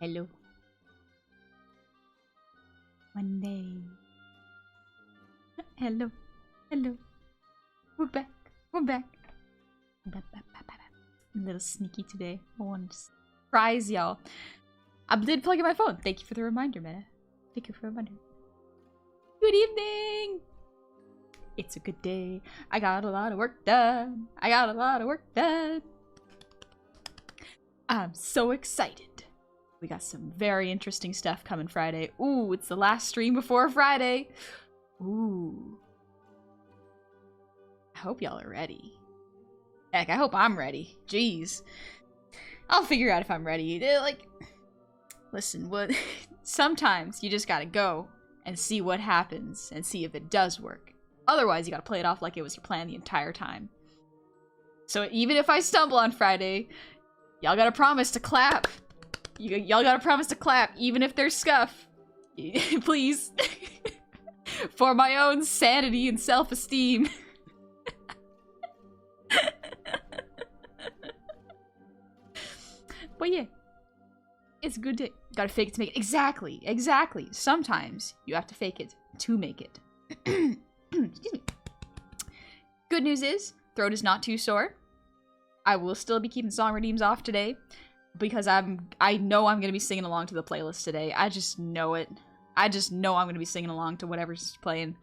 Hello. Monday. Hello. Hello. We're back. We're back. A little sneaky today. I wanted to surprise y'all. I did plug in my phone. Thank you for the reminder, Meta. Thank you for the reminder. Good evening. It's a good day. I got a lot of work done. I got a lot of work done. I'm so excited. We got some very interesting stuff coming Friday. Ooh, it's the last stream before Friday. Ooh. I hope y'all are ready. Heck, I hope I'm ready. Jeez. I'll figure out if I'm ready. Like, listen, what? Sometimes you just gotta go and see what happens and see if it does work. Otherwise, you gotta play it off like it was your plan the entire time. So even if I stumble on Friday, y'all gotta promise to clap. Y'all gotta promise to clap, even if there's scuff. Please. For my own sanity and self-esteem. But yeah. It's a good day. Gotta fake it to make it. Exactly. Exactly. Sometimes you have to fake it to make it. Excuse me. Good news is, throat is not too sore. I will still be keeping song redeems off today. Because I know I'm gonna be singing along to the playlist today. I just know it. I just know I'm gonna be singing along to whatever's playing,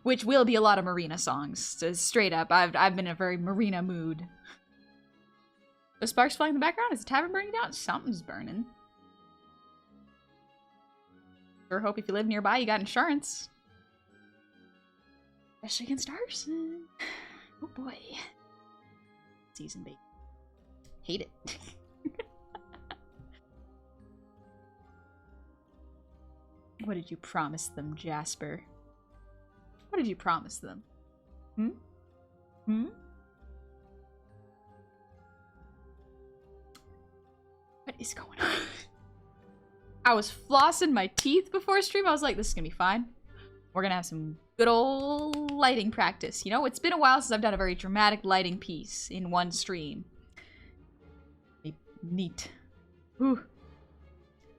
which will be a lot of Marina songs. So straight up, I've been in a very Marina mood. The sparks flying in the background. Is the tavern burning down? Something's burning. Sure hope if you live nearby, you got insurance. Especially against arson. Oh boy. Season bait. Hate it. What did you promise them, Jasper? What did you promise them? Hmm? Hmm? What is going on? I was flossing my teeth before stream. I was like, this is gonna be fine. We're gonna have some good old lighting practice. You know, it's been a while since I've done a very dramatic lighting piece in one stream. Neat. Whew.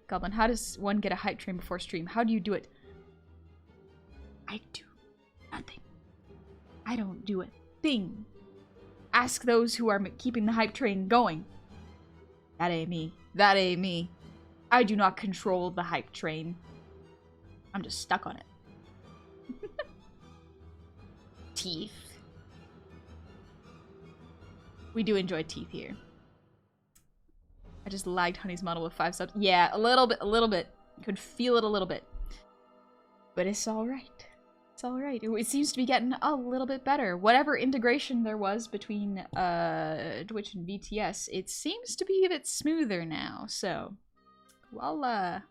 Goblin, how does one get a hype train before stream? How do you do it? I do nothing. I don't do a thing. Ask those who are keeping the hype train going. That ain't me. That ain't me. I do not control the hype train. I'm just stuck on it. Teeth. We do enjoy teeth here. I just lagged Honey's model with 5 subs. Yeah, a little bit. Could feel it a little bit. But it's alright. It's alright. It seems to be getting a little bit better. Whatever integration there was between Twitch and VTS, it seems to be a bit smoother now. So, we'll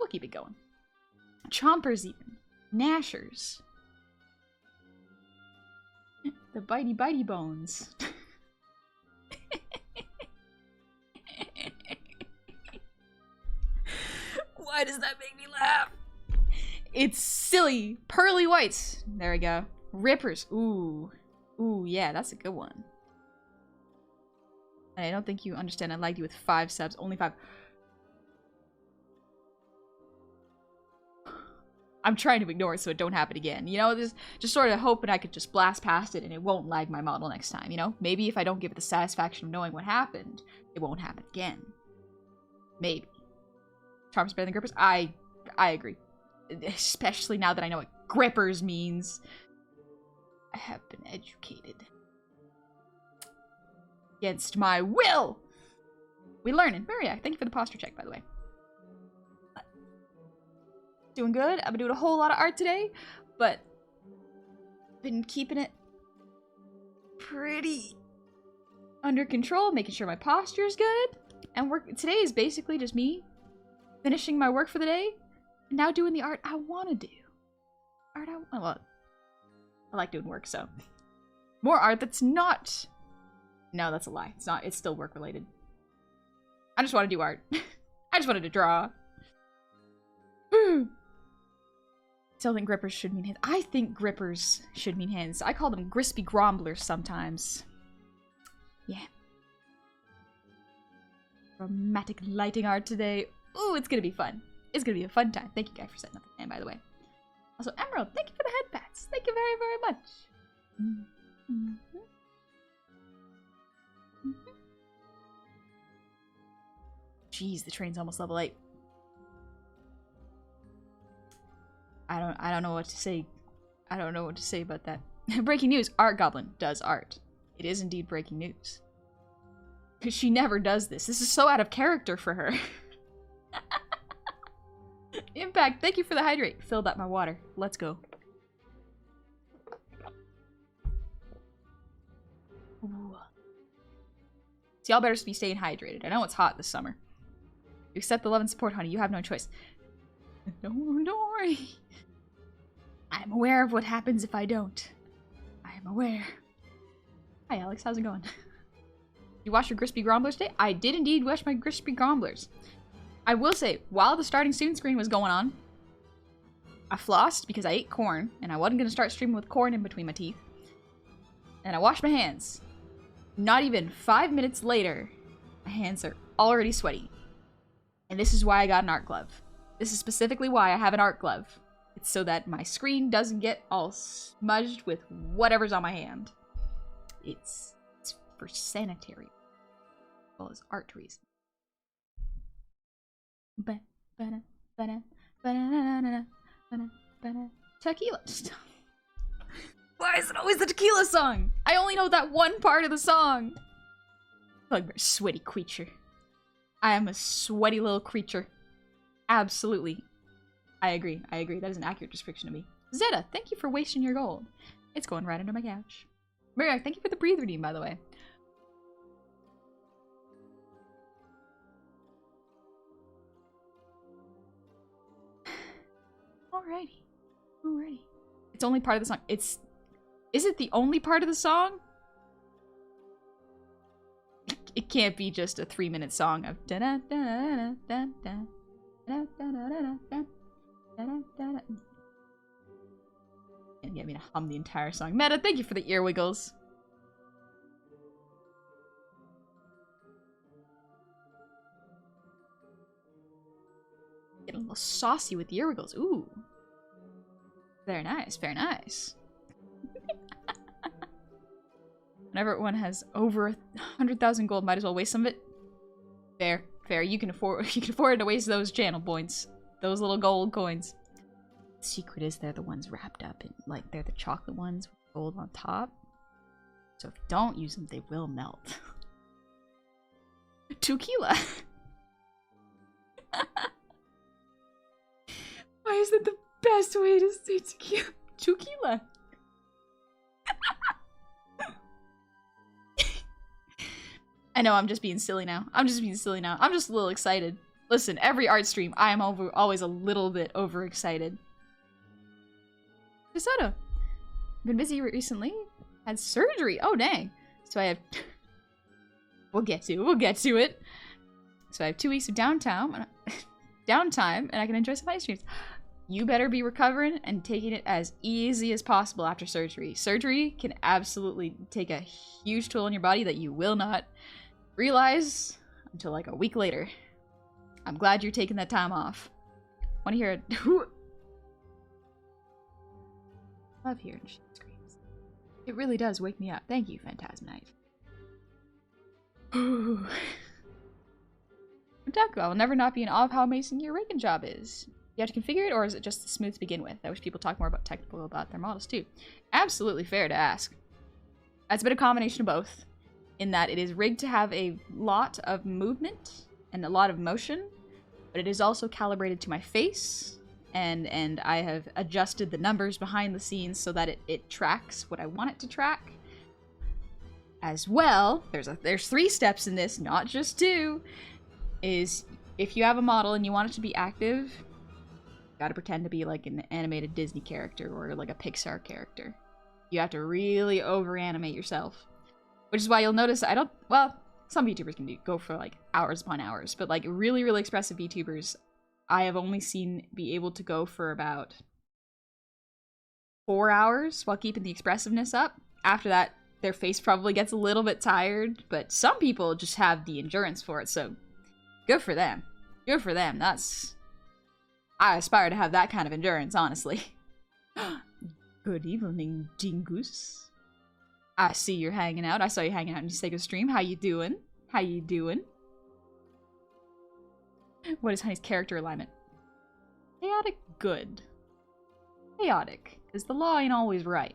keep it going. Chompers even. Gnashers. The bitey bones. Why does that make me laugh? It's silly. Pearly whites. There we go. Rippers. Ooh. Ooh, yeah, that's a good one. I don't think you understand. I lagged you with 5 subs. Only 5. I'm trying to ignore it so it don't happen again. You know, just sort of hoping I could just blast past it and it won't lag my model next time, you know? Maybe if I don't give it the satisfaction of knowing what happened, it won't happen again. Maybe. Charms better than grippers? I agree. Especially now that I know what grippers means. I have been educated. Against my will! We learning. Maria, thank you for the posture check, by the way. Doing good. I've been doing a whole lot of art today, but been keeping it pretty under control, making sure my posture is good. And today is basically just me finishing my work for the day and now doing the art I want to do. Well, I like doing work, so. More art that's not... No, that's a lie. It's not. It's still work related. I just want to do art. I just wanted to draw. Still think grippers should mean hands. I think grippers should mean hands. I call them crispy gromblers sometimes. Yeah. Dramatic lighting art today. Ooh, it's gonna be fun. It's gonna be a fun time. Thank you, guys, for setting up the fan, by the way. Also, Emerald, thank you for the head pats. Thank you very, very much. Jeez, the train's almost level 8. I don't know what to say. I don't know what to say about that. Breaking news, Art Goblin does art. It is indeed breaking news. Because she never does this. This is so out of character for her. Impact, thank you for the hydrate. Filled up my water. Let's go. Ooh. So y'all better be staying hydrated. I know it's hot this summer. You accept the love and support, honey. You have no choice. Don't worry. I'm aware of what happens if I don't. I am aware. Hi, Alex. How's it going? You wash your crispy gromblers today? I did indeed wash my crispy gromblers. I will say, while the starting soon screen was going on, I flossed because I ate corn, and I wasn't going to start streaming with corn in between my teeth. And I washed my hands. Not even 5 minutes later, my hands are already sweaty. And this is why I got an art glove. This is specifically why I have an art glove. It's so that my screen doesn't get all smudged with whatever's on my hand. It's for sanitary, as well as art reasons. Tequila. Why is it always the tequila song? I only know that one part of the song. I'm a sweaty creature. I am a sweaty little creature. Absolutely. I agree. I agree. That is an accurate description of me. Zeta, thank you for wasting your gold. It's going right under my couch. Mariak, thank you for the breathe redeem, by the way. Alrighty. Alrighty. It's only part of the song. Is it the only part of the song? It can't be just a 3-minute song of da da da da da da da da da da da da. And get me to hum the entire song. Meta, thank you for the ear wiggles. Getting a little saucy with the ear wiggles. Ooh. Very nice, very nice. Whenever one has over 100,000 gold, might as well waste some of it. Fair, fair. You can afford to waste those channel points, those little gold coins. The secret is they're the ones wrapped up in, like, they're the chocolate ones with gold on top. So if you don't use them, they will melt. Tequila. Why is that the best way to say tequila? Tequila. I know, I'm just being silly now. I'm just a little excited. Listen, every art stream, I am always a little bit overexcited. DeSoto. Been busy recently. Had surgery. Oh, dang. So I have... We'll get to it. So I have 2 weeks of downtime, and I can enjoy some ice streams. You better be recovering and taking it as easy as possible after surgery. Surgery can absolutely take a huge toll on your body that you will not realize until like a week later. I'm glad you're taking that time off. Want to hear it? Love hearing she screams. It really does wake me up. Thank you, Phantasmite. Otaku, I will never not be in awe of how amazing your raking job is. You have to configure it, or is it just smooth to begin with? I wish people talk more about technical about their models too. Absolutely fair to ask. It's been a combination of both, in that it is rigged to have a lot of movement and a lot of motion, but it is also calibrated to my face, and I have adjusted the numbers behind the scenes so that it tracks what I want it to track. As well, there's 3 steps in this, not just 2. Is if you have a model and you want it to be active, you gotta pretend to be like an animated Disney character or like a Pixar character. You have to really over-animate yourself. Which is why you'll notice I don't... Well, some VTubers can go for, like, hours upon hours. But, like, really, really expressive VTubers, I have only seen be able to go for about 4 hours while keeping the expressiveness up. After that, their face probably gets a little bit tired. But some people just have the endurance for it, so good for them. Good for them. That's... I aspire to have that kind of endurance, honestly. Good evening, Dingus. I see you're hanging out. I saw you hanging out in Sega stream. How you doing? How you doing? What is Honey's character alignment? Chaotic good. Chaotic. Because the law ain't always right.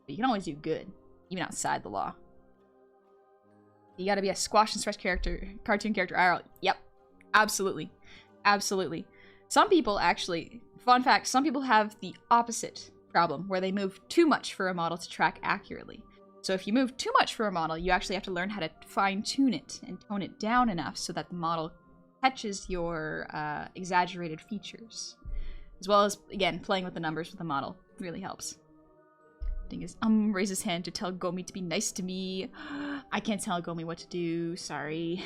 But you can always do good. Even outside the law. You gotta be a squash and stretch character. Cartoon character IRL. Yep. Absolutely. Absolutely. Some people actually... Fun fact, some people have the opposite problem, where they move too much for a model to track accurately. So if you move too much for a model, you actually have to learn how to fine-tune it and tone it down enough so that the model catches your exaggerated features. As well as, again, playing with the numbers with the model really helps. Dingus raise his hand to tell Gomi to be nice to me. I can't tell Gomi what to do, sorry.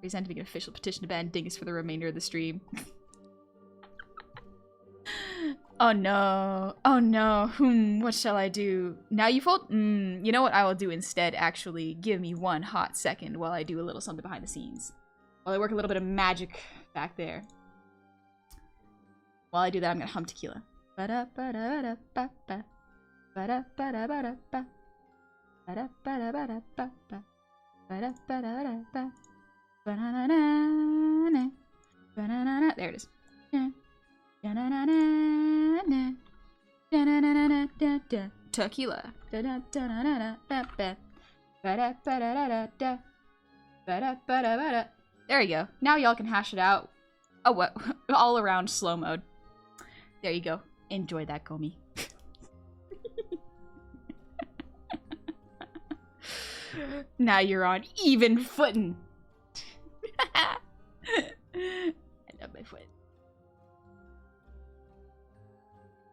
Raise hand to make an official petition to ban Dingus for the remainder of the stream. Oh no. Oh no. What shall I do? Now you fold? You know what I will do instead, actually? Give me one hot second while I do a little something behind the scenes. While I work a little bit of magic back there. While I do that, I'm gonna hum tequila. Ba-da-ba-da-ba-da-ba-ba. Ba-da-ba-da-ba-da-ba. Ba-da-ba-da-ba-da-ba-ba. Ba-da-ba-da-ba-da-ba. Ba-na-na-na-na. Ba-na-na-na. There it is. Tequila. There you go. Now y'all can hash it out. Oh, what? All around slow mode. There you go. Enjoy that, Gomi. Now you're on even footing. I love my foot.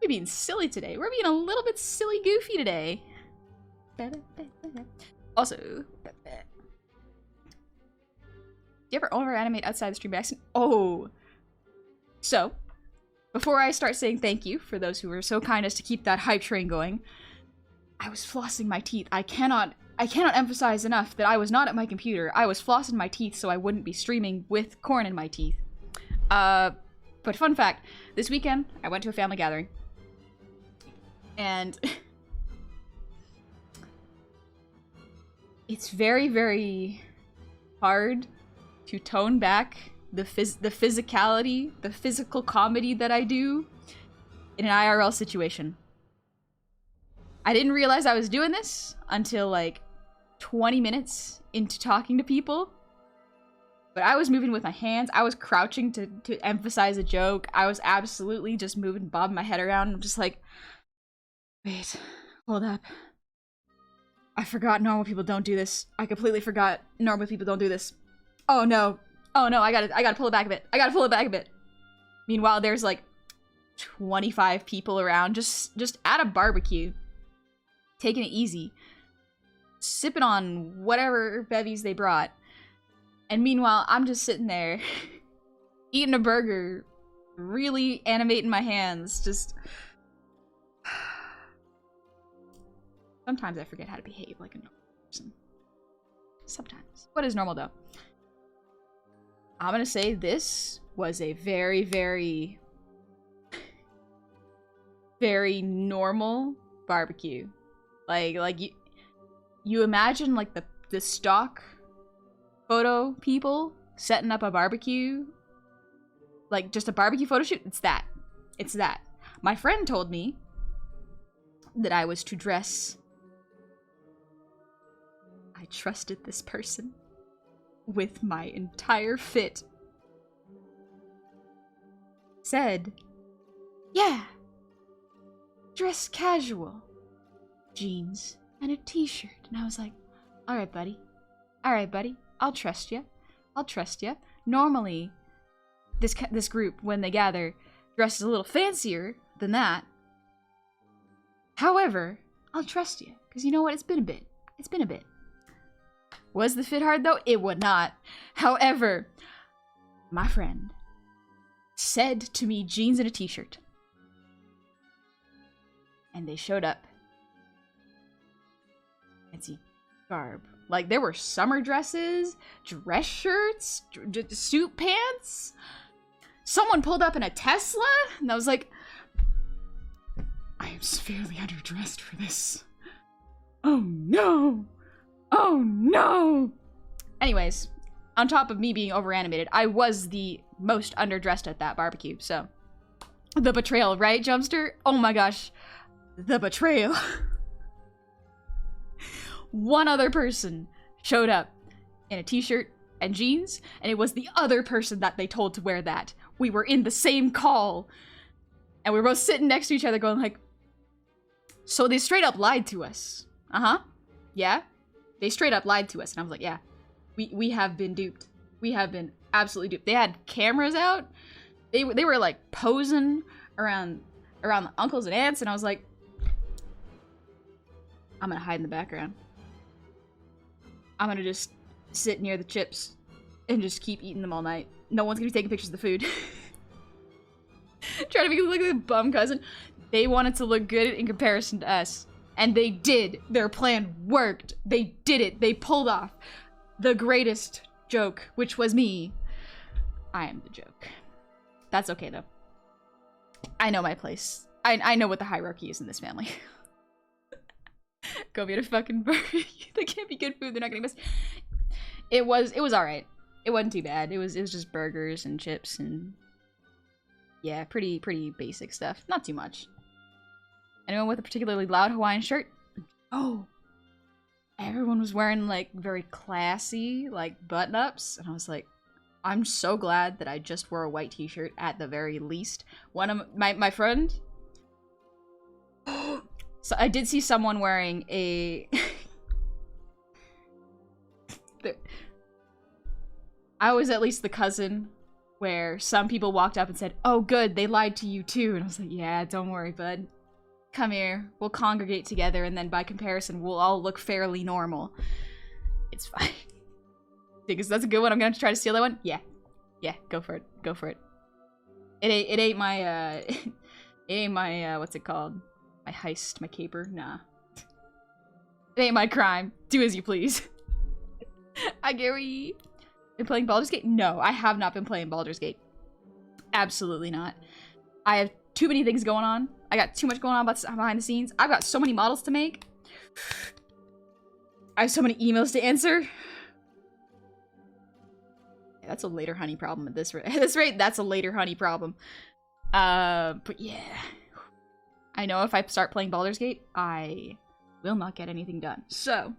We're being silly today. We're being a little bit silly goofy today. Also, do you ever over-animate outside the stream by accident? Oh. So, before I start saying thank you for those who were so kind as to keep that hype train going, I was flossing my teeth. I cannot emphasize enough that I was not at my computer. I was flossing my teeth so I wouldn't be streaming with corn in my teeth. But fun fact, this weekend I went to a family gathering. And it's very, very hard to tone back the physicality, the physical comedy that I do in an IRL situation. I didn't realize I was doing this until like 20 minutes into talking to people. But I was moving with my hands. I was crouching to emphasize a joke. I was absolutely just moving, bobbing my head around. I'm just like, wait, hold up. I forgot normal people don't do this. I completely forgot normal people don't do this. Oh no. Oh no, I gotta pull it back a bit. I gotta pull it back a bit. Meanwhile, there's like 25 people around just at a barbecue. Taking it easy. Sipping on whatever bevies they brought. And meanwhile, I'm just sitting there eating a burger, really animating my hands, just... Sometimes I forget how to behave like a normal person. Sometimes. What is normal, though? I'm gonna say this was a very, very... very normal barbecue. Like you imagine, like, the stock photo people setting up a barbecue, like just a barbecue photo shoot. It's that. It's that. My friend told me that I was to dress. I trusted this person with my entire fit. Said, yeah, dress casual, jeans and a t-shirt. And I was like, all right, buddy. All right, buddy. I'll trust you. I'll trust you. Normally, this group, when they gather, dresses a little fancier than that. However, I'll trust you, because you know what? It's been a bit. It's been a bit. Was the fit hard, though? It would not. However, my friend said to me, jeans and a t-shirt. And they showed up. Fancy garb. Like, there were summer dresses, dress shirts, suit pants. Someone pulled up in a Tesla, and I was like, I am severely underdressed for this. Oh no! Oh no! Anyways, on top of me being overanimated, I was the most underdressed at that barbecue, so. The betrayal, right, Jumpster? Oh my gosh. The betrayal. One other person showed up in a t-shirt and jeans, and it was the other person that they told to wear that. We were in the same call, and we were both sitting next to each other going like, so they straight up lied to us. Uh-huh. Yeah? They straight up lied to us, and I was like, yeah, we have been duped. We have been absolutely duped. They had cameras out. They were like posing around the uncles and aunts, and I was like, I'm gonna hide in the background. I'm gonna just sit near the chips and just keep eating them all night. No one's gonna be taking pictures of the food. Trying to make it look like a bum cousin. They wanted to look good in comparison to us. And they did. Their plan worked. They did it. They pulled off the greatest joke, which was me. I am the joke. That's okay, though. I know my place. I know what the hierarchy is in this family. Go get a fucking barbecue. That can't be good food. They're not gonna miss. It was alright. It wasn't too bad. It was just burgers and chips and yeah, pretty basic stuff. Not too much. Anyone with a particularly loud Hawaiian shirt? Oh. Everyone was wearing like very classy like button-ups, and I was like, I'm so glad that I just wore a white t-shirt at the very least. One of my friend. So I did see someone wearing a I was at least the cousin where some people walked up and said, oh good, they lied to you too. And I was like, yeah, don't worry, bud. Come here, we'll congregate together, and then by comparison, we'll all look fairly normal. It's fine. Because that's a good one. I'm gonna try to steal that one. Yeah. Yeah, go for it. Go for it. It ain't my, it ain't my, what's it called? My heist, my caper? Nah. It ain't my crime. Do as you please. I Gary. Been playing Baldur's Gate? No, I have not been playing Baldur's Gate. Absolutely not. I have too many things going on. I got too much going on behind the scenes. I've got so many models to make. I have so many emails to answer. Yeah, that's a later honey problem at this rate. At this rate, that's a later honey problem. But yeah. I know if I start playing Baldur's Gate, I will not get anything done. So,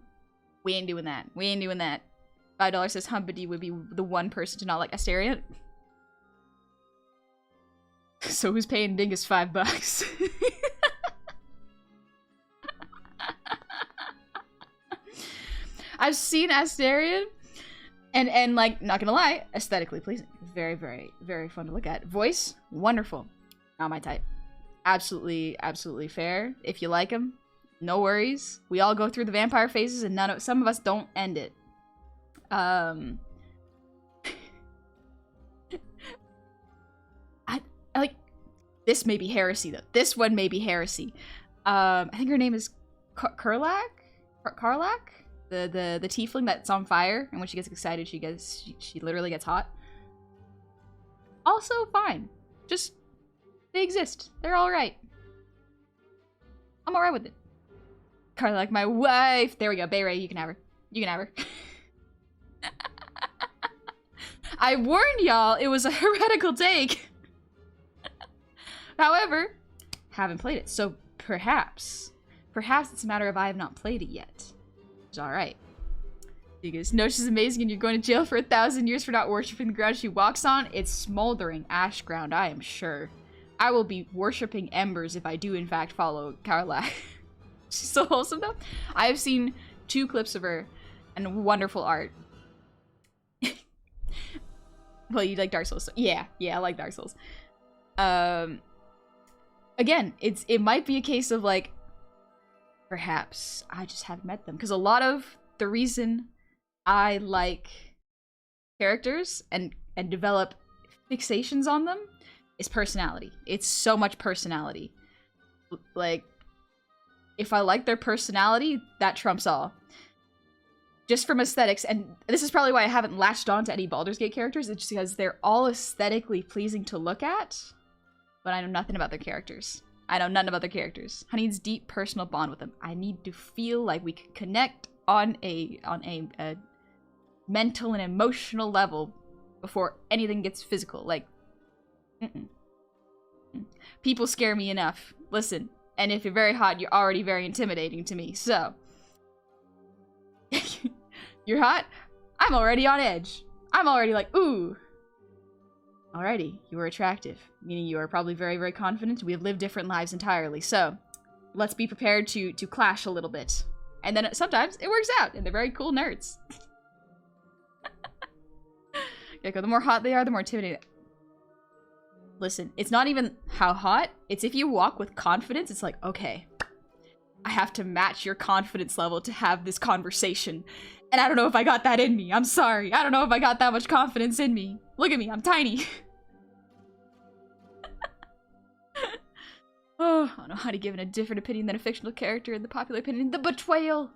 we ain't doing that. We ain't doing that. $5 says Humpity would be the one person to not like Astarion. So who's paying Dingus $5? I've seen Astarion, and like, not gonna lie, aesthetically pleasing. Very, very, very fun to look at. Voice, wonderful. Not my type. Absolutely fair. If you like him, no worries. We all go through the vampire phases, and some of us don't end it. I like, this may be heresy though. This one may be heresy. I think her name is Karlak? The tiefling that's on fire, and when she gets excited, she literally gets hot. Also fine. Just, they exist. They're alright. I'm alright with it. Karlak, my wife. There we go. Bay Ray, you can have her. You can have her. I warned y'all, it was a heretical take. However, haven't played it, so perhaps it's a matter of I have not played it yet. It's alright. Because no, she's amazing and you're going to jail for 1,000 years for not worshipping the ground she walks on. It's smoldering ash ground, I am sure. I will be worshipping embers if I do in fact follow Carla. She's so wholesome though. I have seen 2 clips of her and wonderful art. Well, you like Dark Souls, so yeah, I like Dark Souls. Again, it might be a case of like, Perhaps I just haven't met them. Because a lot of the reason I like characters and develop fixations on them is personality. It's so much personality. Like, if I like their personality, that trumps all. Just from aesthetics, and this is probably why I haven't latched on to any Baldur's Gate characters, it's just because they're all aesthetically pleasing to look at, but I know nothing about their characters. I know nothing about their characters. I need a deep personal bond with them. I need to feel like we can connect on a mental and emotional level before anything gets physical. Like, people scare me enough. Listen, and if you're very hot, you're already very intimidating to me, so... You're hot? I'm already on edge. I'm already like, ooh. Alrighty, you are attractive. Meaning you are probably very, very confident. We have lived different lives entirely, so... Let's be prepared to clash a little bit. And then sometimes it works out, and they're very cool nerds. Gecko, the more hot they are, the more intimidating. Listen, it's not even how hot. It's if you walk with confidence, it's like, okay, I have to match your confidence level to have this conversation. And I don't know if I got that in me. I'm sorry. I don't know if I got that much confidence in me. Look at me, I'm tiny. Oh, I don't know how to give it a different opinion than a fictional character in the popular opinion. The betrayal!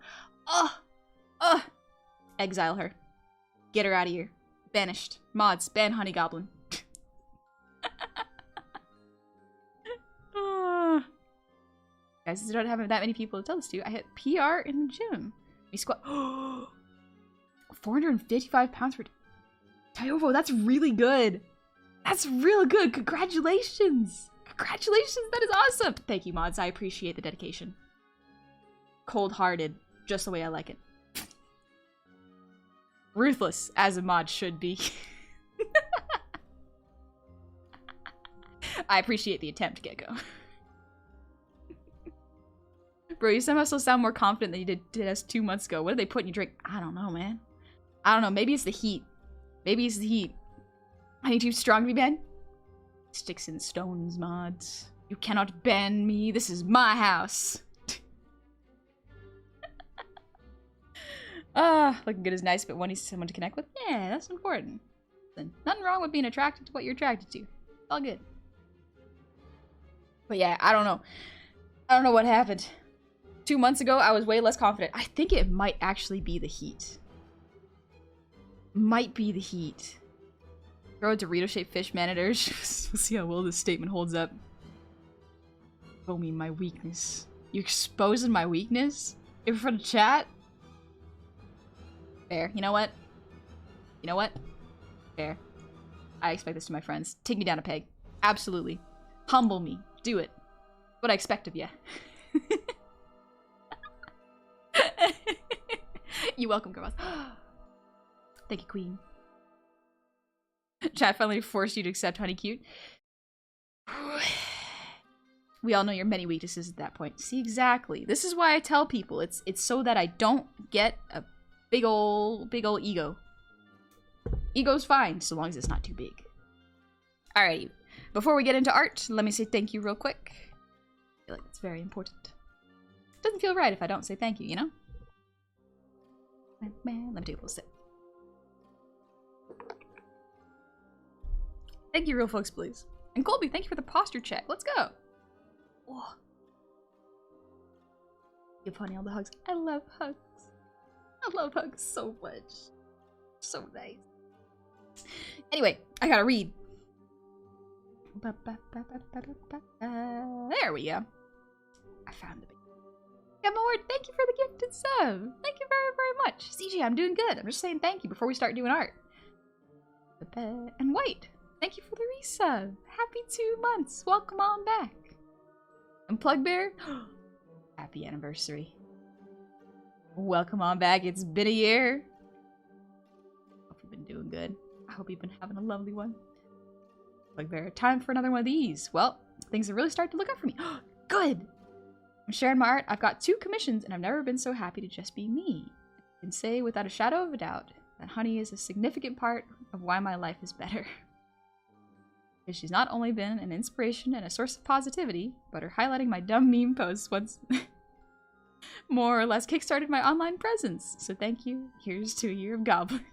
Exile her. Get her out of here. Banished. Mods, ban Honey Goblin. Guys, I don't have that many people to tell this to. I hit PR in the gym. We squat. 455 pounds for Tyovo. That's really good. That's real good. Congratulations. Congratulations. That is awesome. Thank you, mods. I appreciate the dedication. Cold-hearted. Just the way I like it. Ruthless, as a mod should be. I appreciate the attempt, Gecko. Bro, you somehow still sound more confident than you did us 2 months ago. What did they put in your drink? I don't know, man. I don't know. Maybe it's the heat. Maybe it's the heat. I need too strong to be banned? Sticks and stones, mods. You cannot ban me. This is my house. Looking good is nice, but one needs someone to connect with? Yeah, that's important. Listen, nothing wrong with being attracted to what you're attracted to. It's all good. But yeah, I don't know. I don't know what happened. 2 months ago, I was way less confident. I think it might actually be the heat. Might be the heat. Throw a Dorito-shaped fish man-eaters. We'll see how well this statement holds up. Show me my weakness. You exposing my weakness? In front of chat? Fair. You know what? You know what? Fair. I expect this to my friends. Take me down a peg. Absolutely. Humble me. Do it. What I expect of you. You're welcome, girls. Thank you, queen. Chat finally forced you to accept Honey Cute. We all know your many weaknesses at that point. See, exactly. This is why I tell people it's so that I don't get a big ol' ego. Ego's fine, so long as it's not too big. Alrighty. Before we get into art, let me say thank you real quick. I feel like it's very important. It doesn't feel right if I don't say thank you, you know? Man, let me take a little sip. Thank you, real folks, please. And Colby, thank you for the posture check. Let's go. Oh. Give Honey all the hugs. I love hugs. I love hugs so much. So nice. Anyway, I gotta read. There we go. I found the big. Yeah, Mord, thank you for the gifted sub. Thank you very, very much. CJ, I'm doing good. I'm just saying thank you before we start doing art. And White, thank you for the resub. Happy 2 months. Welcome on back. And Plugbear, happy anniversary. Welcome on back. It's been a year. Hope you've been doing good. I hope you've been having a lovely one. Plugbear, time for another one of these. Well, things are really starting to look up for me. Good. I'm sharing my art. I've got 2 commissions, and I've never been so happy to just be me. I can say without a shadow of a doubt that Honey is a significant part of why my life is better. Because she's not only been an inspiration and a source of positivity, but her highlighting my dumb meme posts once... more or less kickstarted my online presence. So thank you. Here's to a year of Goblin.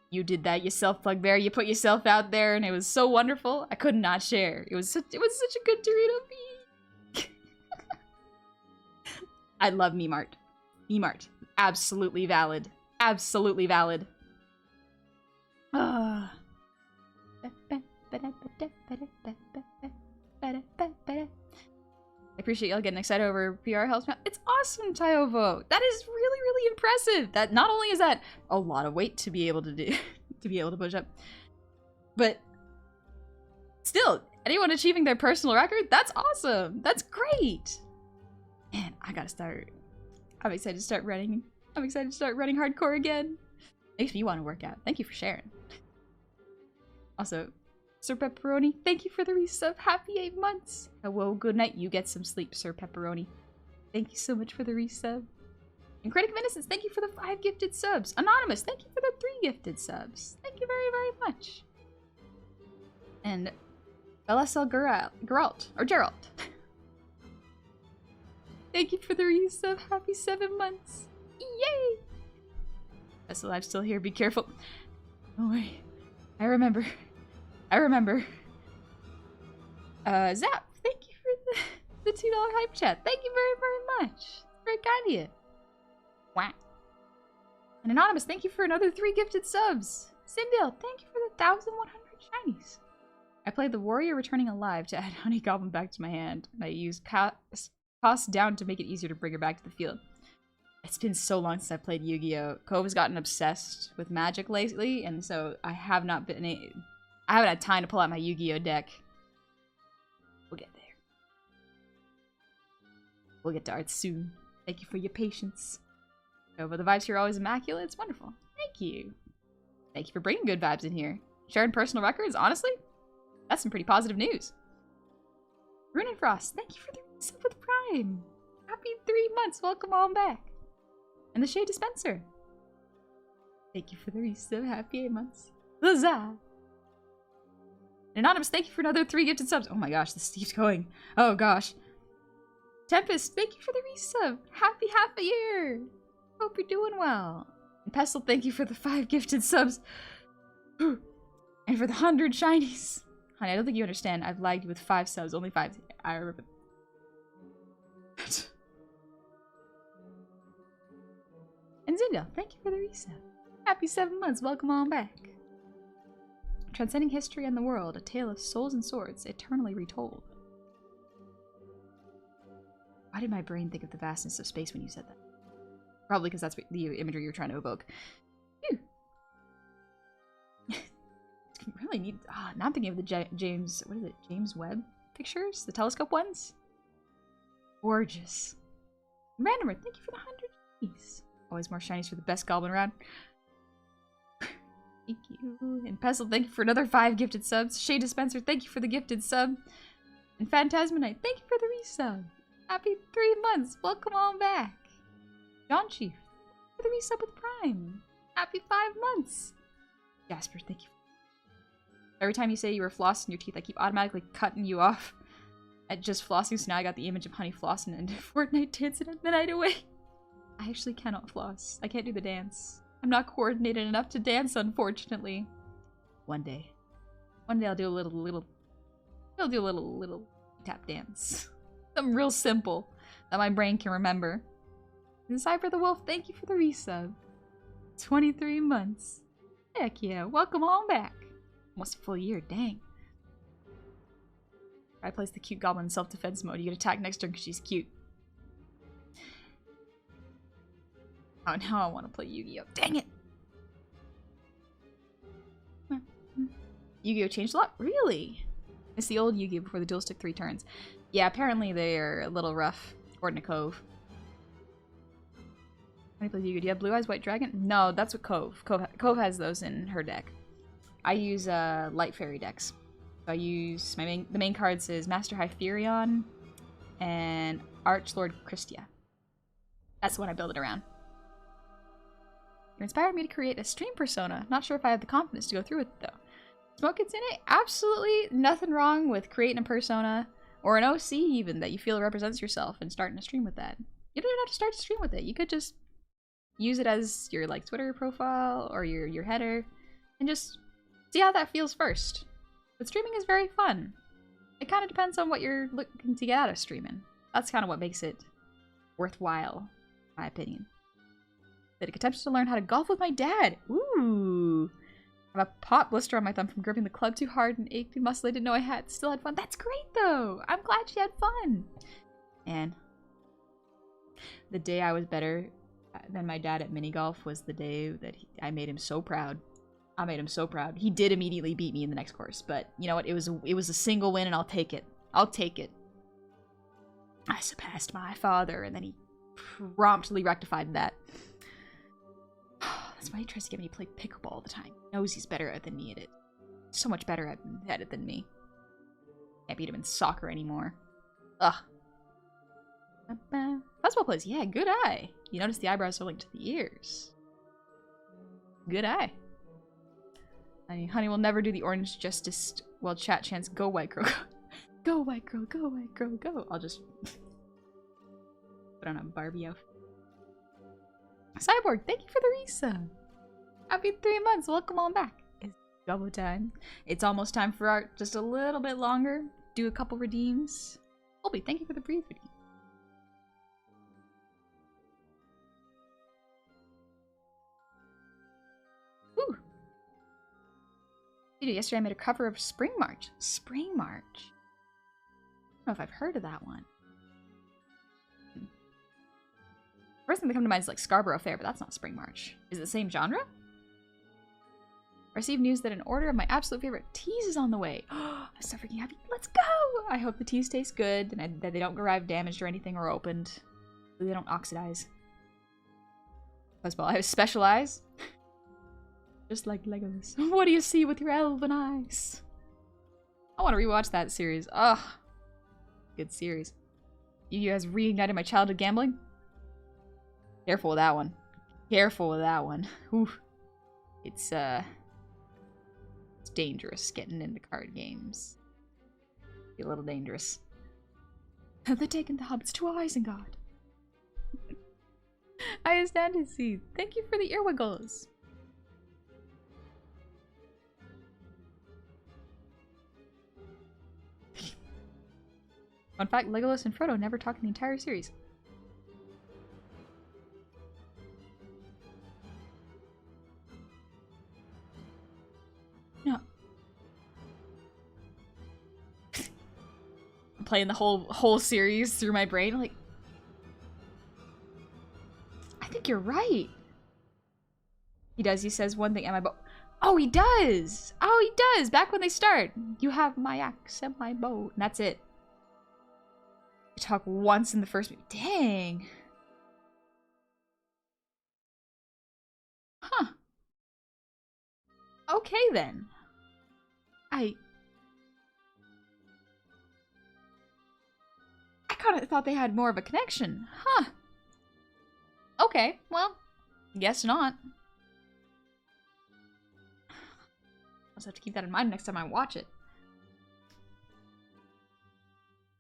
You did that yourself, Plugbear. You put yourself out there, and it was so wonderful. I could not share. It was such a good Dorito. I love meme art. Meme art. Absolutely valid. Absolutely valid. I appreciate y'all getting excited over PR helps me out. It's awesome, Tyovo. That is really, really impressive. That not only is that a lot of weight to be able to do, to be able to push up, but still, anyone achieving their personal record, that's awesome. That's great. Man, I gotta start. I'm excited to start running. I'm excited to start running hardcore again. Makes me want to work out. Thank you for sharing. Also, Sir Pepperoni, thank you for the resub. Happy 8 months. Hello, good night. You get some sleep, Sir Pepperoni. Thank you so much for the resub. And Critic of Innocence, thank you for the 5 gifted subs. Anonymous, thank you for the 3 gifted subs. Thank you very, very much. And Belasel Geralt, or Gerald. Thank you for the resub. Happy 7 months. Yay! Vessel, I'm still here. Be careful. Oh, wait. I remember. Zap, thank you for the $2 hype chat. Thank you very, very much. Very kind of you. Wow. And Anonymous, thank you for another 3 gifted subs. Simbil, thank you for the 1,100 shinies. I played the warrior returning alive to add Honey Goblin back to my hand, and I used cost down to make it easier to bring her back to the field. It's been so long since I played Yu-Gi-Oh! Cove has gotten obsessed with Magic lately, and so I haven't had time to pull out my Yu-Gi-Oh! Deck. We'll get there. We'll get to art soon. Thank you for your patience. Oh, but the vibes here are always immaculate. It's wonderful. Thank you. Thank you for bringing good vibes in here. Sharing personal records, honestly? That's some pretty positive news. Runen Frost, thank you for the resub with Prime. Happy 3 months. Welcome on back. And the Shade Dispenser. Thank you for the resub. Happy 8 months. Huzzah! Anonymous, thank you for another 3 gifted subs. Oh my gosh, this keeps going. Oh gosh. Tempest, thank you for the resub. Happy half a year. Hope you're doing well. And Pestle, thank you for the 5 gifted subs. And for the 100 shinies. Honey, I don't think you understand. I've lagged you with 5 subs. Only 5. I remember. And Zinda, thank you for the resub. Happy 7 months. Welcome on back. Transcending history and the world, a tale of souls and swords, eternally retold. Why did my brain think of the vastness of space when you said that? Probably because that's the imagery you're trying to evoke. Phew. Really need. Now I'm thinking of the James. What is it? James Webb pictures, the telescope ones. Gorgeous. Randomer, thank you for the 100 shinies. Always more shinies for the best goblin around. Thank you. And Pestle, thank you for another 5 gifted subs. Shade Dispenser, thank you for the gifted sub. And Phantasmonite, thank you for the resub. Happy 3 months. Welcome on back. John Chief, for the resub with Prime. Happy 5 months. Jasper, thank you. Every time you say you were flossing your teeth, I keep automatically cutting you off at just flossing, so now I got the image of Honey flossing and Fortnite dancing the night away. I actually cannot floss. I can't do the dance. I'm not coordinated enough to dance, unfortunately. One day. One day I'll do a little tap dance. Something real simple that my brain can remember. And Cypher the Wolf, thank you for the resub. 23 months. Heck yeah, welcome on back. Almost a full year, dang. I place the cute goblin in self-defense mode. You get attacked next turn because she's cute. Oh, now I want to play Yu-Gi-Oh! Dang it! Yu-Gi-Oh! Changed a lot? Really? It's the old Yu-Gi-Oh! Before the duels took 3 turns. Yeah, apparently they're a little rough, according to Cove. How do you play Yu-Gi-Oh! Do you have Blue Eyes White Dragon? No, that's what Cove. Cove has those in her deck. I use Light Fairy decks. So I use the main cards is Master Hyperion and Archlord Christia. That's the one I build it around. You inspired me to create a stream persona. Not sure if I have the confidence to go through with it though. Smoke gets in it? Absolutely nothing wrong with creating a persona or an OC even that you feel represents yourself and starting to stream with that. You don't even have to start to stream with it. You could just use it as your like Twitter profile or your header and just see how that feels first. But streaming is very fun. It kind of depends on what you're looking to get out of streaming. That's kind of what makes it worthwhile, in my opinion. That it attempted to learn how to golf with my dad. Ooh. I have a pot blister on my thumb from gripping the club too hard and ached muscle I didn't know I had. Still had fun. That's great though. I'm glad she had fun. And the day I was better than my dad at mini golf was the day that I made him so proud. I made him so proud. He did immediately beat me in the next course, but you know what? It was a single win, and I'll take it. I'll take it. I surpassed my father, and then he promptly rectified that. That's why he tries to get me to play pickleball all the time. He knows he's better than me at it. So much better at it than me. Can't beat him in soccer anymore. Ugh. Basketball plays. Yeah, good eye. You notice the eyebrows are linked to the ears. Good eye. Honey will never do the orange justice while chat chants, go white girl, go. Go white girl, go white girl, go. I'll just put on a Barbie outfit. Cyborg, thank you for the resub. Happy 3 months, welcome on back. It's double time. It's almost time for art, just a little bit longer. Do a couple redeems. Colby, thank you for the brief redeem. Whew. Yesterday I made a cover of Spring March. Spring March? I don't know if I've heard of that one. First thing that comes to mind is like Scarborough Fair, but that's not Spring March. Is it the same genre? I received news that an order of my absolute favorite teas is on the way. Oh, I'm so freaking happy. Let's go! I hope the teas taste good and that they don't arrive damaged or anything or opened. They don't oxidize. Fuzzball, I have special eyes. Just like Legolas. What do you see with your elven eyes? I want to rewatch that series. Ugh. Good series. You guys reignited my childhood gambling? Careful with that one. Careful with that one. Ooh. It's dangerous getting into card games. Be a little dangerous. They're taking the hobbits to Isengard. I understand to see. Thank you for the earwiggles. Fun fact, Legolas and Frodo never talk in the entire series. No. I'm playing the whole series through my brain, like... I think you're right. He does, he says one thing, am I bow? Oh, he does! Oh, he does! Back when they start. You have my axe and my bow. And that's it. You talk once in the first movie. Dang. Huh. Okay then. I kind of thought they had more of a connection. Huh. Okay, well, guess not. I'll just have to keep that in mind next time I watch it.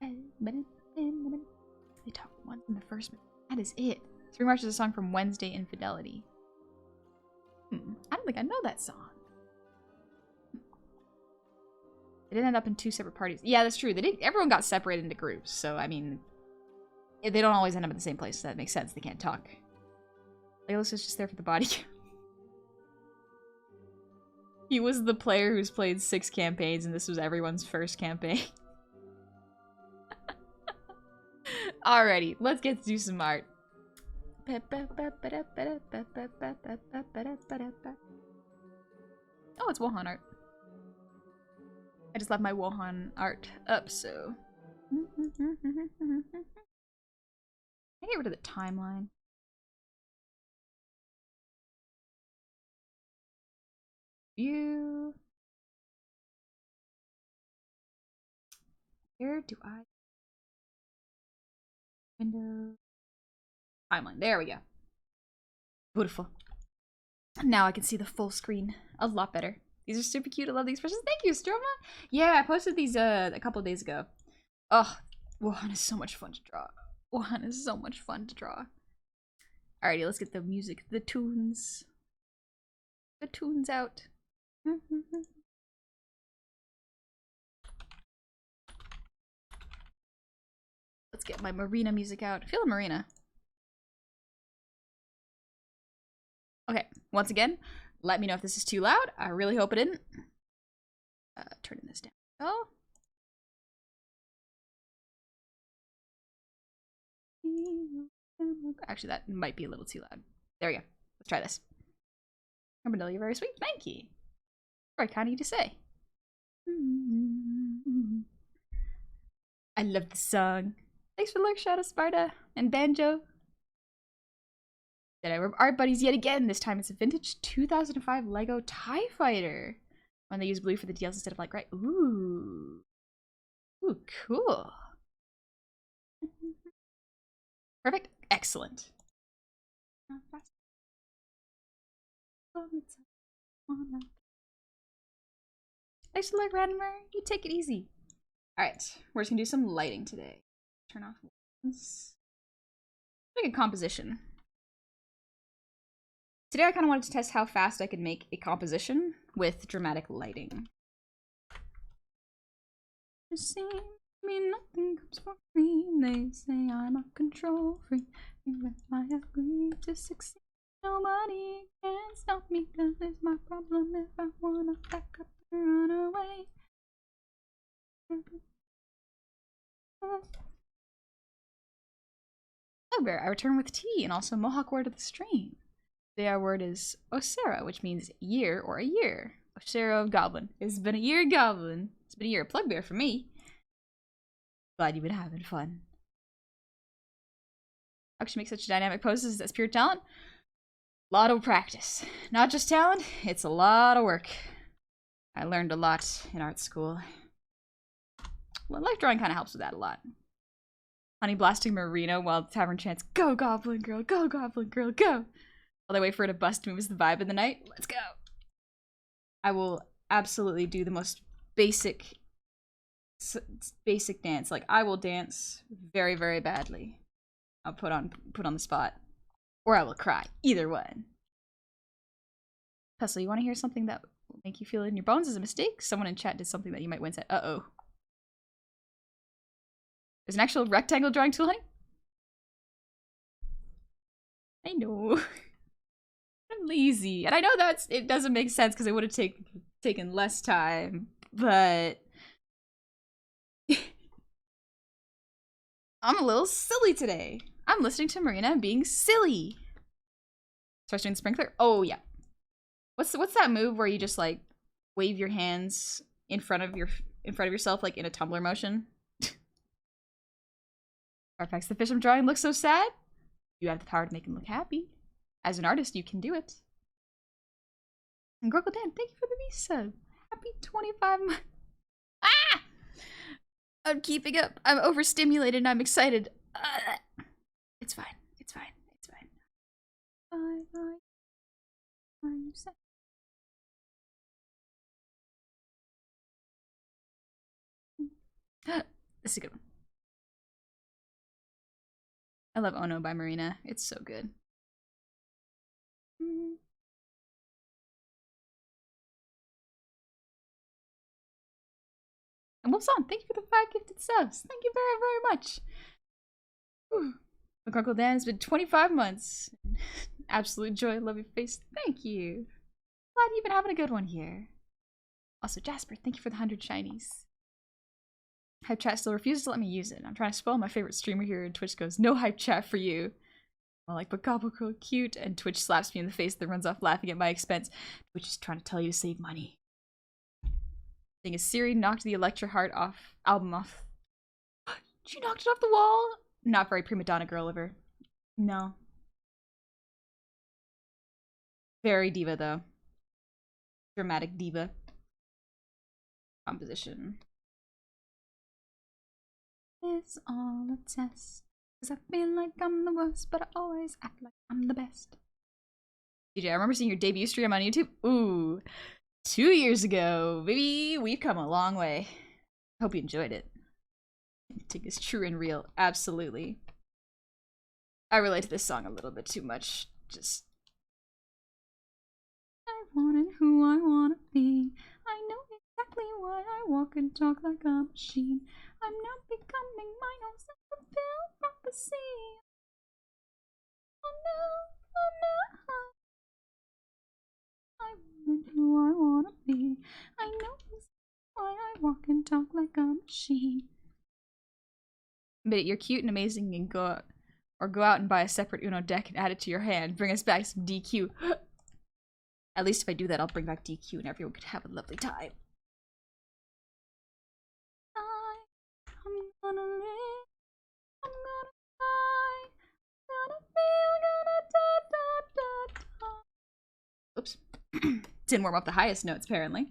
They talk once in the first movie. That is it. 3 March is a song from Wednesday Infidelity. I don't think I know that song. They didn't end up in 2 separate parties. Yeah, that's true. They did. Everyone got separated into groups, so I mean, they don't always end up in the same place. So that makes sense. They can't talk. Legolas is just there for the body. He was the player who's played 6 campaigns, and this was everyone's first campaign. Alrighty, let's get to do some art. Oh, it's Wohan art. I just left my Wohan art up, so... I get rid of the timeline. View. Where do I... Window. Timeline. There we go. Beautiful. Now I can see the full screen a lot better. These are super cute. I love the expressions. Thank you, Stroma. Yeah, I posted these a couple of days ago. Oh, Wuhan is so much fun to draw. one is so much fun to draw. Alrighty, let's get the music, the tunes out. Let's get my Marina music out. I feel a Marina. Okay, once again, let me know if this is too loud. I really hope it isn't. Turning this down. Oh. Actually, that might be a little too loud. There we go. Let's try this. Armadillo, you're very sweet. Thank you. Very kind of you to say. I love the song. Thanks for the lurk, Shadow Sparta and Banjo. We're art buddies yet again. This time it's a vintage 2005 Lego TIE Fighter. When they use blue for the details instead of like right. Ooh. Ooh, cool. Perfect. Excellent. Thanks for the lurk, Radimer. You take it easy. Alright, we're just gonna do some lighting today. Turn off ones. Make a composition. Today I kind of wanted to test how fast I could make a composition with dramatic lighting. You see me, nothing comes for free. They say I'm a control freak. If I agree to succeed, nobody can stop me. Cause it's my problem if I wanna back up and run away. Bugbear, I return with tea and also Mohawk word of the stream. Today our word is Osera, which means year or a year. Osera of Goblin. It's been a year, Goblin. It's been a year of Plugbear for me. Glad you've been having fun. How can you make such dynamic poses? That's pure talent. A lot of practice. Not just talent, it's a lot of work. I learned a lot in art school. Well, life drawing kind of helps with that a lot. Honey blasting Marina while the tavern chants, "Go Goblin Girl, go Goblin Girl, go!" While they wait for her to bust moves the vibe of the night. Let's go! I will absolutely do the most basic dance. Like, I will dance very, very badly. I'll put on the spot. Or I will cry. Either one. Pestle, you want to hear something that will make you feel it in your bones as a mistake? Someone in chat did something that you might wince at. Uh-oh. There's an actual rectangle drawing tool, honey? I know. I'm lazy. And I know it doesn't make sense because it would have taken less time, but I'm a little silly today. I'm listening to Marina and being silly. Start doing the sprinkler? Oh yeah. What's that move where you just like wave your hands in front of yourself like in a tumbler motion? Artifacts, the fish I'm drawing looks so sad. You have the power to make him look happy. As an artist, you can do it. And Gorgle Dan, thank you for the resub. Happy 25 months. Ah! I'm keeping up. I'm overstimulated and I'm excited. It's fine. It's fine. It's fine. Bye. Are you sad? This is a good one. I love Ono by Marina. It's so good. And Wolf's on. Thank you for the 5 gifted subs. Thank you very, very much. McCrunkle Dan, it's been 25 months. Absolute joy. Love your face. Thank you. Glad you've been having a good one here. Also, Jasper, thank you for the 100 shinies. Hype chat still refuses to let me use it. I'm trying to spoil my favorite streamer here, and Twitch goes, "No hype chat for you." I'm like, "But Gobble Girl cute," and Twitch slaps me in the face, then runs off laughing at my expense. Twitch is trying to tell you to save money. Thing is, Siri knocked the Electra Heart album off. She knocked it off the wall? Not very prima donna girl of her. No. Very diva though. Dramatic diva. Composition. It's all a test. Cause I feel like I'm the worst, but I always act like I'm the best. DJ, I remember seeing your debut stream on YouTube. Ooh. 2 years ago. Baby, we've come a long way. Hope you enjoyed it. I think it's true and real. Absolutely. I relate to this song a little bit too much. Just I wanted who I wanna be. I know exactly why I walk and talk like a machine. I'm now becoming my own self-fulfilled prophecy. Oh no, oh no. I wanted who I wanna be. I know exactly why I walk and talk like a machine. But you're cute and amazing and go out and buy a separate Uno deck and add it to your hand. Bring us back some DQ. At least if I do that, I'll bring back DQ and everyone could have a lovely time. I'm gonna live. I'm gonna fly. Gonna feel, gonna da da da da. Oops. Didn't warm up the highest notes, apparently.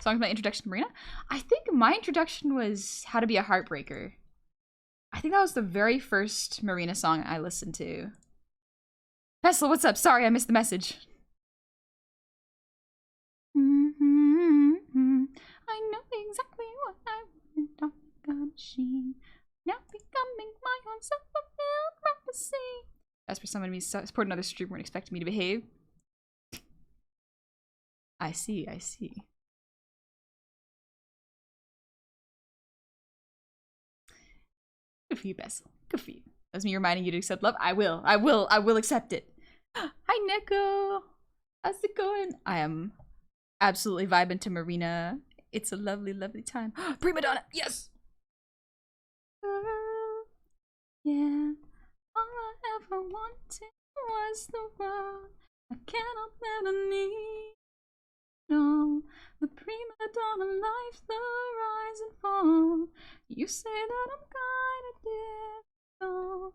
Songs my introduction to Marina? I think my introduction was How to Be a Heartbreaker. I think that was the very first Marina song I listened to. Pestle, what's up? Sorry, I missed the message. I know exactly what I want. Talk like a machine. Now becoming my own self-fulfilled prophecy. As for someone to support another streamer and expecting me to behave. I see, I see. Good for you, Bessel. Good for you. That's me reminding you to accept love. I will accept it. Hi, Neko. How's it going? I am absolutely vibing to Marina. It's a lovely, lovely time. Prima Donna, yes! Yeah. All I ever wanted was the world. I cannot let a need. No, the prima donna life, the rise and fall. You say that I'm kinda difficult,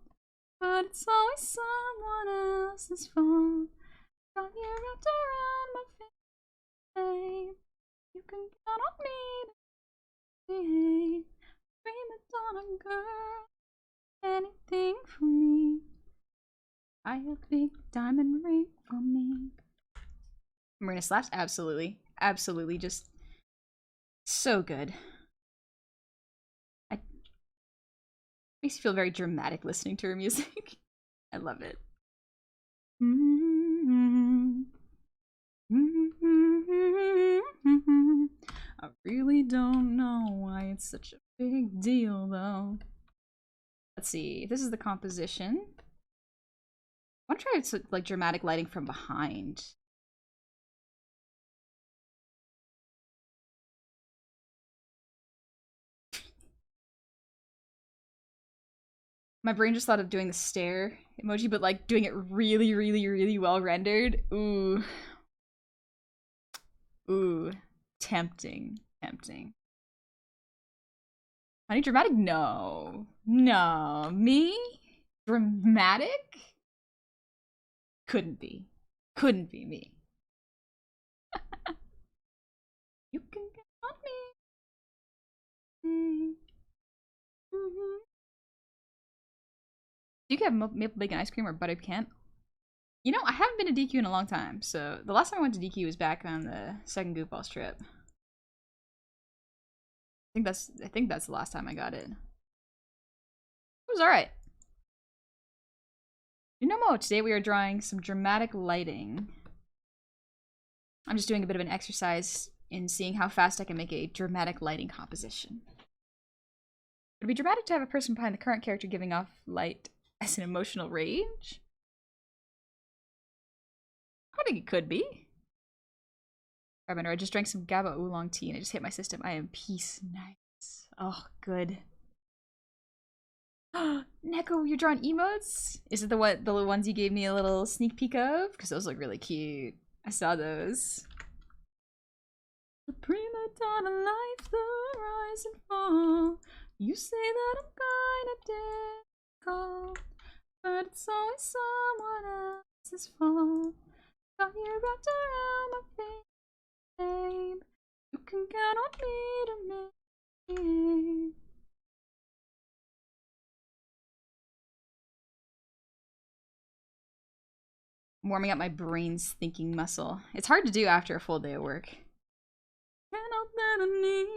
but it's always someone else's fault. Got you wrapped around my face, babe. You can count on me to behave. Prima donna girl, anything for me. I have a big diamond ring for me. Marina slaps? Absolutely. Absolutely. Just so good. Makes you feel very dramatic listening to her music. I love it. I really don't know why it's such a big deal, though. Let's see. If this is the composition. I want to try it like dramatic lighting from behind. My brain just thought of doing the stare emoji, but like doing it really, really, really well rendered. Ooh. Ooh. Tempting. Tempting. Honey dramatic? No. No. Me? Dramatic? Couldn't be. Couldn't be me. You can get on me. Do you get maple bacon ice cream or butter pecan? You know, I haven't been to DQ in a long time, so the last time I went to DQ was back on the second Goofballs trip. I think that's the last time I got it. It was alright. You know, today we are drawing some dramatic lighting. I'm just doing a bit of an exercise in seeing how fast I can make a dramatic lighting composition. It'd be dramatic to have a person behind the current character giving off light as an emotional rage. I think it could be. Remember, I just drank some GABA oolong tea and I just hit my system. I am peace. Nice. Oh, good. Neko, you're drawing emotes? Is it the ones you gave me a little sneak peek of? Because those look really cute. I saw those. The prima donna life, the rise and fall. You say that I'm kinda difficult, but it's always someone else's fault. Got you wrapped around my face, babe. You can count on me to make. Warming up my brain's thinking muscle. It's hard to do after a full day of work. Cannot let a need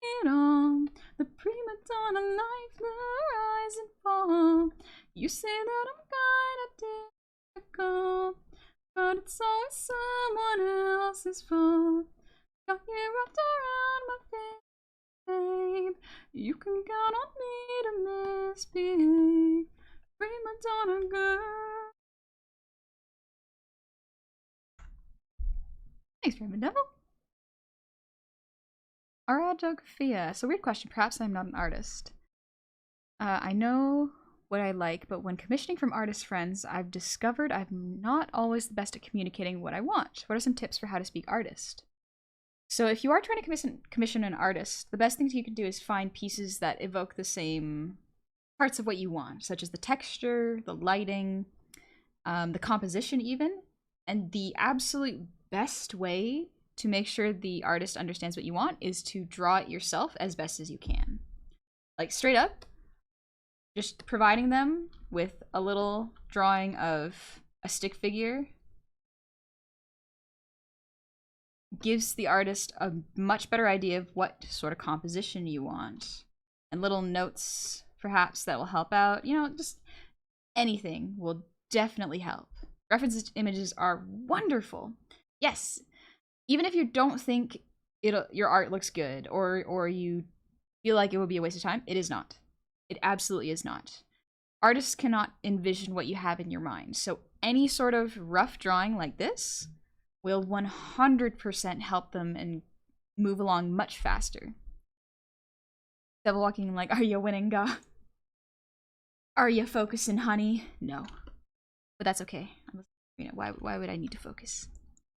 it all. The prima donna life, the rise and fall. fall. You say that I'm kinda difficult, but it's always someone else's fault. Got you wrapped around my face, babe. You can count on me to misbehave. Prima donna girl. Thanks, Raymond Devil. Aradographia. So weird question. Perhaps I'm not an artist. I know what I like, but when commissioning from artist friends, I've discovered I'm not always the best at communicating what I want. What are some tips for how to speak artist? So if you are trying to commission an artist, the best things you can do is find pieces that evoke the same parts of what you want, such as the texture, the lighting, the composition even. And the absolute best way to make sure the artist understands what you want is to draw it yourself as best as you can. Like straight up, just providing them with a little drawing of a stick figure gives the artist a much better idea of what sort of composition you want. And little notes, perhaps, that will help out. You know, just anything will definitely help. Reference images are wonderful. Yes, even if you don't think your art looks good or you feel like it would be a waste of time, it is not. It absolutely is not. Artists cannot envision what you have in your mind. So any sort of rough drawing like this will 100% help them and move along much faster. Devil walking like, are you winning, God? Are you focusing, honey? No. But that's okay. You know, why would I need to focus?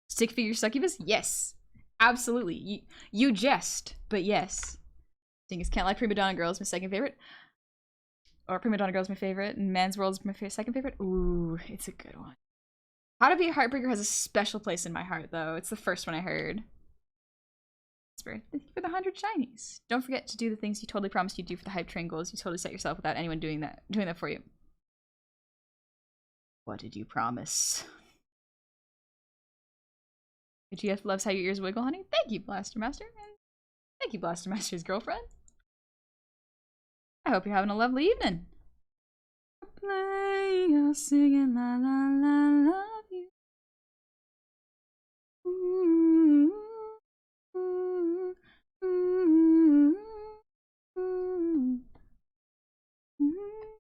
Stick figure succubus? Yes. Absolutely. You jest, but yes. Thing is, Can't Lie, Prima Donna Girl is my second favorite. Or Prima Donna Girl is my favorite, and Man's World is my second favorite. Ooh, it's a good one. How to Be a Heartbreaker has a special place in my heart, though. It's the first one I heard. Thank you for the 100 shinies. Don't forget to do the things you totally promised you'd do for the hype train goals you totally set yourself without anyone doing that for you. What did you promise? GF loves how your ears wiggle, honey. Thank you, Blaster Master. And thank you, Blaster Master's girlfriend. I hope you're having a lovely evening. Play, singing la la la love you. Ooh, ooh, ooh, ooh, ooh.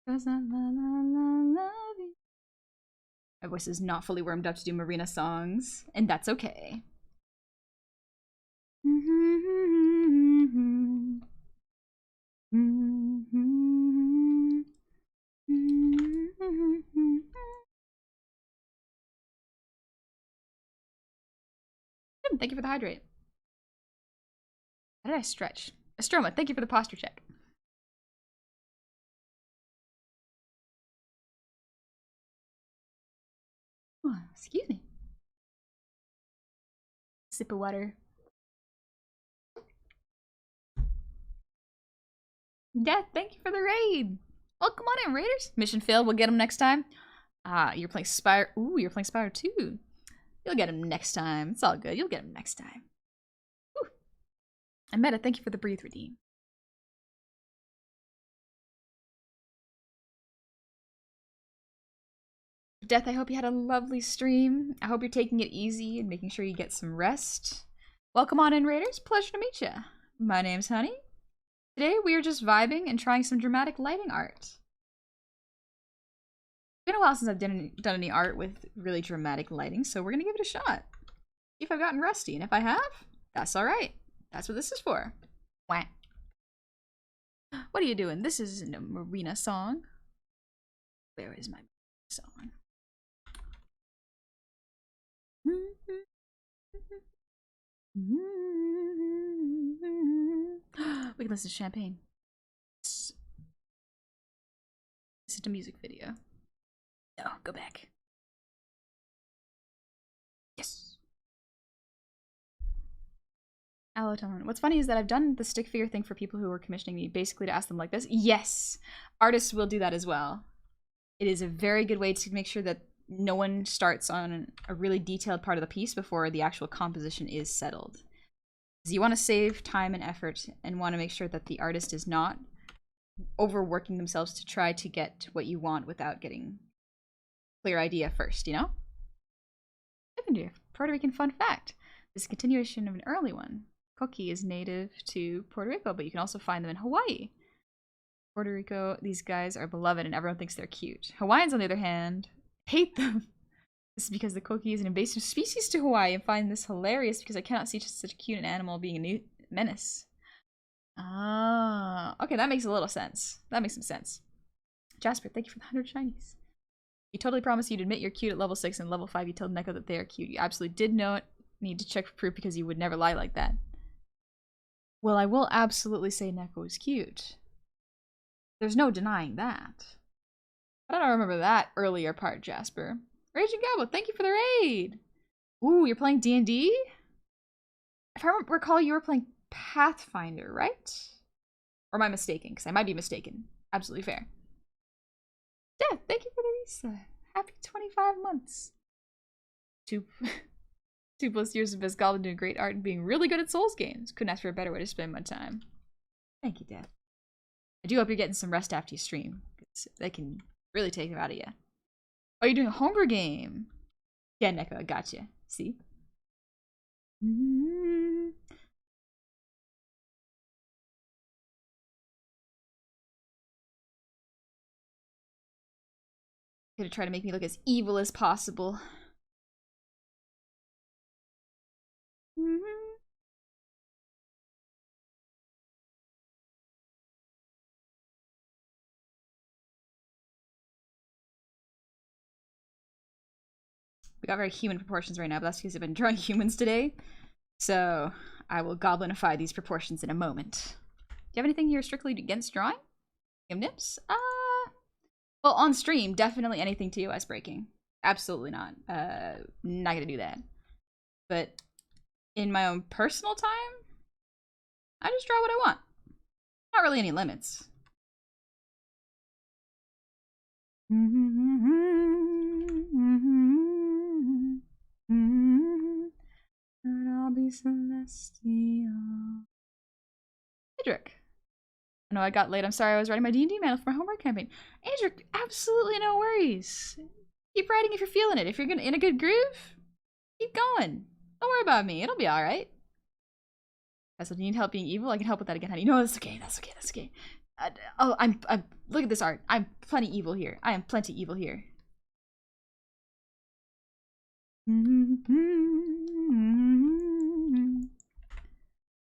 'Cause I la la la love you. My voice is not fully warmed up to do Marina songs, and that's okay. Thank you for the hydrate. How did I stretch? Astroma, thank you for the posture check. Oh, excuse me. Sip of water. Yeah, thank you for the raid. Oh, come on in, Raiders. Mission failed. We'll get them next time. You're playing Spire. Ooh, you're playing Spire 2. You'll get him next time. It's all good. You'll get him next time. Whew. And Meta, thank you for the breathe redeem. Death, I hope you had a lovely stream. I hope you're taking it easy and making sure you get some rest. Welcome on in, Raiders. Pleasure to meet you. My name's Honey. Today we are just vibing and trying some dramatic lighting art. It's been a while since I've done any art with really dramatic lighting, so we're gonna give it a shot. See if I've gotten rusty, and if I have, that's alright. That's what this is for. Wah. What are you doing? This isn't a Marina song. Where is my song? We can listen to Champagne. Listen to music video. No, go back. Yes. Alloton. What's funny is that I've done the stick figure thing for people who are commissioning me, basically to ask them like this. Yes, artists will do that as well. It is a very good way to make sure that no one starts on a really detailed part of the piece before the actual composition is settled. Because you want to save time and effort and want to make sure that the artist is not overworking themselves to try to get what you want without getting clear idea first, you know? Puerto Rican fun fact. This is a continuation of an early one. Cookie is native to Puerto Rico, but you can also find them in Hawaii. Puerto Rico, these guys are beloved and everyone thinks they're cute. Hawaiians, on the other hand, hate them. This is because the cookie is an invasive species to Hawaii and find this hilarious because I cannot see just such a cute animal being a new menace. Ah, okay, that makes a little sense. That makes some sense. Jasper, thank you for the 100 shinies. You totally promised you'd admit you're cute at level 6 and level 5 you told Neko that they are cute. You absolutely did not need to check for proof because you would never lie like that. Well, I will absolutely say Neko is cute. There's no denying that. But I don't remember that earlier part, Jasper. Raging Goblet, thank you for the raid! Ooh, you're playing D&D? If I recall, you were playing Pathfinder, right? Or am I mistaken? Because I might be mistaken. Absolutely fair. Yeah, thank you for the reset. Happy 25 months. 2+ years of best goblin doing great art and being really good at Souls games. Couldn't ask for a better way to spend my time. Thank you, Dad. I do hope you're getting some rest after you stream. They can really take it out of you. Oh, you're doing a homebrew game. Yeah, Neko, I gotcha. See? Gonna try to make me look as evil as possible. We got very human proportions right now, but that's because I've been drawing humans today. So I will goblinify these proportions in a moment. Do you have anything you're strictly against drawing? Nips? Well, on stream, definitely anything TOS breaking. Absolutely not. Not gonna do that. But in my own personal time, I just draw what I want. Not really any limits. And I'll be celestial. Adric. I know I got late. I'm sorry. I was writing my D&D manual for my homework campaign. Adric, absolutely no worries. Keep writing if you're feeling it. If you're in a good groove, keep going. Don't worry about me. It'll be all right. So do you need help being evil? I can help with that again, honey. No, that's okay. That's okay. That's okay. Oh, I'm. Look at this art. I'm plenty evil here. I am plenty evil here.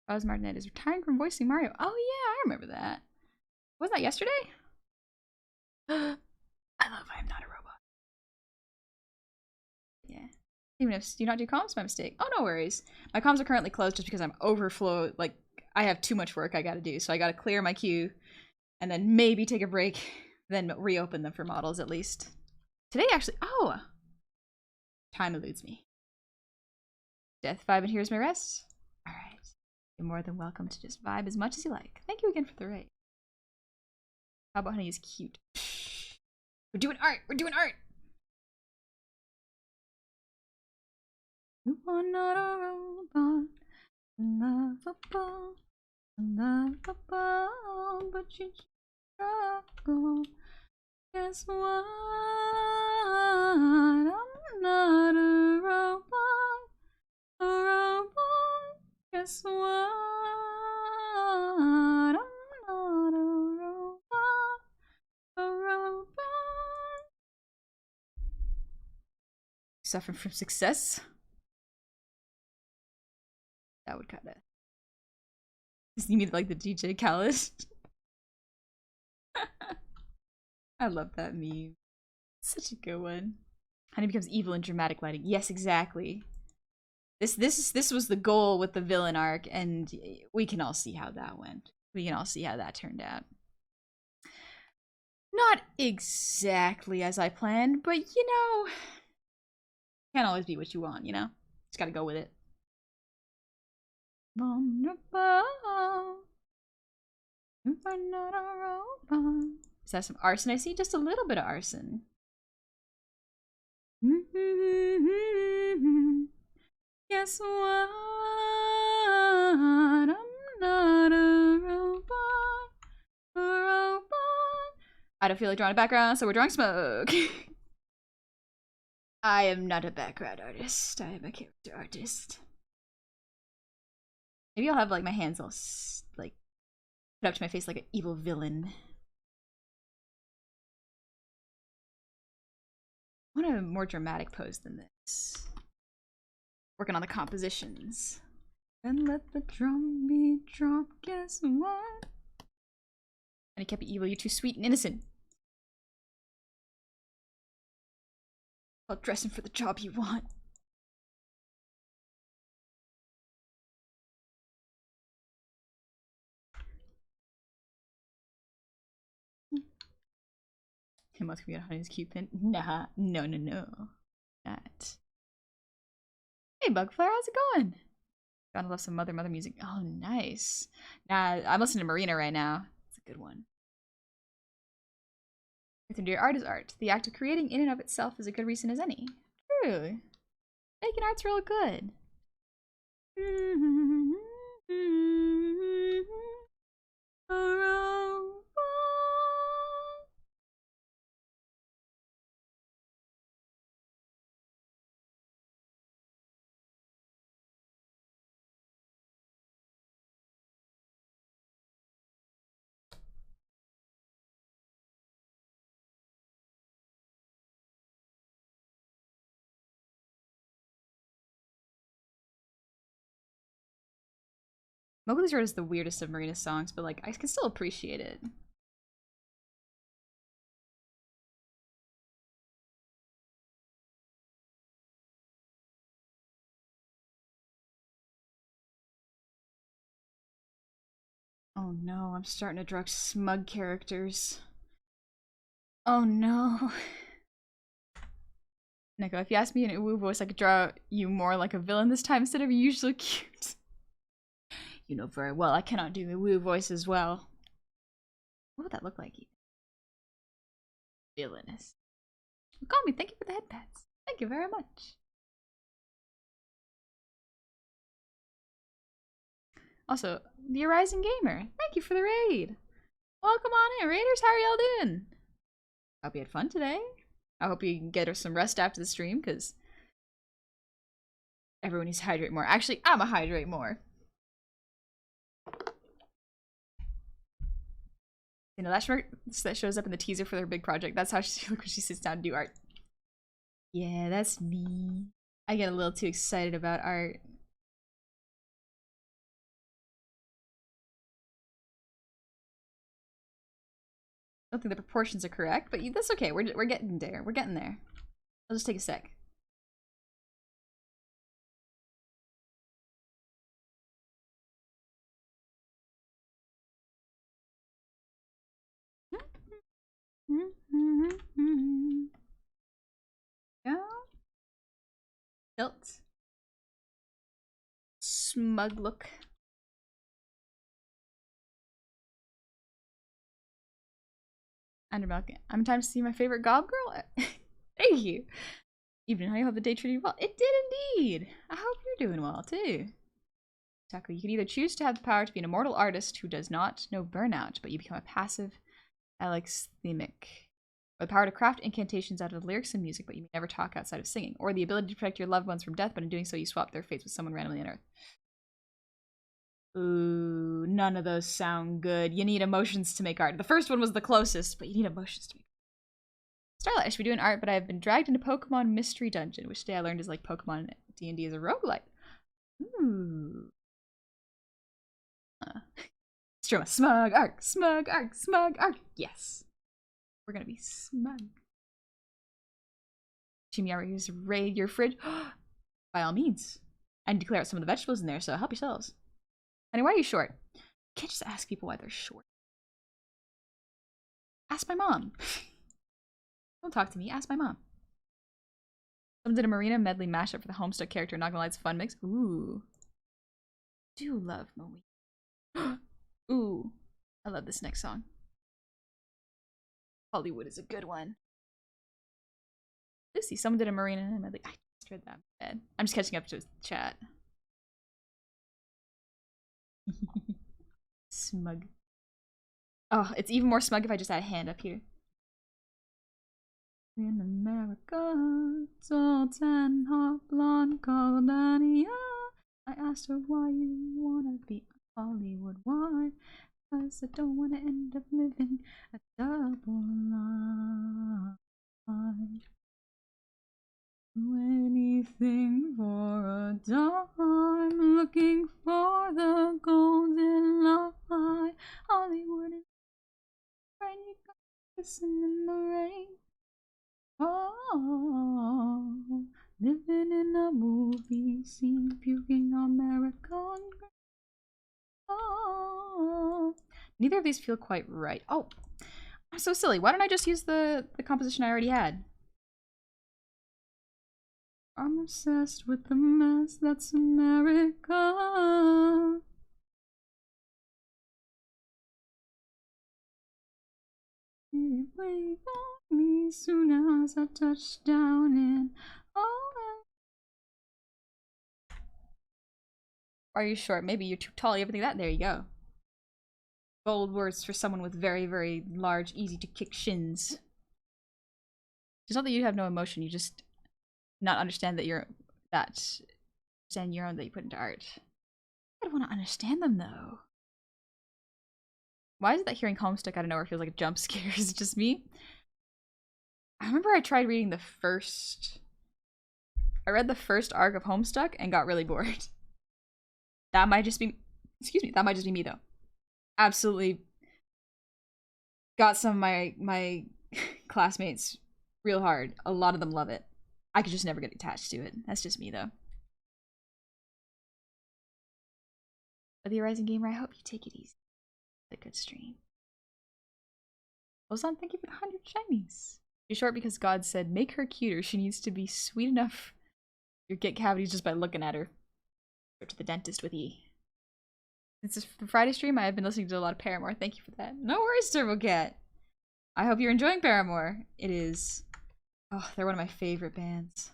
Buzz Martinet is retiring from voicing Mario. Oh yeah, I remember that. Was that yesterday? I love I am not a robot. Yeah. Even if do you not do comms? My mistake. Oh, no worries. My comms are currently closed just because I'm overflow. Like, I have too much work I gotta do. So I gotta clear my queue and then maybe take a break, then reopen them for models at least. Today actually, oh! Time eludes me. Death vibe and here's my rest. Alright. You're more than welcome to just vibe as much as you like. Thank you again for the raid. How about honey is cute? We're doing art! We're doing art! You are not a robot, lovable, but you struggle. Guess what? I'm not a robot, a robot. Guess what? I'm not a robot, a robot. Suffering from success? That would kind of. You mean like the DJ Khaled? I love that meme. Such a good one. Honey becomes evil in dramatic lighting. Yes, exactly. This was the goal with the villain arc, and we can all see how that went. We can all see how that turned out. Not exactly as I planned, but you know, can't always be what you want, you know? Just gotta go with it. Vulnerable. If I'm not a robot. Is that some arson I see? Just a little bit of arson. Guess what? I'm not a robot. A robot. I don't feel like drawing a background, so we're drawing smoke. I am not a background artist. I am a character artist. Maybe I'll have like my hands all like put up to my face like an evil villain. I want a more dramatic pose than this. Working on the compositions. And let the drum beat drop, guess what? And it kept it evil, you're too sweet and innocent. While dressing for the job you want. Him must be a honey's Cupid. Nah, no, no, no. That. Hey, Bugflare, how's it going? Gotta love some Mother music. Oh, nice. Nah, I'm listening to Marina right now. It's a good one. Dear art is art. The act of creating in and of itself is a good reason as any. True. Making art's real good. Mowgli's Road is the weirdest of Marina's songs, but like I can still appreciate it. Oh no, I'm starting to draw smug characters. Oh no. Neko, if you ask me in a woo voice, I could draw you more like a villain this time instead of usually cute. You know very well I cannot do a woo voice as well. What would that look like? Villainous. Call me, thank you for the head pats. Thank you very much. Also, the Arising Gamer, thank you for the raid. Welcome on in, raiders. How are y'all doing? Hope you had fun today. I hope you can get some rest after the stream, because everyone needs to hydrate more. Actually, I'm gonna hydrate more. You know, that shows up in the teaser for their big project. That's how she looks when she sits down to do art. Yeah, that's me. I get a little too excited about art. I don't think the proportions are correct, but that's okay. We're getting there. We're getting there. I'll just take a sec. Yeah. Tilt. Smug look. Undermilk. I'm time to see my favorite gob girl. Thank you. Evening, how you hope the day treated you well? It did indeed. I hope you're doing well too. Taco, you can either choose to have the power to be an immortal artist who does not know burnout, but you become a passive alexithemic. Or the power to craft incantations out of lyrics and music, but you may never talk outside of singing. Or the ability to protect your loved ones from death, but in doing so you swap their fates with someone randomly on Earth. Ooh, none of those sound good. You need emotions to make art. The first one was the closest, but you need emotions to make art. Starlight, I should be doing art, but I have been dragged into Pokemon Mystery Dungeon, which today I learned is like Pokemon D&D is a roguelite. Ooh. Stroma, smug arc, smug arc, smug arc. Yes. We're gonna be smug. Chimiara, use raid your fridge. By all means. I need to clear out some of the vegetables in there, so help yourselves. Anyway, why are you short? You can't just ask people why they're short. Ask my mom. Don't talk to me. Ask my mom. Someone did a Marina medley mashup for the Homestuck character. Not gonna lie, it's a fun mix. Ooh. Do love Moe. Ooh. I love this next song. Hollywood is a good one. Lucy, someone did a Marina medley. I just read that bad. I'm just catching up to chat. Smug. Oh, it's even more smug if I just add a hand up here. In America, tall, tan, hot, blonde, called Ania. I asked her why you wanna be Hollywood. Why? 'Cause I don't wanna end up living a double life. Do anything for a dime, looking for the golden lie. Hollywood is right, you got kissing in the rain. Oh, living in a movie scene, puking American. Oh, neither of these feel quite right. Oh, I'm so silly. Why don't I just use the composition I already had? I'm obsessed with the mess that's America. Wait on me soon as I touch down in. Oh, are you sure? Maybe you're too tall. You ever think that? There you go. Bold words for someone with very, very large, easy to kick shins. It's not that you have no emotion. You just not understand that you're that understand your own that you put into art. I don't want to understand them though. Why is it that hearing Homestuck out of nowhere feels like a jump scare? Is it just me? I remember I tried reading the first. I read the first arc of Homestuck and got really bored. That might just be. Excuse me. That might just be me though. Absolutely. Got some of my classmates real hard. A lot of them love it. I could just never get attached to it. That's just me though. But the Horizon Gamer, I hope you take it easy. It's a good stream. Ozan, thank you for the 100 shinies. She's short because God said, make her cuter. She needs to be sweet enough. You get cavities just by looking at her. Go to the dentist with E. Since it's the Friday stream, I have been listening to a lot of Paramore. Thank you for that. No worries, Turbo Cat. I hope you're enjoying Paramore. It is. Oh, they're one of my favorite bands.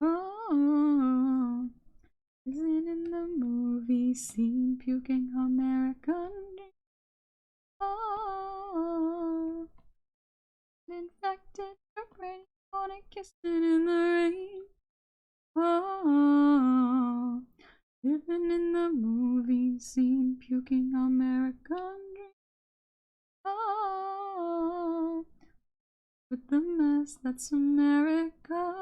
Oh, isn't in the movie scene puking American? Oh, infected, ready on a kissing in the rain. Oh, living in the movie scene, puking American. Oh, with the mess that's America.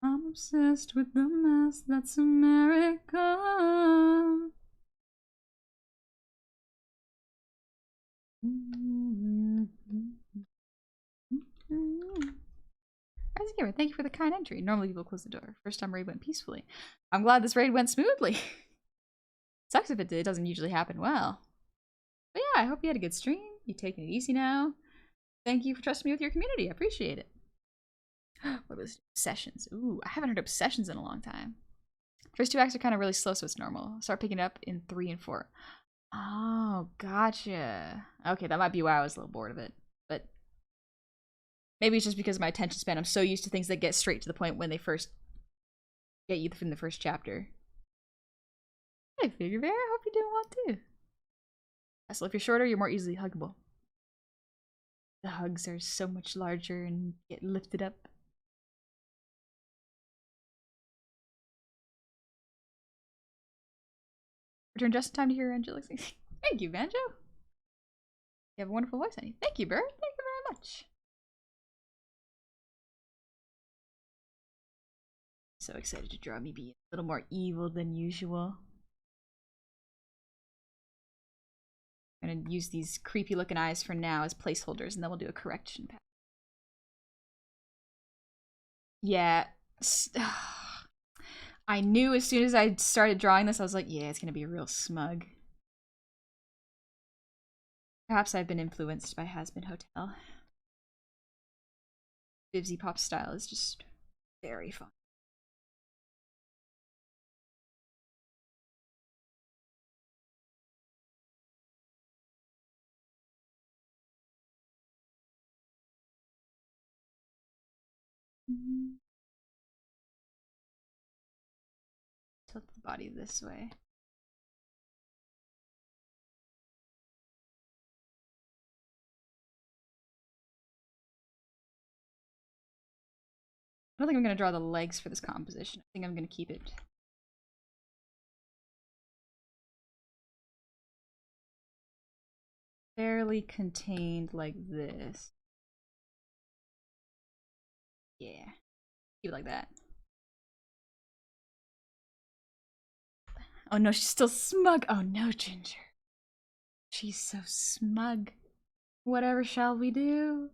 I'm obsessed with the mess that's America. As a gamer, thank you for the kind entry. Normally people close the door. First time raid went peacefully. I'm glad this raid went smoothly. Sucks if it did. It doesn't usually happen well. But yeah, I hope you had a good stream. You taking it easy now. Thank you for trusting me with your community. I appreciate it. What was Obsessions? Ooh, I haven't heard Obsessions in a long time. First two acts are kind of really slow, so it's normal. Start picking it up in 3 and 4. Oh, gotcha. Okay, that might be why I was a little bored of it. But maybe it's just because of my attention span. I'm so used to things that get straight to the point when they first get you from the first chapter. Hey, Figure Bear, I hope you're doing well too. So if you're shorter, you're more easily huggable. The hugs are so much larger and get lifted up. Return just in time to hear Angelic sing. Thank you, Banjo. You have a wonderful voice, honey. Thank you, Bird. Thank you very much. So excited to draw me be a little more evil than usual. I'm gonna use these creepy looking eyes for now as placeholders, and then we'll do a correction pack. Yeah. I knew as soon as I started drawing this, I was like, yeah, it's gonna be real smug. Perhaps I've been influenced by Has-Been Hotel. Bibsy Pop style is just very fun. Tilt the body this way. don't think I'm gonna draw the legs for this composition. I think I'm gonna keep it fairly contained like this. Yeah. Keep it like that. Oh no, she's still smug. Oh no, Ginger. She's so smug. Whatever shall we do?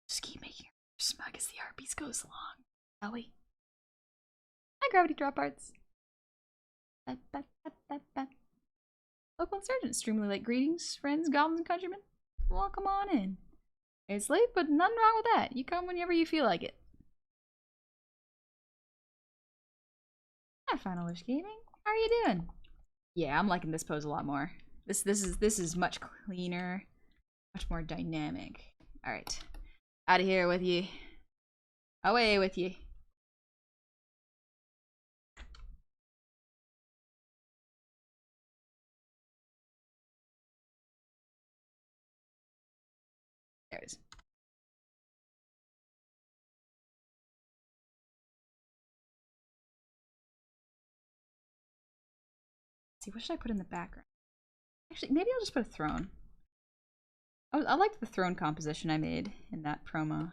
Just keep making her smug as the Arby's goes along, shall we? Hi, Gravity Drop Arts. Local insurgent, extremely late greetings, friends, goblins, and countrymen. Well, come on in. It's late, but nothing wrong with that. You come whenever you feel like it. Hi, Final Wish Gaming. How are you doing? Yeah, I'm liking this pose a lot more. This is much cleaner, much more dynamic. All right, out of here with you. Away with you. There it is. Let's see, what should I put in the background? Actually, maybe I'll just put a throne. I liked the throne composition I made in that promo.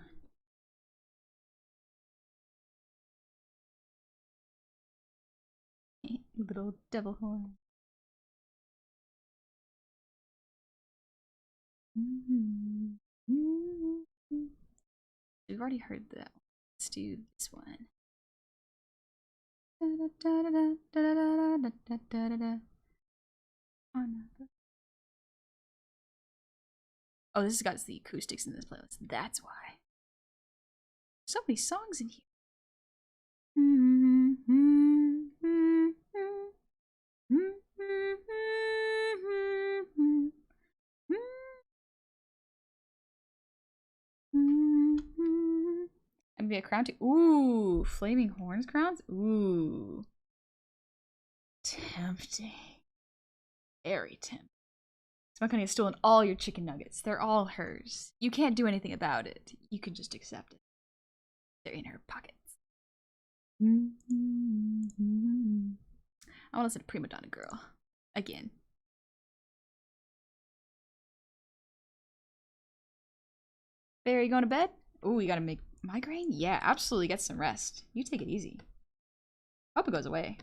Little devil horn. We've already heard that. Let's do this one. Oh, this has got the acoustics in this playlist. That's why. So many songs in here. And be a crown too. Ooh, flaming horns crowns. Ooh, tempting. Very tempting. Smoke Honey has stolen all your chicken nuggets. They're all hers. You can't do anything about it. You can just accept it. They're in her pockets. I want to listen to Prima Donna Girl again. Barry, you going to bed? Ooh, you gotta make migraine? Yeah, absolutely. Get some rest. You take it easy. Hope it goes away.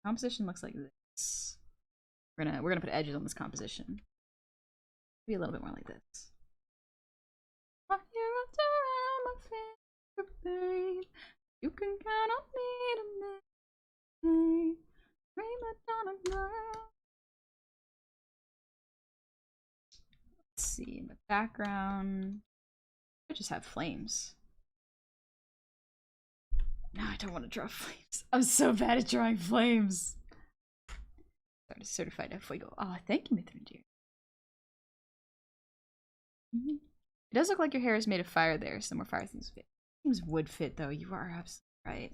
Composition looks like this. We're gonna put edges on this composition. Be a little bit more like this. You can count on me to make Prima Donna Girl. Let's see, in the background, I just have flames. No, I don't want to draw flames. I'm so bad at drawing flames. Start a certified fuego. Oh, thank you, Mithrin dear. It does look like your hair is made of fire there, so more fire things fit. Things would fit though, you are absolutely right.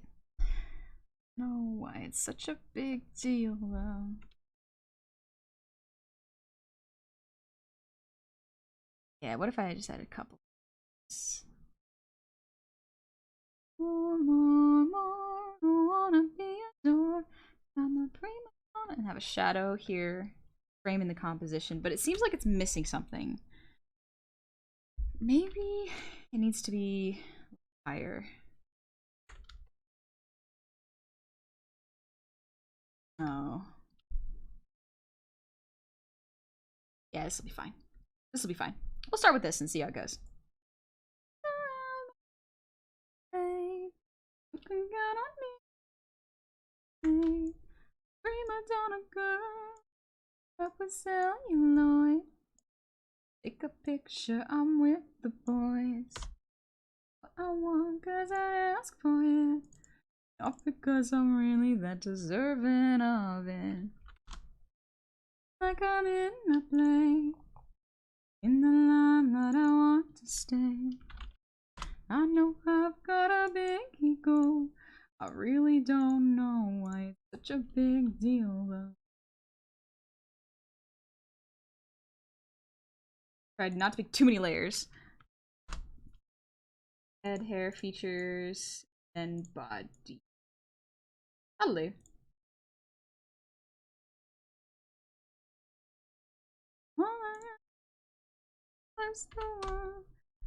No, why it's such a big deal though. Yeah, what if I just had a couple? More, I wanna be adored. I'm a prima donna. And have a shadow here, framing the composition, but it seems like it's missing something. Maybe it needs to be higher. Oh. Yeah, this will be fine. This will be fine. We'll start with this and see how it goes. You can count on me. Prima Donna Girl. Up with celluloid. Take a picture, I'm with the boys. What I want, cause I ask for it. Not because I'm really that deserving of it. Like I'm in a play. In the limelight, I want to stay. I know I've got a big ego. I really don't know why it's such a big deal though. Tried not to pick too many layers. Head, hair, features, and body. That'll do. That's the one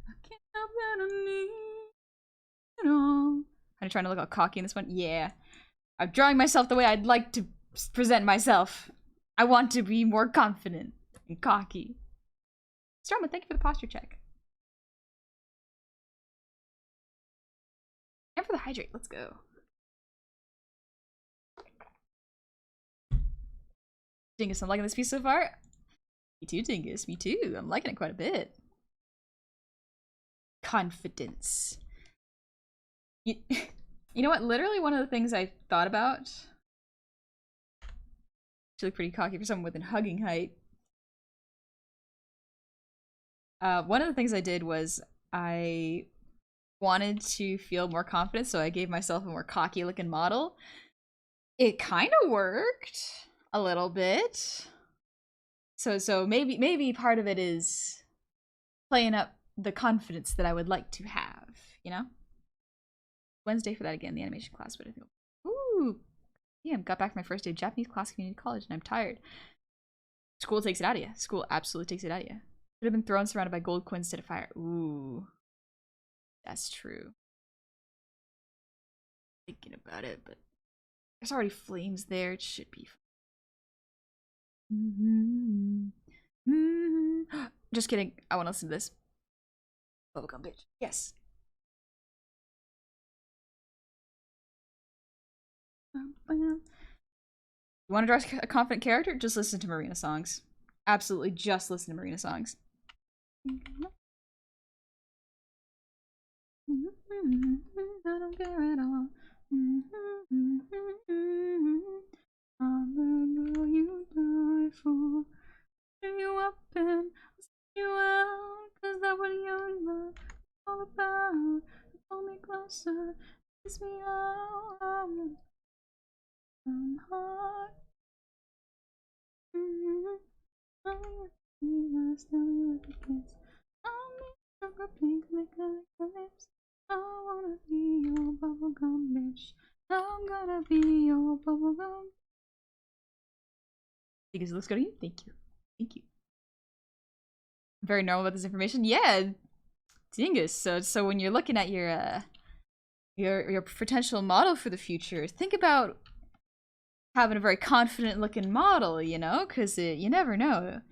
I can't help that I need it all. I'm trying to look all cocky in this one. Yeah. I'm drawing myself the way I'd like to present myself. I want to be more confident and cocky. Stroma, thank you for the posture check. And for the hydrate, let's go. Dingus, I'm liking this piece so far. Me too, Dingus, me too. I'm liking it quite a bit. Confidence. You know what? Literally one of the things I thought about. She looked pretty cocky for someone within hugging height. One of the things I did was I wanted to feel more confident, so I gave myself a more cocky looking model. It kind of worked a little bit. So maybe part of it is playing up the confidence that I would like to have, you know? Wednesday for that again, the animation class, but I think, ooh, damn, got back from my first day of Japanese class community college and I'm tired. School takes it out of you. School absolutely takes it out of you. Could have been thrown surrounded by gold coins instead of fire. Ooh. That's true. Thinking about it, but there's already flames there. It should be fine. Just kidding. I want to listen to this. Bubblegum bitch. Yes. You want to draw a confident character? Just listen to Marina songs. Absolutely just listen to Marina songs. I don't care at all. I'm the girl you die for. Turn you up and send you out. Cause that's what your love is all about. Pull me closer, kiss me out. I'm hot. Tell me with a kiss. I'll make sugar pink, lick your lips. I wanna be your bubblegum bitch. I'm gonna be your bubblegum. Because it looks good on you? Thank you. Thank you. Very normal about this information. Yeah, dingus. So when you're looking at your potential model for the future, think about having a very confident looking model, you know, because you never know.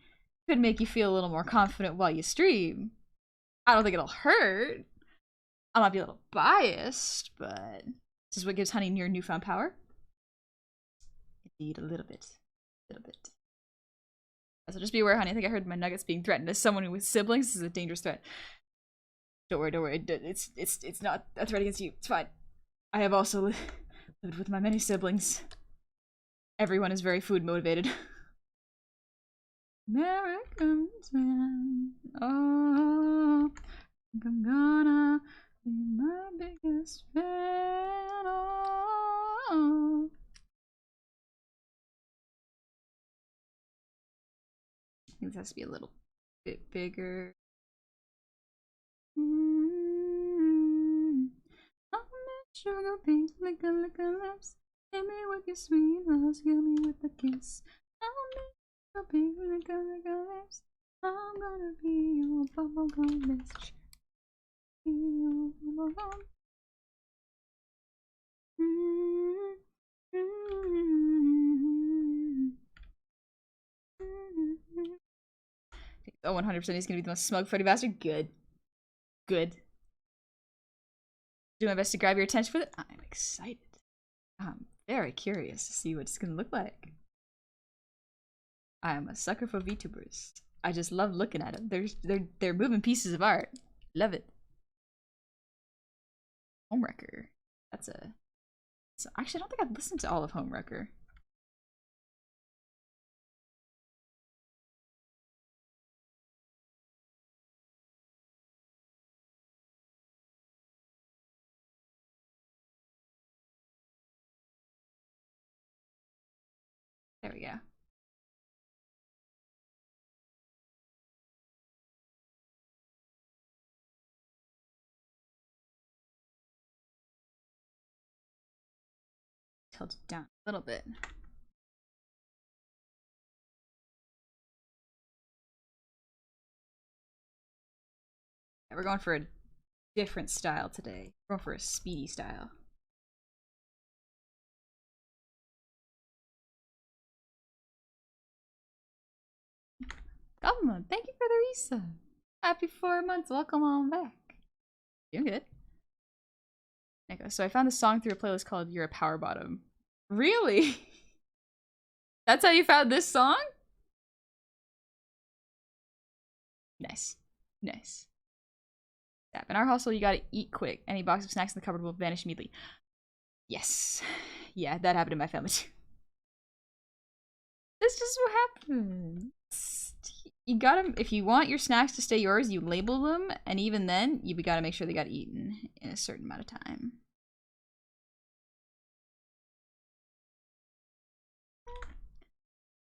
It could make you feel a little more confident while you stream. I don't think it'll hurt. I might be a little biased, but this is what gives Honey your newfound power. Indeed, a little bit. A little bit. So just be aware, Honey. I think I heard my nuggets being threatened. As someone with siblings, this is a dangerous threat. Don't worry, don't worry. It's not a threat against you. It's fine. I have also lived with my many siblings. Everyone is very food motivated. Americans, man. Oh, I think I'm gonna be my biggest fan. Oh. I think this has to be a little bit bigger. Sugar pink, lick a lips. Hit me with your sweet lies, kill me with a kiss. Sugar pink, lick a lips. I'm gonna be your bubblegum bitch. Be your bubblegum. Oh, 100% he's gonna be the most smug Freddy bastard. Good. Good. Do my best to grab your attention for it. I'm excited. I'm very curious to see what it's gonna look like. I am a sucker for VTubers. I just love looking at them. They're moving pieces of art. Love it. Homewrecker. That's a. So actually, I don't think I've listened to all of Homewrecker. There we go. Tilt it down a little bit. Yeah, we're going for a different style today. We're going for a speedy style. Government, thank you for the resub. Happy 4 months. Welcome on back. Doing good. Okay, so I found this song through a playlist called You're a Power Bottom. Really? That's how you found this song? Nice. Nice. In our household, you gotta eat quick. Any box of snacks in the cupboard will vanish immediately. Yes. Yeah, that happened in my family too. That's just what happens. You gotta, if you want your snacks to stay yours, you label them, and even then, you gotta make sure they got eaten in a certain amount of time.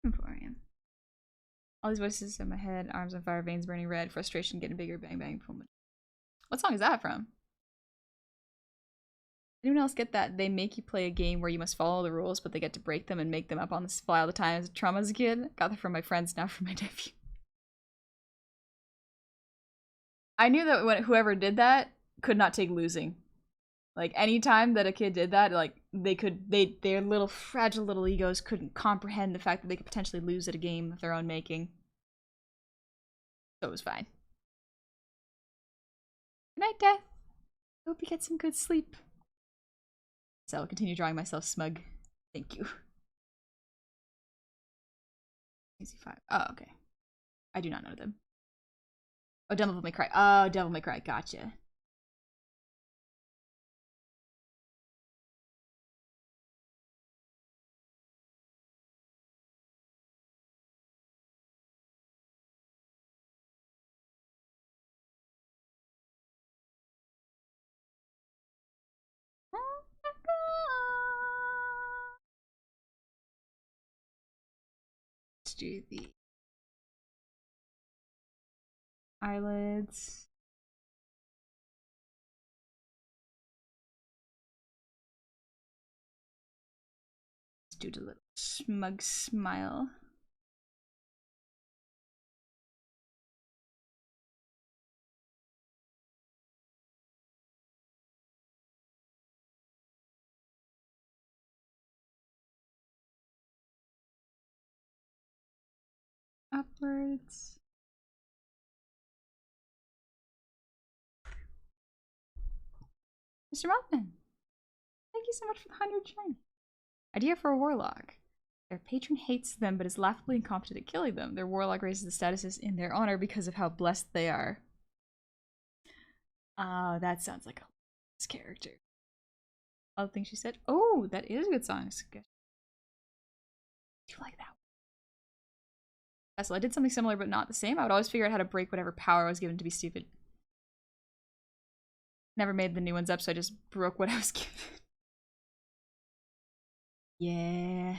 Emporium. All these voices in my head, arms on fire, veins burning red, frustration getting bigger, bang bang, boom. What song is that from? Anyone else get that? They make you play a game where you must follow the rules, but they get to break them and make them up on the fly all the time as a trauma as a kid. Got that from my friends, now from my nephew. I knew that when whoever did that could not take losing. Like, anytime that a kid did that, like, their little fragile little egos couldn't comprehend the fact that they could potentially lose at a game of their own making. So it was fine. Good night, Death. I hope you get some good sleep. So I'll continue drawing myself smug. Thank you. Easy 5. Oh, okay. I do not know them. Oh, Devil May Cry. Oh, Devil May Cry. Gotcha. Let's do the eyelids. Let's do the little smug smile. Upwards. Mr. Muffin, thank you so much for the 100 shiny. Idea for a warlock. Their patron hates them but is laughably incompetent at killing them. Their warlock raises the statuses in their honor because of how blessed they are. Oh, that sounds like a character. All the things she said. Oh, that is a good song. Do you like that? Vessel, I did something similar but not the same. I would always figure out how to break whatever power I was given to be stupid. Never made the new ones up, so I just broke what I was given. Yeah.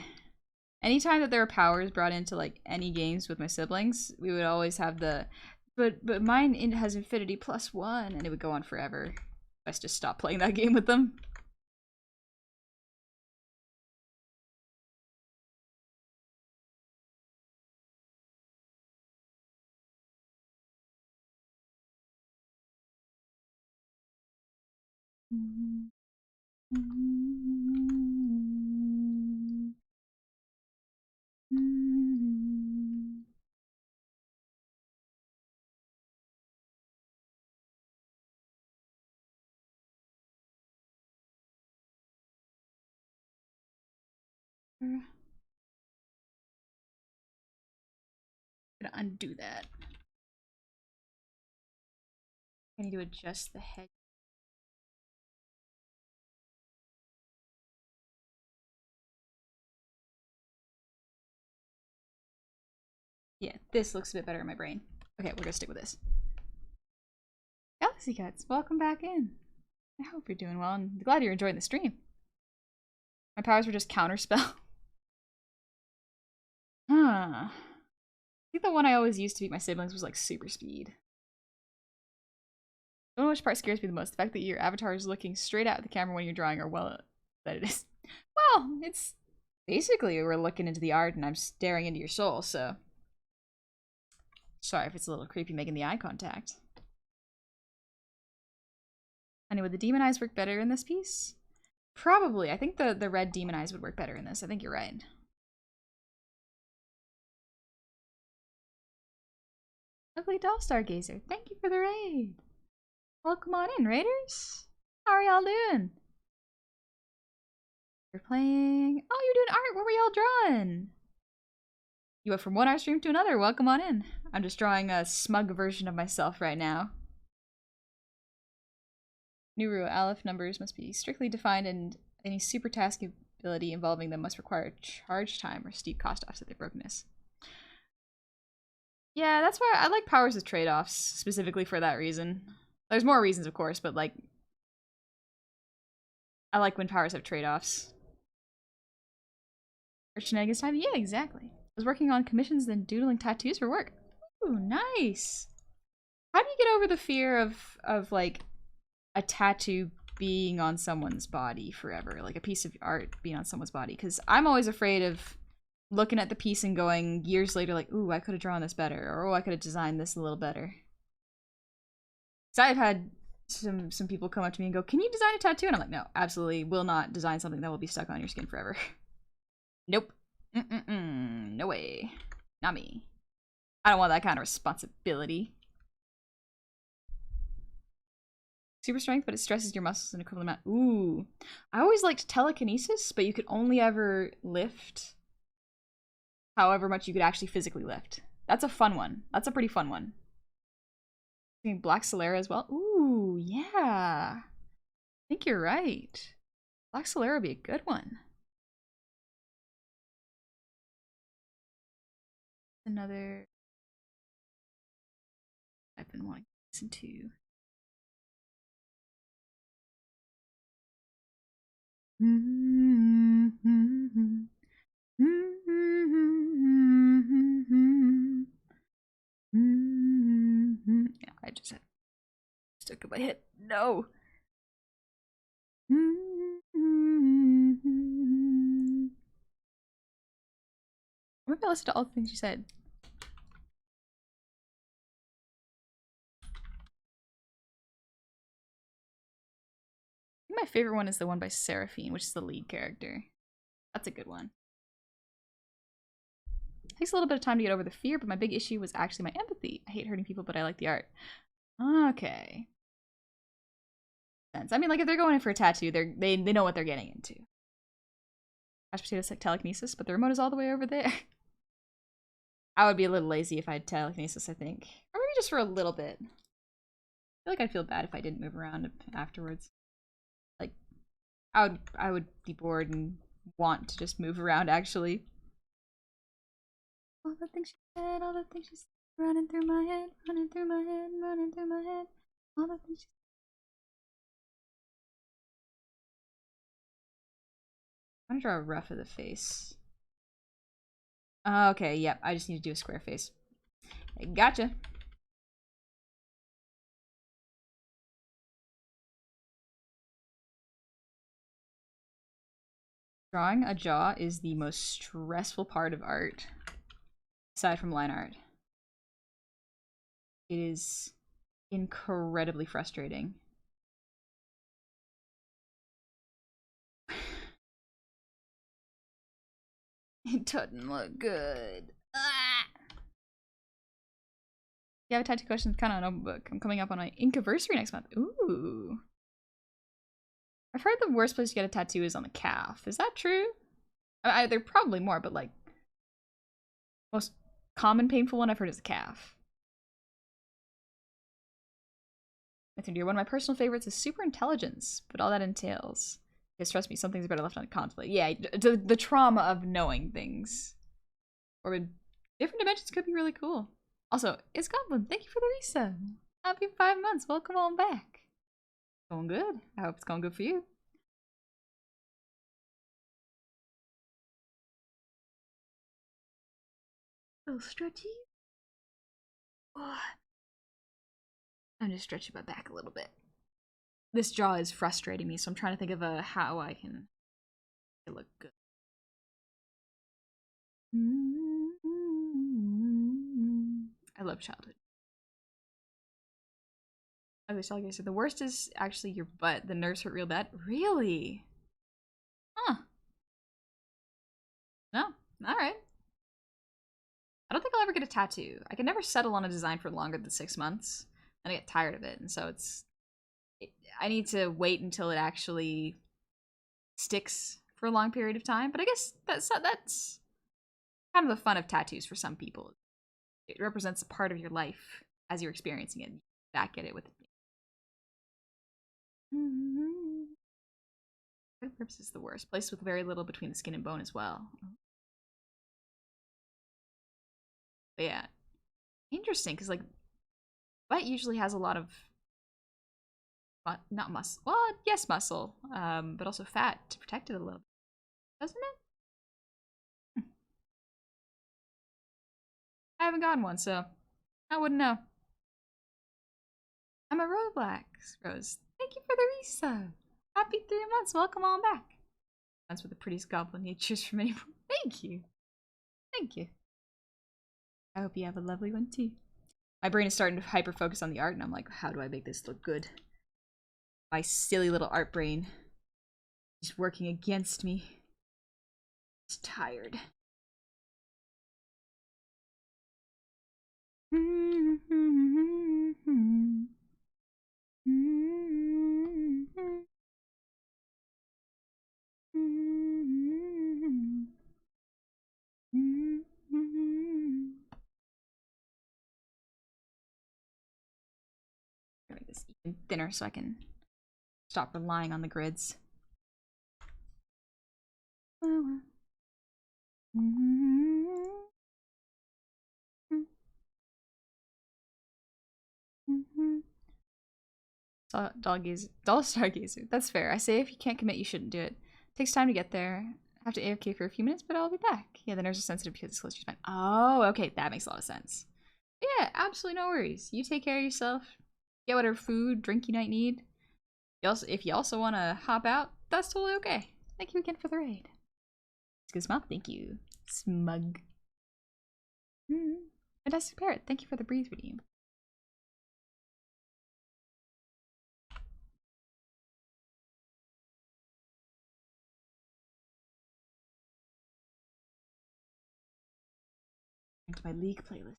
Anytime that there were powers brought into like any games with my siblings, we would always have the but mine has infinity +1, and it would go on forever. I just stopped playing that game with them. I'm gonna undo that. I need to adjust the head. Yeah, this looks a bit better in my brain. Okay, we're gonna stick with this. Galaxy Cats, welcome back in. I hope you're doing well, and I'm glad you're enjoying the stream. My powers were just counterspell. Huh. I think the one I always used to beat my siblings was like super speed. I don't know which part scares me the most. The fact that your avatar is looking straight at the camera when you're drawing, or well, that it is. Well, it's basically we're looking into the art and I'm staring into your soul, so. Sorry if it's a little creepy making the eye contact. Anyway, the demon eyes work better in this piece? Probably. I think the red demon eyes would work better in this. I think you're right. Ugly Doll Stargazer, thank you for the raid. Welcome on in, raiders. How are y'all doing? You're playing... Oh, you're doing art. What were y'all drawing? You went from one art stream to another. Welcome on in. I'm just drawing a smug version of myself right now. New rule, Aleph numbers must be strictly defined and any super task ability involving them must require charge time or steep cost to offset their brokenness. Yeah, that's why I like powers with trade-offs, specifically for that reason. There's more reasons, of course, but like... I like when powers have trade-offs. Shenanigans time? Yeah, exactly. I was working on commissions, then doodling tattoos for work. Ooh, nice! How do you get over the fear of like, a tattoo being on someone's body forever? Like, a piece of art being on someone's body? Because I'm always afraid of looking at the piece and going years later like, ooh, I could have drawn this better, or oh, I could have designed this a little better. Because I've had some people come up to me and go, can you design a tattoo? And I'm like, no, absolutely will not design something that will be stuck on your skin forever. Nope. No way. Not me. I don't want that kind of responsibility. Super strength, but it stresses your muscles an equivalent amount. Ooh. I always liked telekinesis, but you could only ever lift however much you could actually physically lift. That's a fun one. That's a pretty fun one. I mean, Black Solera as well. Ooh, yeah. I think you're right. Black Solera would be a good one. Another I've been wanting to listen to. Yeah, I just had stuck in my head. No. Maybe I listened to all the things you said. I think my favorite one is the one by Seraphine, which is the lead character. That's a good one. It takes a little bit of time to get over the fear, but my big issue was actually my empathy. I hate hurting people, but I like the art. Okay. I mean, like, if they're going in for a tattoo, they know what they're getting into. Mashed potatoes like telekinesis, but the remote is all the way over there. I would be a little lazy if I had telekinesis, I think. Or maybe just for a little bit. I feel like I'd feel bad if I didn't move around afterwards. Like, I would be bored and want to just move around, actually. All the things she said, all the things she said, running through my head, running through my head, running through my head. All the things she said. I'm gonna draw a rough of the face. Okay, yep, I just need to do a square face. Gotcha. Drawing a jaw is the most stressful part of art, aside from line art. It is incredibly frustrating. It doesn't look good. Ah! You have a tattoo question? Kind of an open book. I'm coming up on my Inkiversary next month. Ooh. I've heard the worst place to get a tattoo is on the calf. Is that true? There are probably more, but like, most common painful one I've heard is the calf. Dear, one of my personal favorites is super intelligence, but all that entails. Because trust me, some things are better left uncontemplated. Yeah, the trauma of knowing things. Or in different dimensions could be really cool. Also, it's Goblin. Thank you for the resub. Happy 5 months. Welcome on back. Going good. I hope it's going good for you. A little stretchy. Oh. I'm just stretching my back a little bit. This jaw is frustrating me, so I'm trying to think of how I can They look good. I love childhood. Ugly Stargazer. The worst is actually your butt. The nerves hurt real bad. Really? Huh. No. Alright. I don't think I'll ever get a tattoo. I can never settle on a design for longer than 6 months. And I get tired of it. And so I need to wait until it actually sticks for a long period of time. But I guess that's kind of the fun of tattoos for some people. It represents a part of your life as you're experiencing it. Back at it with red lips is the worst. Placed with very little between the skin and bone as well. But yeah, interesting because like butt usually has a lot of not muscle. Well, yes, muscle, but also fat to protect it a little bit, doesn't it? I haven't gotten one, so I wouldn't know. I'm a Roblox Rose. Thank you for the resub. Happy 3 months. Welcome on back. That's with the prettiest goblin you choose from anyone. Thank you. Thank you. I hope you have a lovely one too. My brain is starting to hyper focus on the art, and I'm like, how do I make this look good? My silly little art brain is working against me. It's tired. Make this even thinner so I can stop relying on the grids. Doll Stargazer. That's fair. I say if you can't commit, you shouldn't do it. Takes time to get there. Have to AFK for a few minutes, but I'll be back. Yeah, the nerves are sensitive because it's close to your spine. Oh, okay, that makes a lot of sense. Yeah, absolutely no worries. You take care of yourself. Get whatever food, drink you might need. If you also want to hop out, that's totally okay. Thank you again for the raid. Excuse me, thank you. Smug. Fantastic Parrot, thank you for the breathe redeem. Into my League playlist.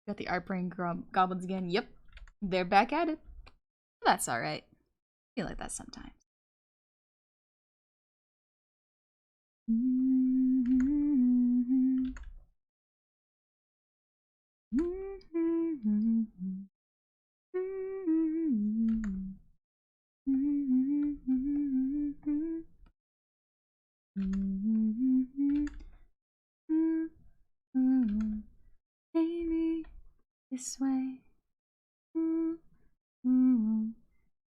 Got the art brain goblins again. Yep, they're back at it. That's all right. I feel like that sometimes. Maybe this way.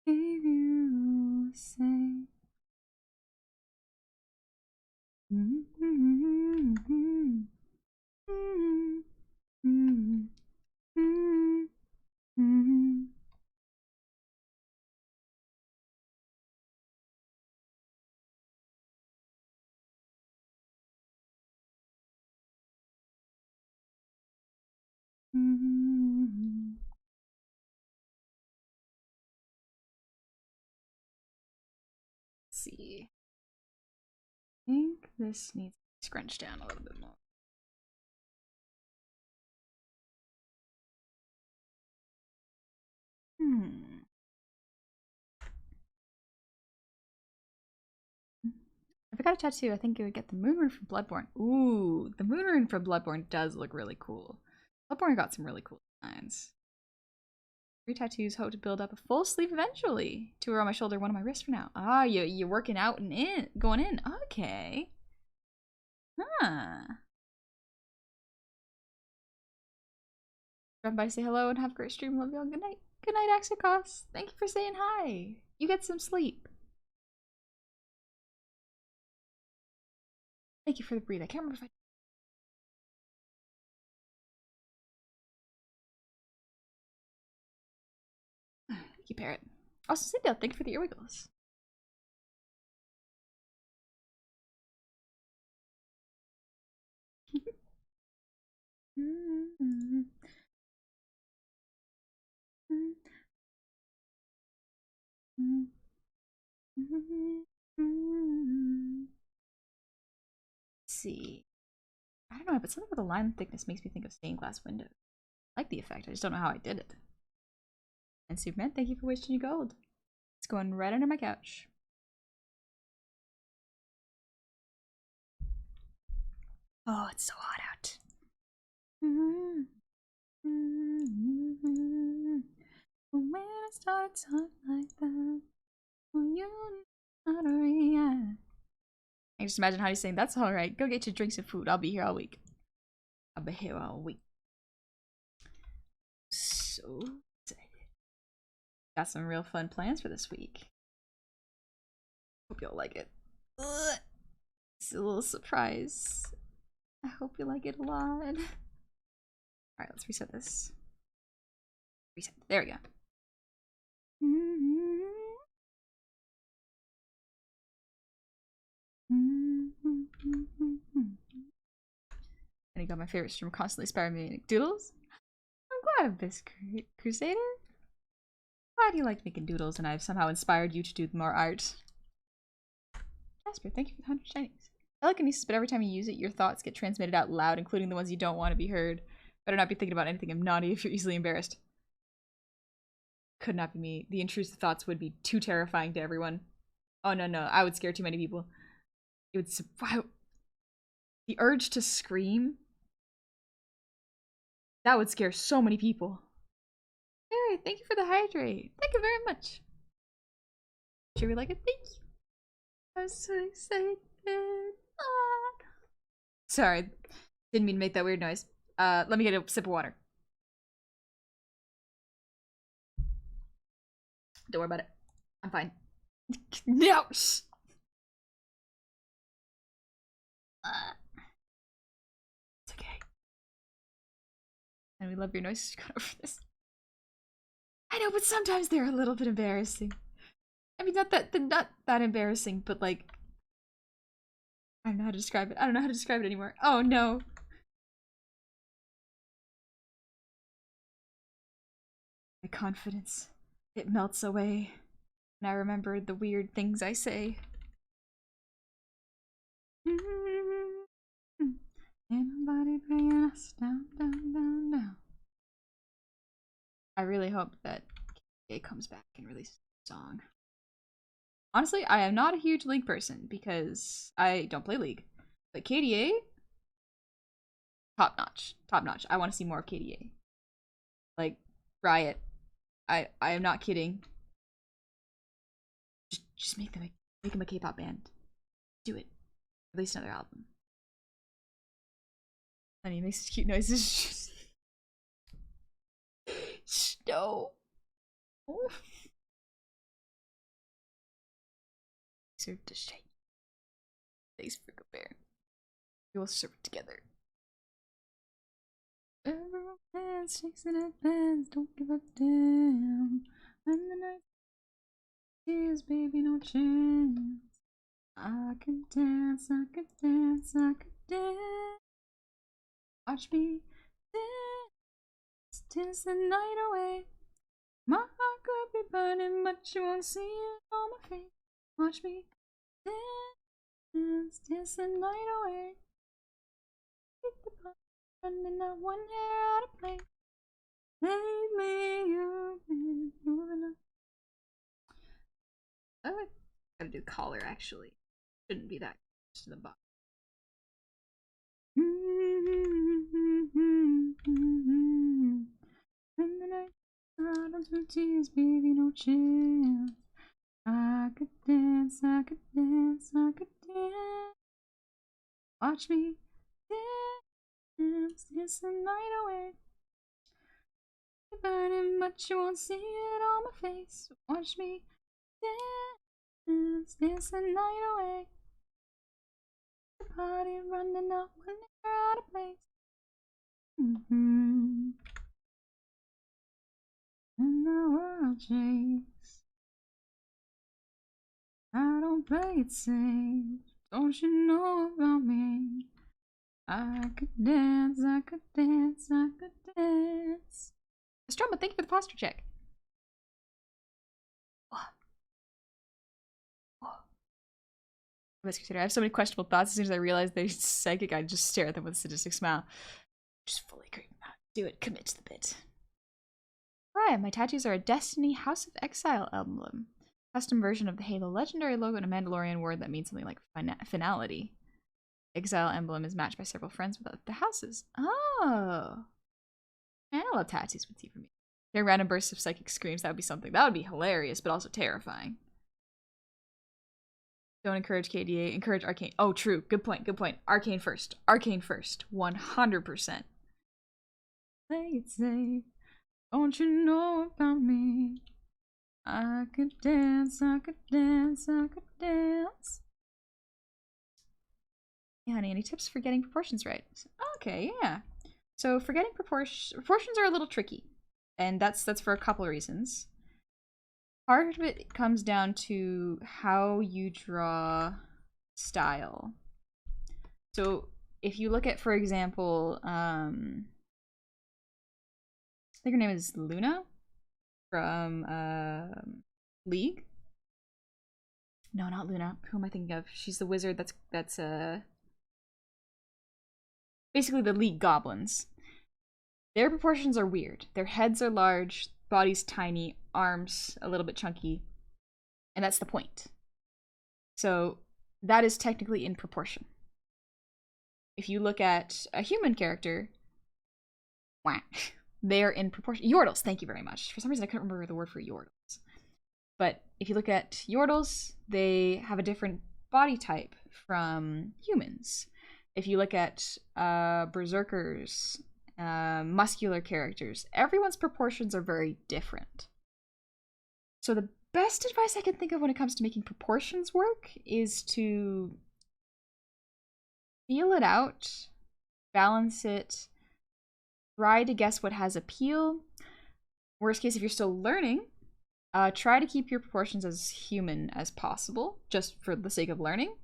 If you say. Let's see. I think this needs to be scrunched down a little bit more. If I got a tattoo, I think it would get the moon rune from Bloodborne. Ooh, the moon rune from Bloodborne does look really cool. Bloodborne got some really cool designs. 3 tattoos, hope to build up a full sleeve eventually. 2 are on my shoulder, 1 on my wrist for now. Ah, you're working out and going in. Okay. Huh. Drop by to say hello and have a great stream. Love y'all. Good night. Good night, Axicos. Thank you for saying hi. You get some sleep. Thank you for the breathe. I can't remember if I. Thank you, Parrot. Also, Cynthia, thank you for the ear wiggles. Let's see. I don't know, but something with the line thickness makes me think of stained glass windows. I like the effect, I just don't know how I did it. And Superman, thank you for wasting your gold. It's going right under my couch. Oh, it's so hot out. When it starts hot like that, well, you know how to react. I can just imagine how he's saying, that's alright, go get your drinks and food, I'll be here all week. I'll be here all week. So excited. Got some real fun plans for this week. Hope you'll like it. Ugh. It's a little surprise. I hope you like it a lot. Alright, let's reset this. Reset. There we go. And you got my favorite stream constantly inspiring me to make doodles. I'm glad of this, Crusader. Glad you like making doodles and I've somehow inspired you to do more art. Jasper, thank you for the 100 shinies. Telekinesis, but every time you use it, your thoughts get transmitted out loud, including the ones you don't want to be heard. Better not be thinking about anything naughty if you're easily embarrassed. Could not be me. The intrusive thoughts would be too terrifying to everyone. Oh no, no, I would scare too many people. It would the urge to scream. That would scare so many people. Alright, thank you for the hydrate. Thank you very much. Sure we like it? Thank you. I'm so excited. Ah. Sorry, didn't mean to make that weird noise. Let me get a sip of water. Don't worry about it. I'm fine. No! It's okay. And we love your noises. Got over this. I know, but sometimes they're a little bit embarrassing. I mean, not that embarrassing, but like, I don't know how to describe it. I don't know how to describe it anymore. Oh no. My confidence, it melts away. And I remember the weird things I say. Anybody bringing us down, down, down, down. I really hope that KDA comes back and releases a song. Honestly, I am not a huge League person because I don't play League. But KDA, top notch. Top notch. I want to see more of KDA. Like, Riot. I am not kidding. Just make them a K-pop band. Do it. Release another album. And he makes cute noises. No. Serve to shake. Thanks for comparing. We will serve it together. Everyone dance, shakes and advance, don't give a damn. When the night is, baby, no chance. I can dance, I can dance, I can dance. Watch me dance, dance the night away. My heart could be burning, but you won't see it on my face. Watch me dance, dance the night away. Keep the blood running, not one hair out of place. Lately you've been moving up. Oh, I gotta do collar actually. Shouldn't be that close to the bottom. When the night out of some tears, baby, no chance. I could dance, I could dance, I could dance. Watch me dance, dance the night away. You're burning, but you won't see it on my face. Watch me dance, dance the night away. party running out when they're out of place. And the world shakes. I don't play it safe. Don't you know about me? I could dance, I could dance, I could dance. Stroma, thank you for the posture check. I have so many questionable thoughts. As soon as I realize they're psychic, I just stare at them with a sadistic smile. Just fully agree with that. Do it. Commit to the bit. Right, my tattoos are a Destiny House of Exile emblem. Custom version of the Halo legendary logo and a Mandalorian word that means something like finality. Exile emblem is matched by several friends without the houses. Oh. I love tattoos with you for me. Hearing random bursts of psychic screams, that would be something. That would be hilarious, but also terrifying. Don't encourage KDA, encourage Arcane. Oh, true. Good point, good point. Arcane first. Arcane first. 100%. Play it safe. Don't you know about me? I could dance, I could dance, I could dance. Yeah, honey, any tips for getting proportions right? Okay, yeah. So for getting proportions are a little tricky. And that's for a couple of reasons. Part of it comes down to how you draw style. So if you look at, for example, I think her name is Luna from League. No, not Luna. Who am I thinking of? She's the wizard that's basically the League goblins. Their proportions are weird. Their heads are large, bodies tiny, arms a little bit chunky, and that's the point. So that is technically in proportion. If you look at a human character, they are in proportion. Yordles, thank you very much. For some reason I couldn't remember the word for Yordles. But if you look at Yordles, they have a different body type from humans. If you look at berserkers, muscular characters, everyone's proportions are very different. So the best advice I can think of when it comes to making proportions work is to feel it out, balance it, try to guess what has appeal. Worst case, if you're still learning, try to keep your proportions as human as possible, just for the sake of learning.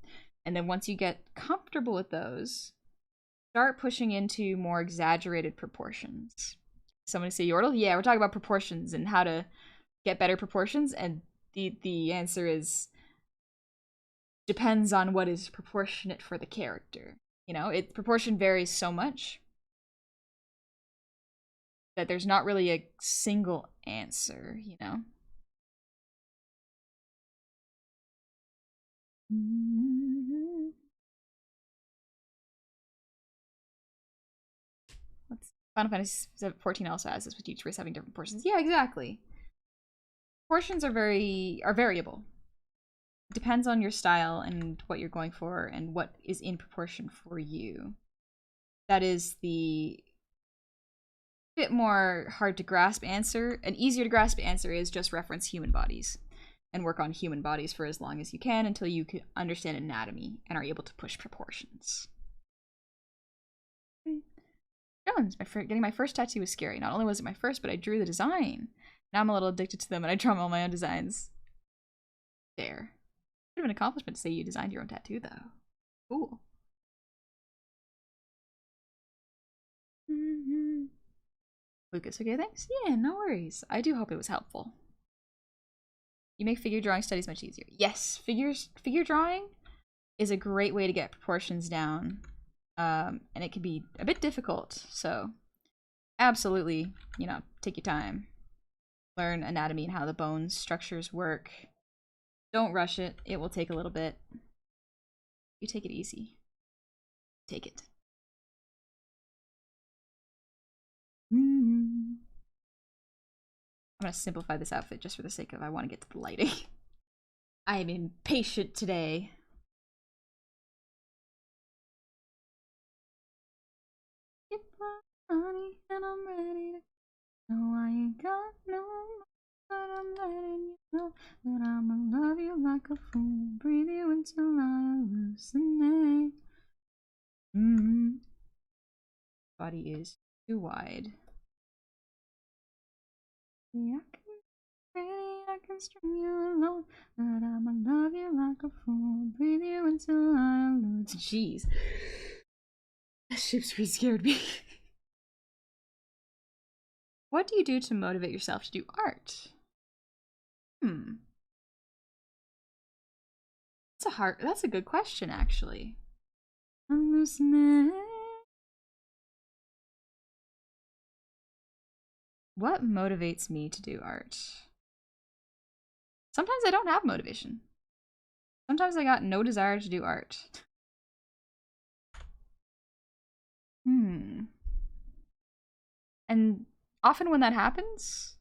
And then once you get comfortable with those, start pushing into more exaggerated proportions. Somebody say Yordle? Yeah, we're talking about proportions and how to get better proportions, and the answer is depends on what is proportionate for the character. You know, proportion varies so much that there's not really a single answer, you know? Final Fantasy 14 also has this, with each race having different portions. Yeah, exactly. Portions are variable. It depends on your style and what you're going for and what is in proportion for you. That is the bit more hard to grasp answer. An easier to grasp answer is just reference human bodies and work on human bodies for as long as you can until you can understand anatomy and are able to push proportions. Jones, getting my first tattoo was scary. Not only was it my first, but I drew the design. Now I'm a little addicted to them and I draw all my own designs. There. Could have been an accomplishment to say you designed your own tattoo, though. Cool. Lucas, okay, thanks. Yeah, no worries. I do hope it was helpful. You make figure drawing studies much easier. Yes, figure drawing is a great way to get proportions down. And it can be a bit difficult, so absolutely, you know, take your time. Learn anatomy and how the bone structures work. Don't rush it. It will take a little bit. You take it easy. Take it. I'm gonna simplify this outfit just for the sake of I want to get to the lighting. I am impatient today. Honey, and I'm ready to no, I ain't got no more, but I'm letting you know that I'ma love you like a fool, breathe you until I hallucinate. body is too wide. Yeah, I can string you alone, but I'ma love you like a fool, breathe you until I lose. Jeez. That ship's pretty scared me. What do you do to motivate yourself to do art? That's a good question, actually. What motivates me to do art? Sometimes I don't have motivation. Sometimes I got no desire to do art. And often when that happens,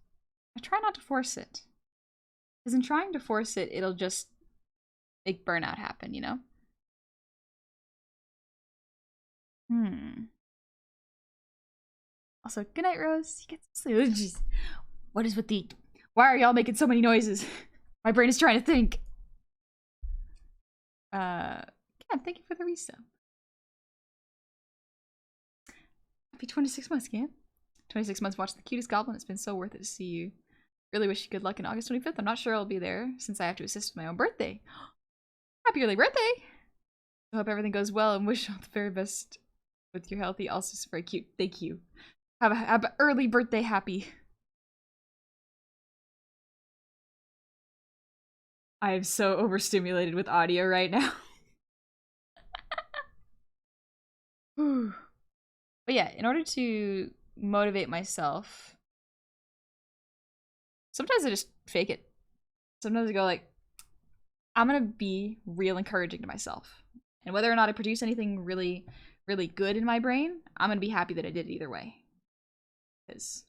I try not to force it. Because in trying to force it, it'll just make burnout happen, you know? Also, good night, Rose. You get some sleep. Jeez. What is with the... Why are y'all making so many noises? My brain is trying to think. Yeah, thank you for the resub. Happy 26 months, Cam. 26 months watching The Cutest Goblin. It's been so worth it to see you. Really wish you good luck on August 25th. I'm not sure I'll be there since I have to assist with my own birthday. Happy early birthday! I hope everything goes well and wish you all the very best with your healthy. Also, it's very cute. Thank you. Have an early birthday happy. I am so overstimulated with audio right now. But yeah, in order to motivate myself, sometimes I just fake it. Sometimes I go like, I'm gonna be real encouraging to myself. And whether or not I produce anything really, really good in my brain, I'm gonna be happy that I did it either way. Because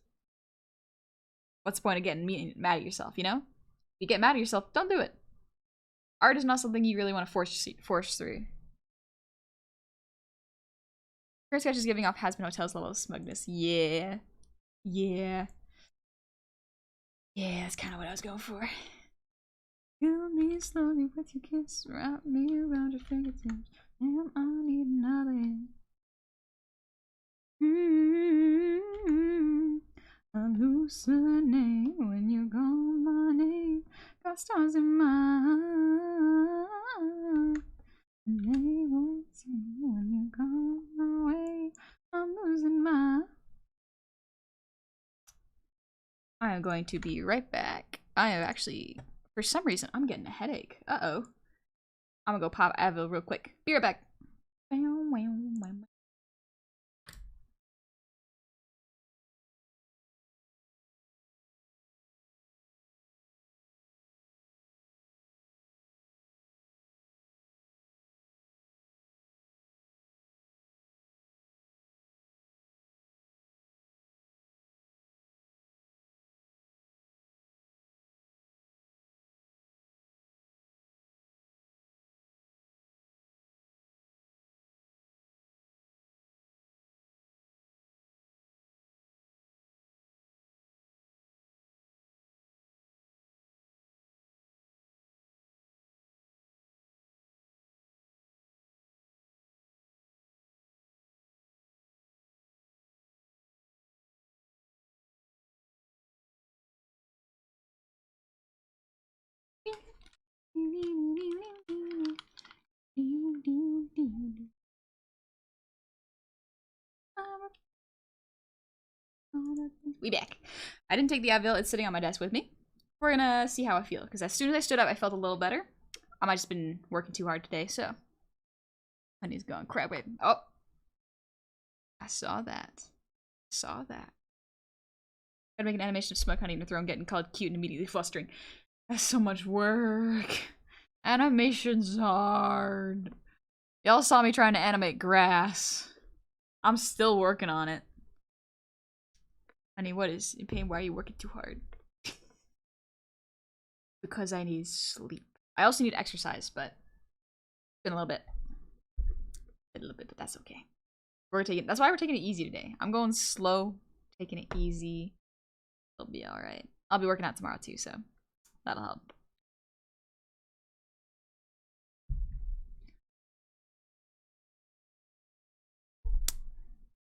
what's the point of getting mad at yourself, you know? If you get mad at yourself, don't do it. Art is not something you really want to force through. First sketch is giving off Has Been Hotel's level of smugness. Yeah. Yeah. Yeah, that's kind of what I was going for. Kill me slowly with your kiss, wrap me around your fingertips. Damn, I need another. Hallucinate when you call my name. Got stars in my eyes, and they won't sing when you come my way. I'm losing my. I am going to be right back. I am actually, for some reason, I'm getting a headache. Uh-oh. I'm gonna go pop Advil real quick. Be right back. We back. I didn't take the Advil. It's sitting on my desk with me. We're gonna see how I feel, because as soon as I stood up, I felt a little better. I might have just been working too hard today, so. Honey's gone. Crap, wait. Oh. I saw that. Saw that. Gotta make an animation of Smoke Honey in a throne getting called cute and immediately flustering. That's so much work. Animation's hard. Y'all saw me trying to animate grass. I'm still working on it. Honey, what is in pain? Why are you working too hard? Because I need sleep. I also need exercise, but it's been a little bit. But that's okay. That's why we're taking it easy today. I'm going slow, taking it easy. It'll be alright. I'll be working out tomorrow too, so that'll help.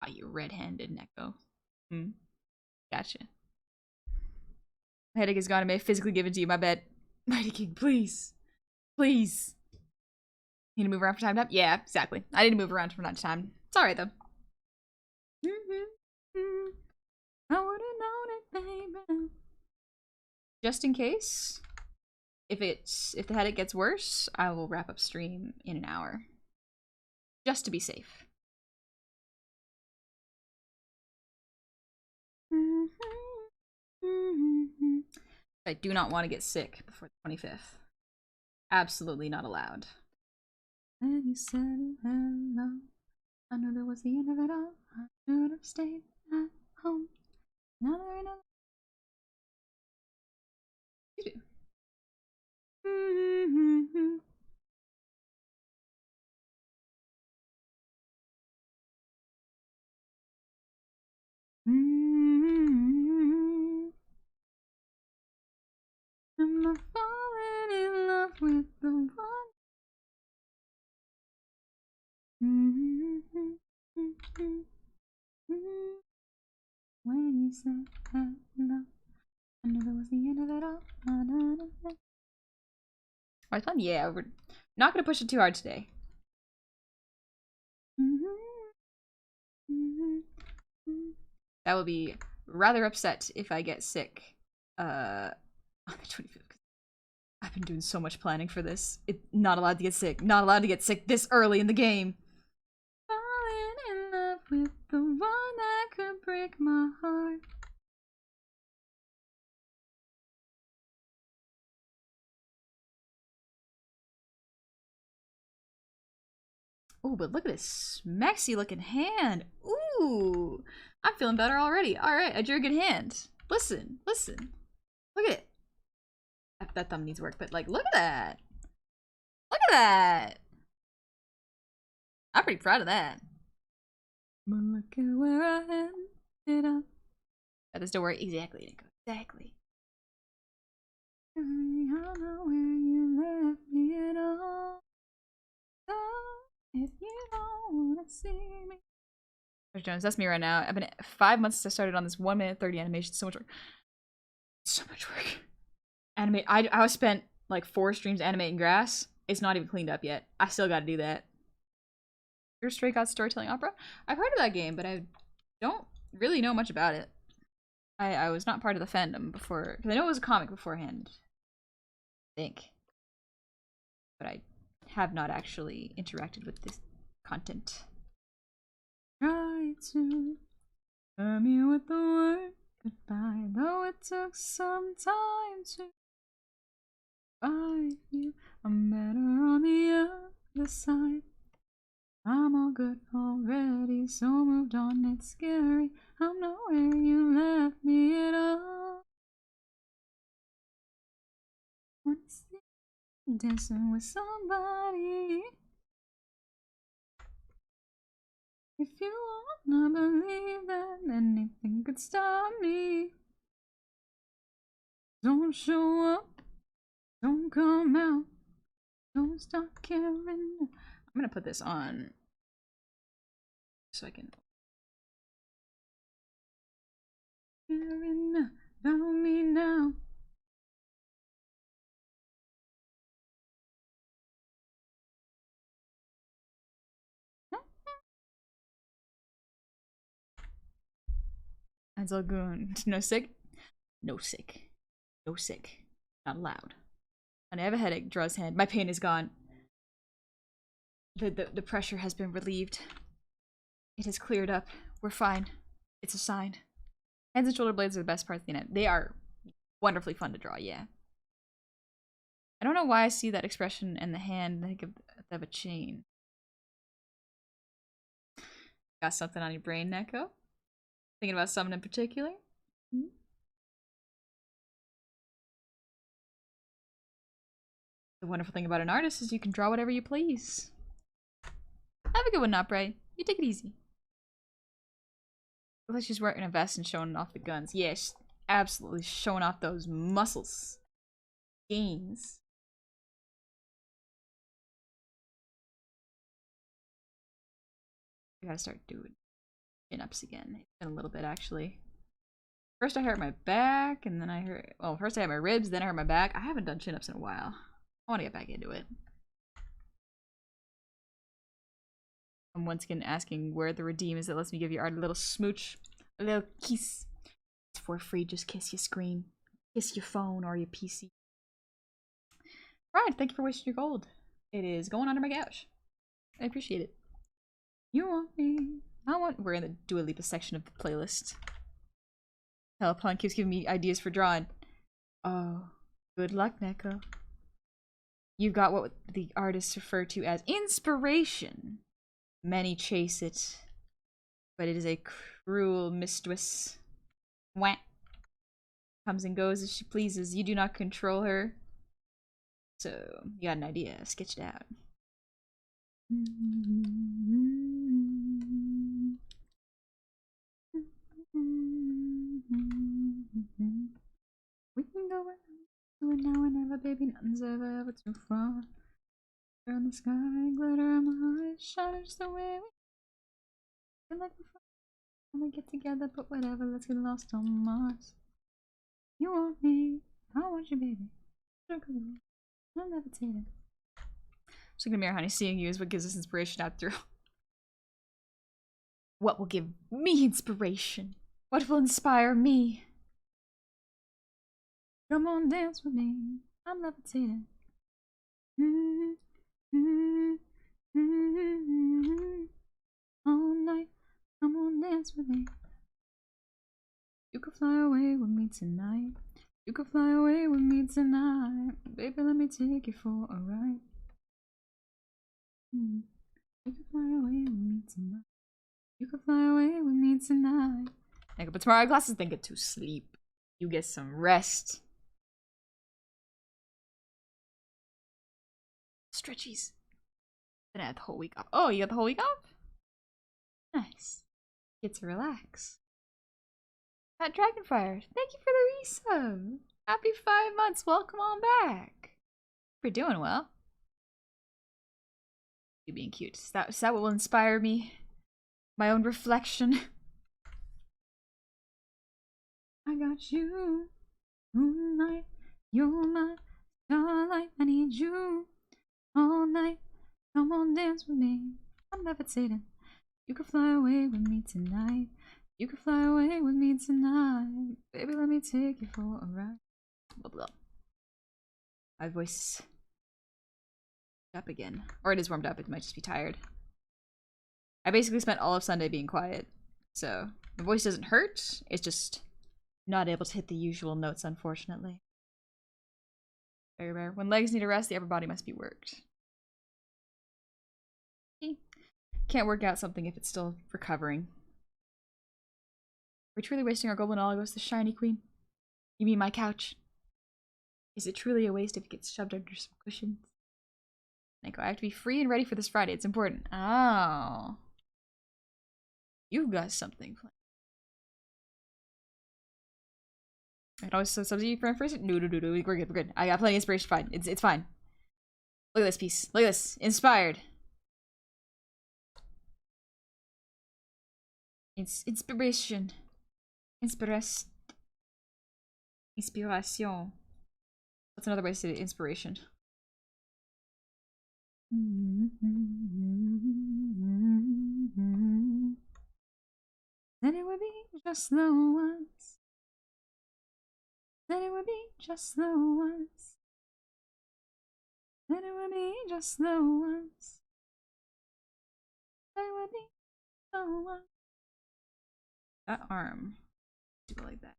Oh, you red-handed Neko. Hmm. Gotcha. My headache is gone. I may physically give it to you. My bed. Mighty King, please. Please. Need to move around from time to time? Yeah, exactly. I need to move around from time to time. It's alright, though. I would've known it, baby. Just in case, if the headache gets worse, I will wrap up stream in an hour. Just to be safe. I do not want to get sick before the 25th. Absolutely not allowed. And you said hello. I knew that was the end of it all. I should have stayed at home. Now there ain't no. You do. Am I falling in love with the one? When you said hello, I knew that was the end of it all. Alright, fun? Yeah, we're not gonna push it too hard today. That will be rather upset if I get sick on the 25th. I've been doing so much planning for this. Not allowed to get sick. Not allowed to get sick this early in the game. Falling in love with the one that could break my heart. Ooh, but look at this smexy looking hand. Ooh, I'm feeling better already. All right, I drew a good hand. Listen, listen. Look at it. That thumb needs work, but like, look at that. Look at that. I'm pretty proud of that. But look at where I ended up. That is the word. Exactly, Nico. Exactly. I don't know where you left me at all. If you don't wanna see me. Jones, that's me right now. I've been 5 months since I started on this 1 minute 30 animation. So much work. So much work. Animate. I spent like 4 streams animating grass. It's not even cleaned up yet. I still gotta do that. Your Stray Cat storytelling opera? I've heard of that game, but I don't really know much about it. I was not part of the fandom before, because I know it was a comic beforehand. I think. But I have not actually interacted with this content. Try to hurt me with the word goodbye, though it took some time to find you. I'm better on the other side. I'm all good already, so moved on, it's scary. I'm not where you left me at all. Once dancing with somebody. If you wanna believe that anything could stop me, don't show up, don't come out, don't stop caring. I'm gonna put this on so I can. Caring about me now. That's all good. No sick? No sick. No sick. Not allowed. And I have a headache. Draws hand. My pain is gone. The pressure has been relieved. It has cleared up. We're fine. It's a sign. Hands and shoulder blades are the best parts of the net. They are wonderfully fun to draw, yeah. I don't know why I see that expression in the hand and I think of a chain. Got something on your brain, Neko? Thinking about someone in particular? Hmm? The wonderful thing about an artist is you can draw whatever you please. Have a good one, Nopray. You take it easy. Looks like she's wearing a vest and showing off the guns. Yes, yeah, absolutely showing off those muscles. Gains. I gotta start doing chin-ups again. It's been a little bit, actually. First I hurt my back, and then I hurt... Well, first I had my ribs, then I hurt my back. I haven't done chin-ups in a while. I want to get back into it. I'm once again asking where the redeem is that lets me give you a little smooch. A little kiss. It's for free, just kiss your screen. Kiss your phone or your PC. Right, thank you for wasting your gold. It is going under my couch. I appreciate it. You want me. I want... We're in the Dua Lipa section of the playlist. Hell, Pun keeps giving me ideas for drawing. Oh, good luck, Neko. You've got what the artists refer to as inspiration. Many chase it, but it is a cruel mistress. Wah. Comes and goes as she pleases. You do not control her. So, you got an idea. Sketch it out. We can go to it now and ever, baby. Nothing's ever too far. Glitter in the sky, glitter in my eyes, shine just the way we feel like before. When we get together, but whatever, let's get lost on Mars. You want me, I want you, baby. I'm levitating. Just gonna mirror, honey. Seeing you is what gives us inspiration out through. What will give me inspiration? What will inspire me? Come on, dance with me. I'm levitating. All night, come on, dance with me. You could fly away with me tonight. You could fly away with me tonight. Baby, let me take you for a ride. You could fly away with me tonight. You could fly away with me tonight. Like, but tomorrow classes, then get to sleep. You get some rest. Stretchies. Then I had the whole week off. Oh, you got the whole week off? Nice. Get to relax. At Dragonfire, thank you for the resub. Happy 5 months. Welcome on back. We're doing well. You being cute. Is that what will inspire me? My own reflection. I got you. Moonlight, you're my starlight. I need you all night. Come on, dance with me. I'm levitating. You could fly away with me tonight. You could fly away with me tonight. Baby, let me take you for a ride. Blah, blah. My voice up again. Or it is warmed up, it might just be tired. I basically spent all of Sunday being quiet. So, the voice doesn't hurt, it's just not able to hit the usual notes, unfortunately. Very rare. When legs need a rest, the upper body must be worked. Can't work out something if it's still recovering. We're truly wasting our golden oligos, the shiny queen. You mean my couch? Is it truly a waste if it gets shoved under some cushions? Nico, I have to be free and ready for this Friday. It's important. Oh. You've got something planned. I can always subsidy for first. No. We're good. We're good. I got plenty of inspiration. Fine. It's fine. Look at this piece. Look at this. Inspired. It's inspiration. Inspiration. That's another way to say it. Inspiration. Then it would be just the once. Then it would be just the once. Then it would be just the once. Then it would be the once. That arm. Do it like that.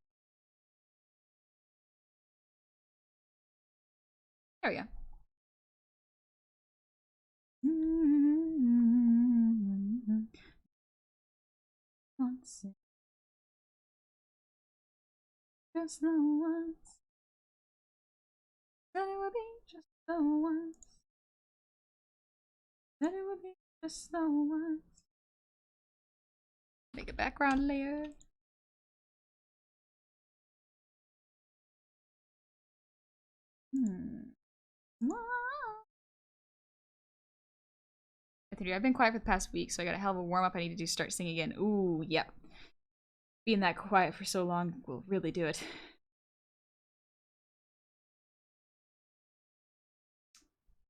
There we go. Once. Just the once. Then it would be just the once. Then it would be just the once. Make a background layer. Wow. I've been quiet for the past week, so I got a hell of a warm up. I need to do start singing again. Ooh, yep. Being that quiet for so long will really do it.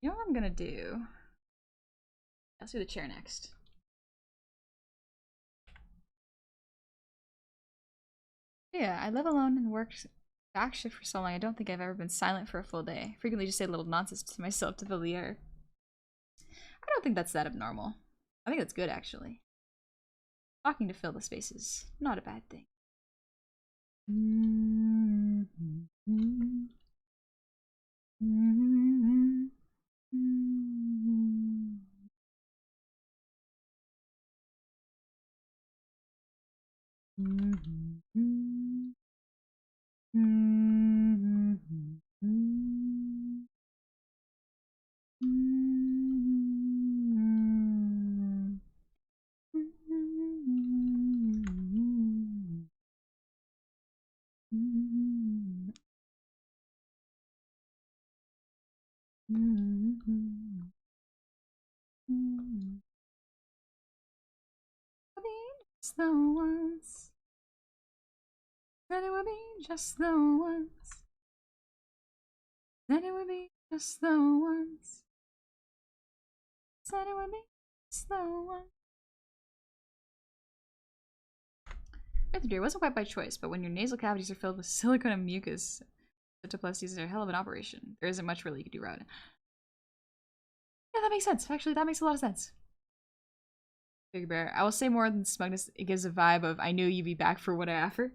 You know what I'm gonna do? Let's do the chair next. Yeah, I live alone and work back shift for so long. I don't think I've ever been silent for a full day. I frequently just say little nonsense to myself to fill the air. I don't think that's that abnormal. I think that's good, actually. Talking to fill the space is not a bad thing. Just the once. That it would be just the once. That it would be just the once. Said it would be just the once. It wasn't quite by choice, but when your nasal cavities are filled with silicone and mucus, septoplasties are a hell of an operation. There isn't much really you could do about it. Yeah, that makes sense. Actually, that makes a lot of sense. Big Bear. I will say more than smugness. It gives a vibe of I knew you'd be back for what I offered.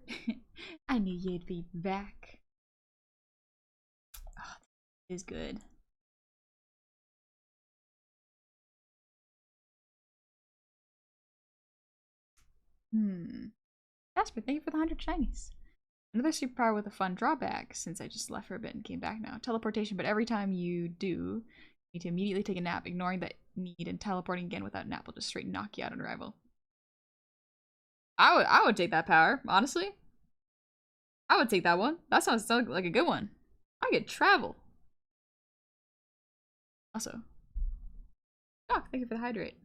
I knew you'd be back. Oh, it is good. Jasper, thank you for the 100 shinies. Another superpower with a fun drawback, since I just left for a bit and came back now. Teleportation, but every time you do, you need to immediately take a nap, ignoring that need and teleporting again without a nap will just straight knock you out on arrival. I would take that power, honestly. I would take that one. That sounds like a good one. I could travel. Also. Doc, thank you for the hydrate.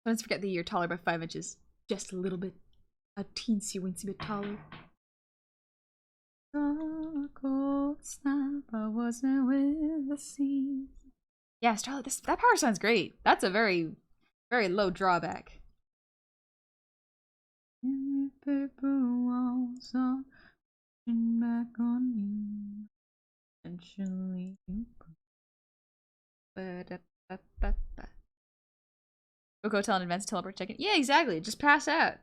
Don't forget that you're taller by 5 inches. Just a little bit. A teensy weensy bit taller. The cold snap, I wasn't with the seas. Yeah, Starlight, that power sounds great. That's a very, very low drawback. Paper walls are back on you. Eventually you go tell an advanced teleport check-in. Yeah, exactly. Just pass out.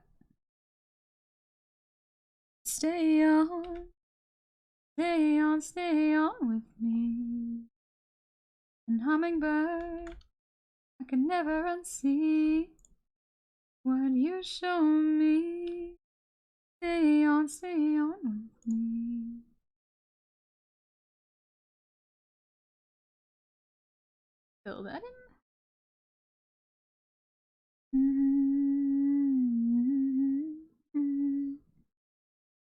Stay on. Stay on, stay on with me. And hummingbird, I can never unsee what you show me. Stay on with me. Fill that in.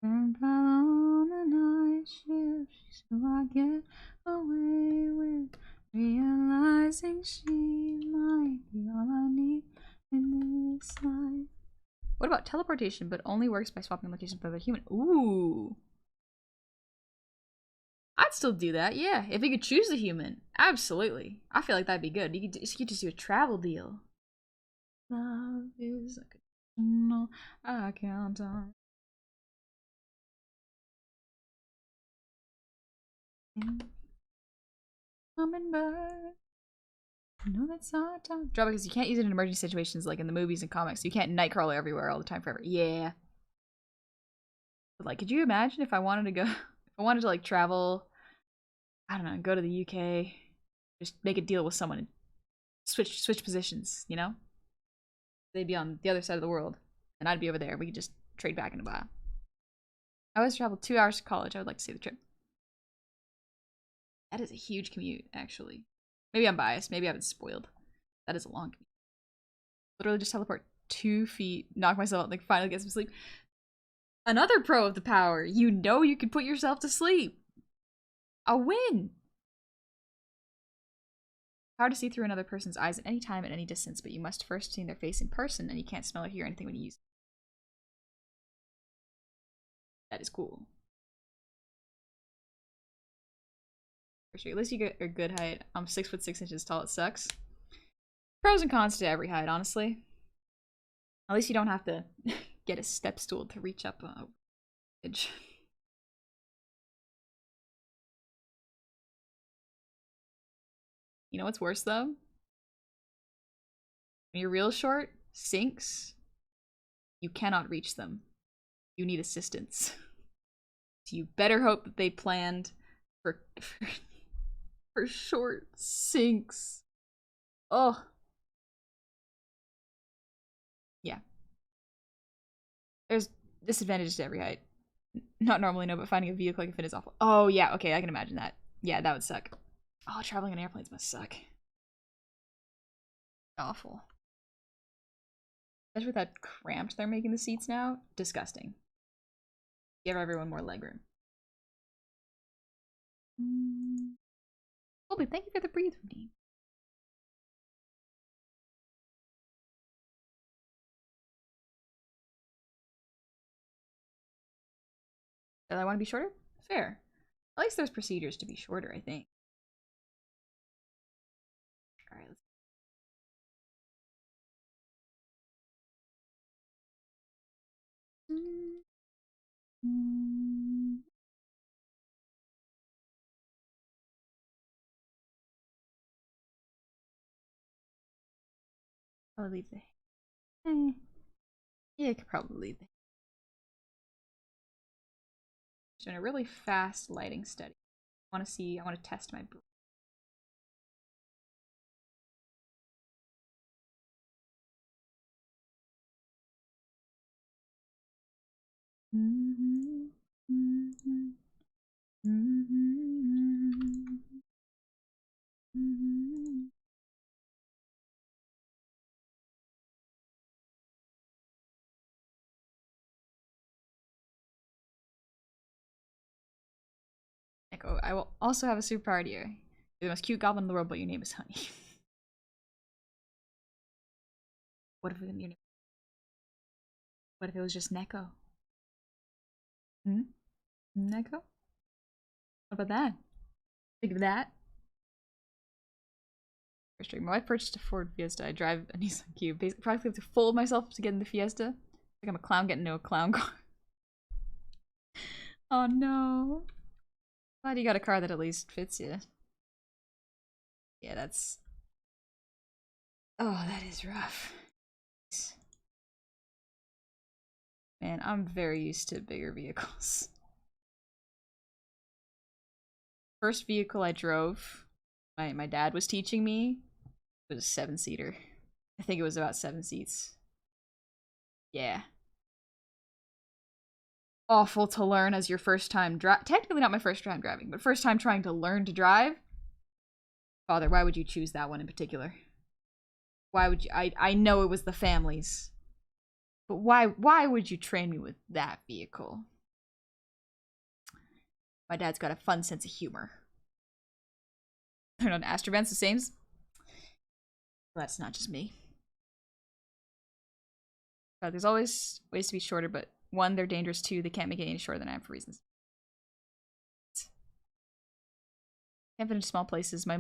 And on the night shift, so I get away with realizing she might be all I need in this life. What about teleportation, but only works by swapping locations with another human? Ooh. I'd still do that, yeah. If you could choose the human. Absolutely. I feel like that'd be good. You could just do a travel deal. Love is like a no, I count on. Hummingbird. No, that's not time. Drawback is you can't use it in emergency situations like in the movies and comics. You can't nightcrawler everywhere all the time forever. Yeah. But like, could you imagine if I wanted to go, if I wanted to like travel, I don't know, go to the UK, just make a deal with someone and switch positions, you know? They'd be on the other side of the world, and I'd be over there. We could just trade back in a while. I always traveled 2 hours to college. I would like to see the trip. That is a huge commute, actually. Maybe I'm biased. Maybe I've been spoiled. That is a long commute. Literally just teleport 2 feet, knock myself out, like finally get some sleep. Another pro of the power. You know you can put yourself to sleep. A win. Power to see through another person's eyes at any time, at any distance, but you must first see their face in person, and you can't smell or hear anything when you use it. That is cool. For sure. At least you get a good height. I'm 6'6" tall. It sucks. Pros and cons to every height, honestly. At least you don't have to get a step stool to reach up a edge. You know what's worse though? When you're real short, sinks, you cannot reach them. You need assistance. So you better hope that they planned for for short sinks. Oh. Yeah. There's disadvantages to every height. Not normally, no, but finding a vehicle I can fit is awful. Oh, yeah, okay, I can imagine that. Yeah, that would suck. Oh, traveling on airplanes must suck. Awful. Especially with how cramped they're making the seats now. Disgusting. Give everyone more legroom. Colby, thank you for the breathe routine. Do I want to be shorter? Fair. At least there's procedures to be shorter, I think. Alright, let's... I'll leave the... Yeah, I could probably leave the... Just doing a really fast lighting study. I want to test my... Echo, I will also have a superpower idea. You're the most cute goblin in the world, but your name is Honey. What if your name... What if it was just Neko? Hmm? Neko? What about that? Think of that. My wife purchased a Ford Fiesta. I drive a Nissan Cube. Basically, practically have to fold myself to get in the Fiesta. Like I'm a clown getting into a clown car. Oh no. Glad you got a car that at least fits you. Yeah, that's... Oh, that is rough. Man, I'm very used to bigger vehicles. First vehicle I drove, my dad was teaching me, it was a 7-seater. I think it was about 7 seats. Yeah. Awful to learn as your first time technically not my first time driving, but first time trying to learn to drive. Father, why would you choose that one in particular? Why would you... I know it was the family's. But why would you train me with that vehicle? My dad's got a fun sense of humor. They're not Astrobans the same. Well, that's not just me. There's always ways to be shorter, but 1, they're dangerous. 2, they can't make it any shorter than I am for reasons. Can't fit into small places. My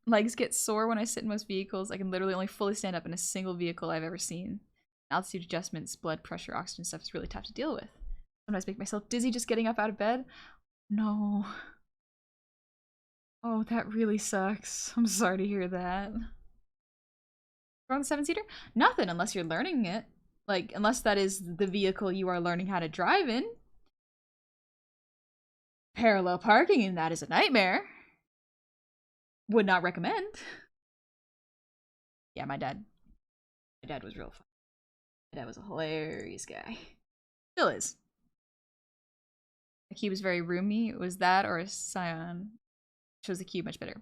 legs get sore when I sit in most vehicles. I can literally only fully stand up in a single vehicle I've ever seen. Altitude adjustments, blood pressure, oxygen stuff is really tough to deal with. Sometimes make myself dizzy just getting up out of bed. No. Oh, that really sucks. I'm sorry to hear that. On the 7-seater? Nothing unless you're learning it. Like, unless that is the vehicle you are learning how to drive in. Parallel parking in that is a nightmare. Would not recommend. Yeah, my dad was real fun. My dad was a hilarious guy. Still is. The cube is very roomy. Was that or a Scion? Shows the cube much better.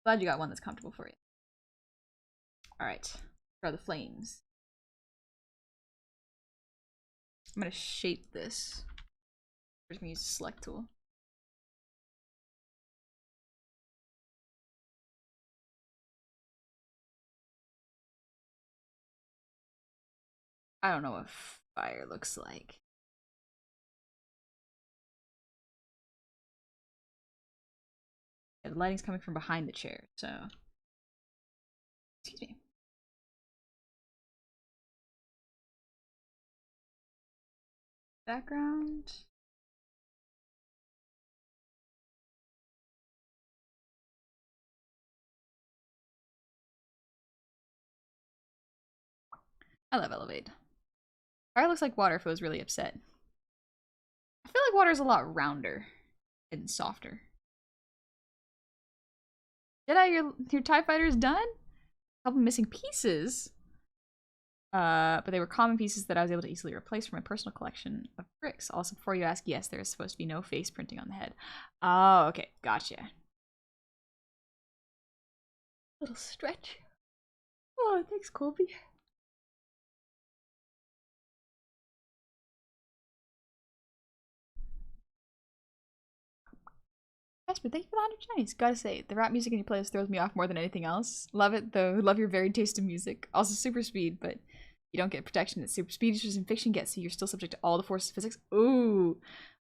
Glad you got one that's comfortable for you. Alright. Are the flames. I'm gonna shape this. I'm just gonna use the select tool. I don't know what fire looks like. Yeah, the lighting's coming from behind the chair, so. Excuse me. Background. I love Elevate. Fire looks like water if it was really upset. I feel like water is a lot rounder and softer. Jedi, your TIE fighter is done? A couple missing pieces. But they were common pieces that I was able to easily replace from my personal collection of bricks. Also, before you ask, yes, there is supposed to be no face printing on the head. Oh, okay. Gotcha. Little stretch. Oh, thanks, Colby. Jasper, thank you for the 100 Chinese. Gotta say, the rap music in your playlist throws me off more than anything else. Love it, though. Love your varied taste in music. Also, super speed, but you don't get protection that super speed users in fiction get, so you're still subject to all the forces of physics. Ooh.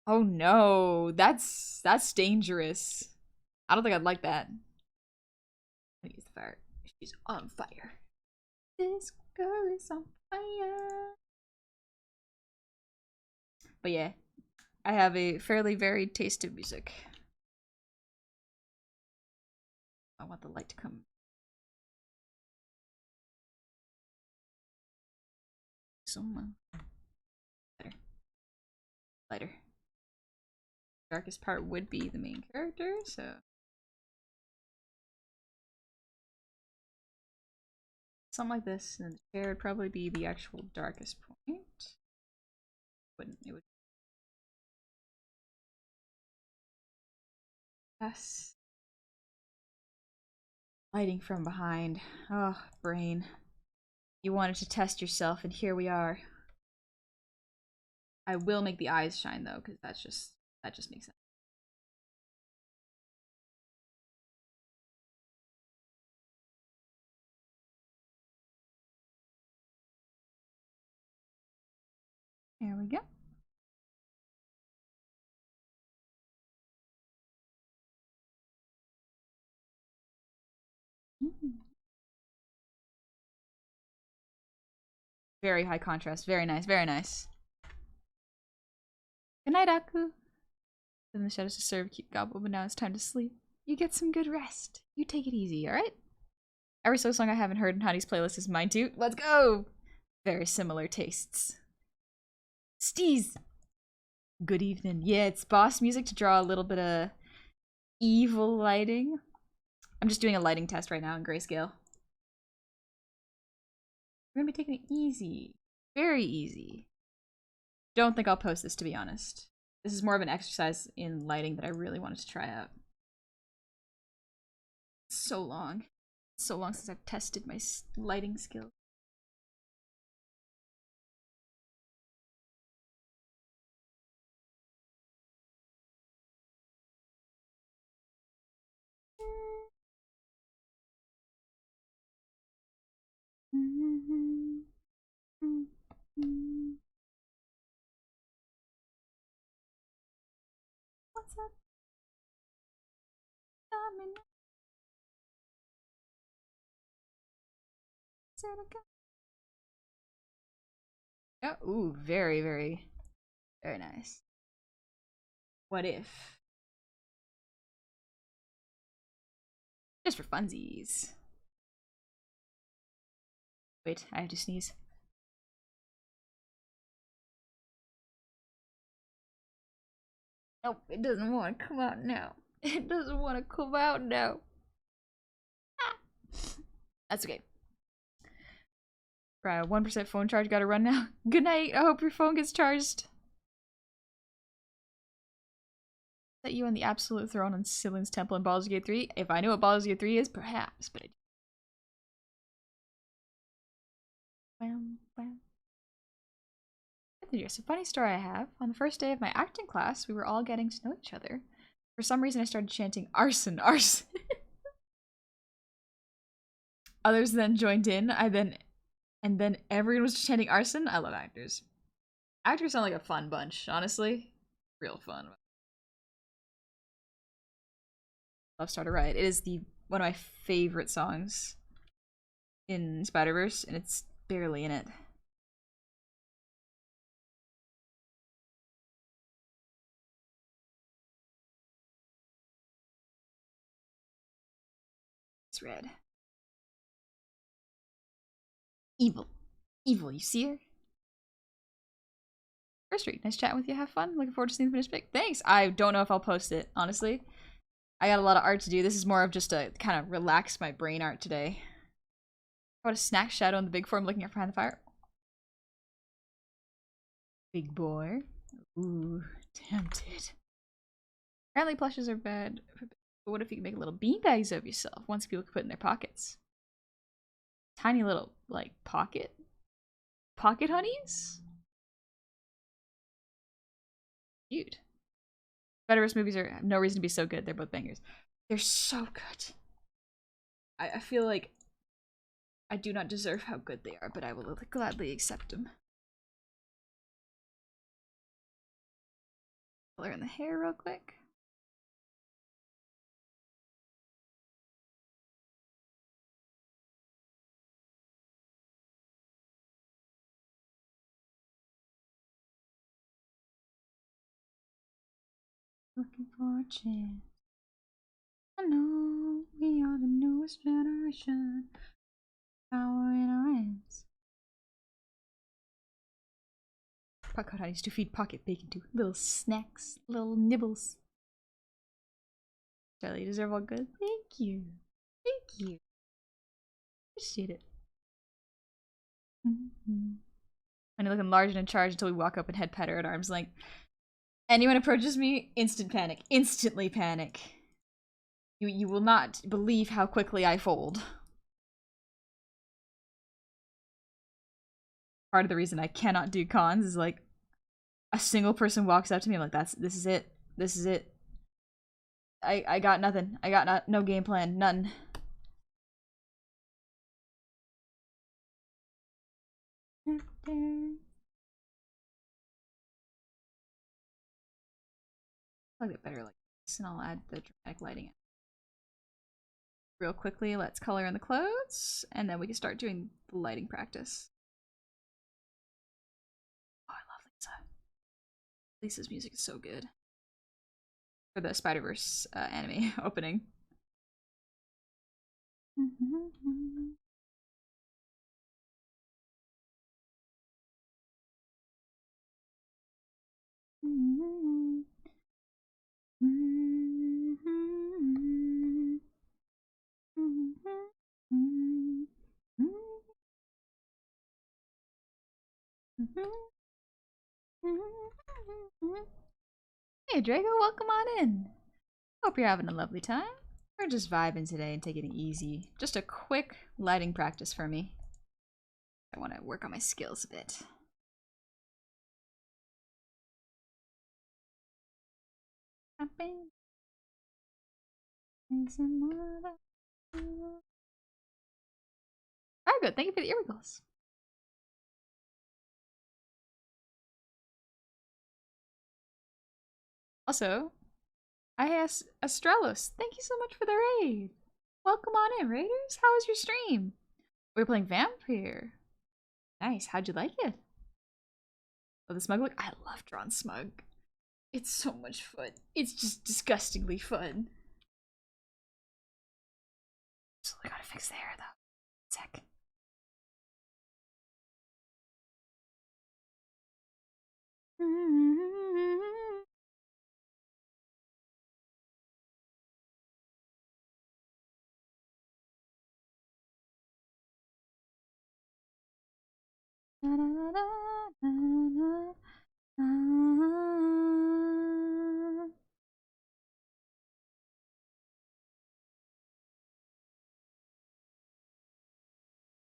Oh no. That's dangerous. I don't think I'd like that. Let me use the fire. She's on fire. This girl is on fire. But yeah, I have a fairly varied taste in music. I want the light to come. Someone. Lighter. Lighter. Darkest part would be the main character, so. Something like this, and the chair would probably be the actual darkest point. Wouldn't it? Would. Yes. Lighting from behind. Oh, brain. You wanted to test yourself, and here we are. I will make the eyes shine though, because that just makes sense. There we go. Very high contrast. Very nice. Very nice. Good night, Aku. Then the shadows to serve keep gobble, but now it's time to sleep. You get some good rest. You take it easy, alright? Every song I haven't heard in Honey's playlist is mine too. Let's go! Very similar tastes. Steez! Good evening. Yeah, it's boss music to draw a little bit of evil lighting. I'm just doing a lighting test right now in grayscale. We're gonna be taking it easy. Very easy. Don't think I'll post this, to be honest. This is more of an exercise in lighting that I really wanted to try out. So long. So long since I've tested my lighting skills. What's up? Oh, ooh, very, very, very nice. What if? Just for funsies. Wait, I have to sneeze. Nope, it doesn't want to come out now. It doesn't want to come out now. Ah. That's okay. Right, 1% phone charge, gotta run now. Good night, I hope your phone gets charged. Set you on the absolute throne on Silin's Temple in Baldur's Gate 3? If I knew what Baldur's Gate 3 is, perhaps, but It's a funny story I have. On the first day of my acting class, we were all getting to know each other. For some reason, I started chanting arson, arson. Others then joined in. And then everyone was chanting arson. I love actors. Actors sound like a fun bunch, honestly. Real fun. Love Starter Riot. It is one of my favorite songs in Spider-Verse, and it's barely in it. It's red. Evil. Evil, you see her? First Street, nice chatting with you. Have fun. Looking forward to seeing the finished pic. Thanks. I don't know if I'll post it, honestly. I got a lot of art to do. This is more of just a kind of relax my brain art today. What a snack shadow in the big form looking up behind the fire. Big boy. Ooh, tempted. Apparently plushes are bad. But what if you can make little beanbags of yourself? Once people can put in their pockets. Tiny little, like, pocket honeys? Cute. Spider-Verse movies have no reason to be so good. They're both bangers. They're so good. I feel like I do not deserve how good they are, but I will gladly accept them. Color in the hair real quick. Looking for a chance. I know we are the newest generation. Power in our hands. Pocket honeys to feed pocket bacon to. Little snacks, little nibbles. Charlie, you deserve all good. Thank you. Thank you. Appreciate it. Honey looking large and in charge until we walk up and head pat her at arm's length. Anyone approaches me, instant panic. Instantly panic. You will not believe how quickly I fold. Part of the reason I cannot do cons is like a single person walks up to me, I'm like, this is it. This is it. I got nothing. I got no game plan. None. I'll get better like this, and I'll add the dramatic lighting. Real quickly, let's color in the clothes, and then we can start doing the lighting practice. Oh, I love Lisa. Lisa's music is so good. For the Spider-Verse anime opening. Hey Drago, welcome on in. Hope you're having a lovely time. We're just vibing today and taking it easy. Just a quick lighting practice for me. I want to work on my skills a bit. Very good. Thank you for the earwiggles. Also, I asked Astralos, thank you so much for the raid. Welcome on in, raiders. How was your stream? We were playing Vampire. Nice. How'd you like it? Oh, the smug look? I love drawn smug. It's so much fun. It's just disgustingly fun. So I gotta fix the hair though. Sec.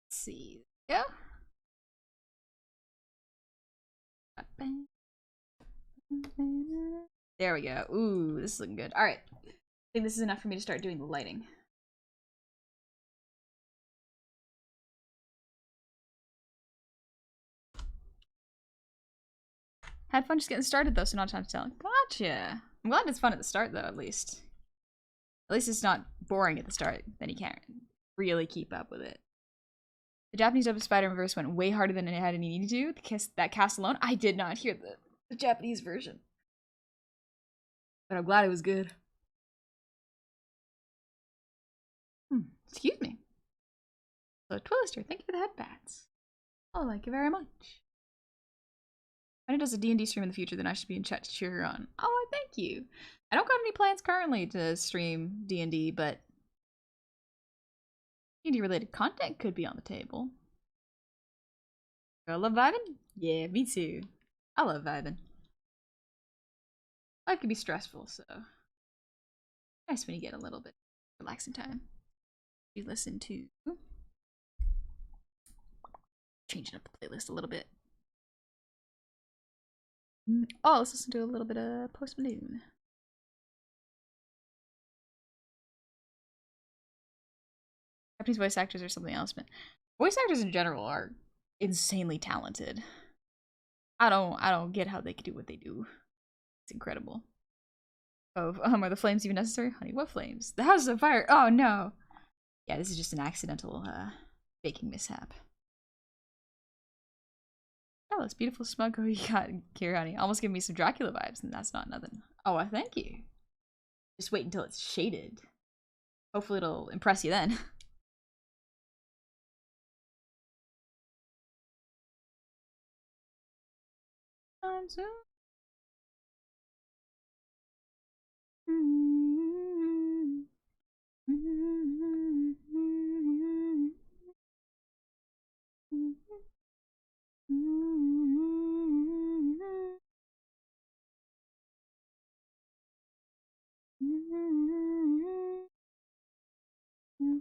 Let's see. Yeah. There we go. Ooh, this is looking good. All right. I think this is enough for me to start doing the lighting. Had fun just getting started though, so not time to tell. Gotcha. I'm glad it's fun at the start though, at least. At least it's not boring at the start. Then you can't really keep up with it. The Japanese dub of Spider-Verse went way harder than it had any need to. That cast alone, I did not hear the Japanese version. But I'm glad it was good. Excuse me. So, Twilister, thank you for the headbats. Oh, thank you very much. When it does a D&D stream in the future, then I should be in chat to cheer her on. Oh, thank you. I don't got any plans currently to stream D&D, but D&D related content could be on the table. I love vibing? Yeah, me too. I love vibing. Life can be stressful, so nice when you get a little bit relaxing time. You listen to changing up the playlist a little bit. Oh, let's listen to a little bit of Post Malone. Japanese voice actors or something else, but voice actors in general are insanely talented. I don't get how they can do what they do. It's incredible. Oh, are the flames even necessary? Honey, what flames? The house is on fire! Oh no! Yeah, this is just an accidental baking mishap. Oh, this beautiful smug you got, Kirani. Almost giving me some Dracula vibes, and that's not nothing. Oh, well, thank you. Just wait until it's shaded. Hopefully it'll impress you then. I'm so...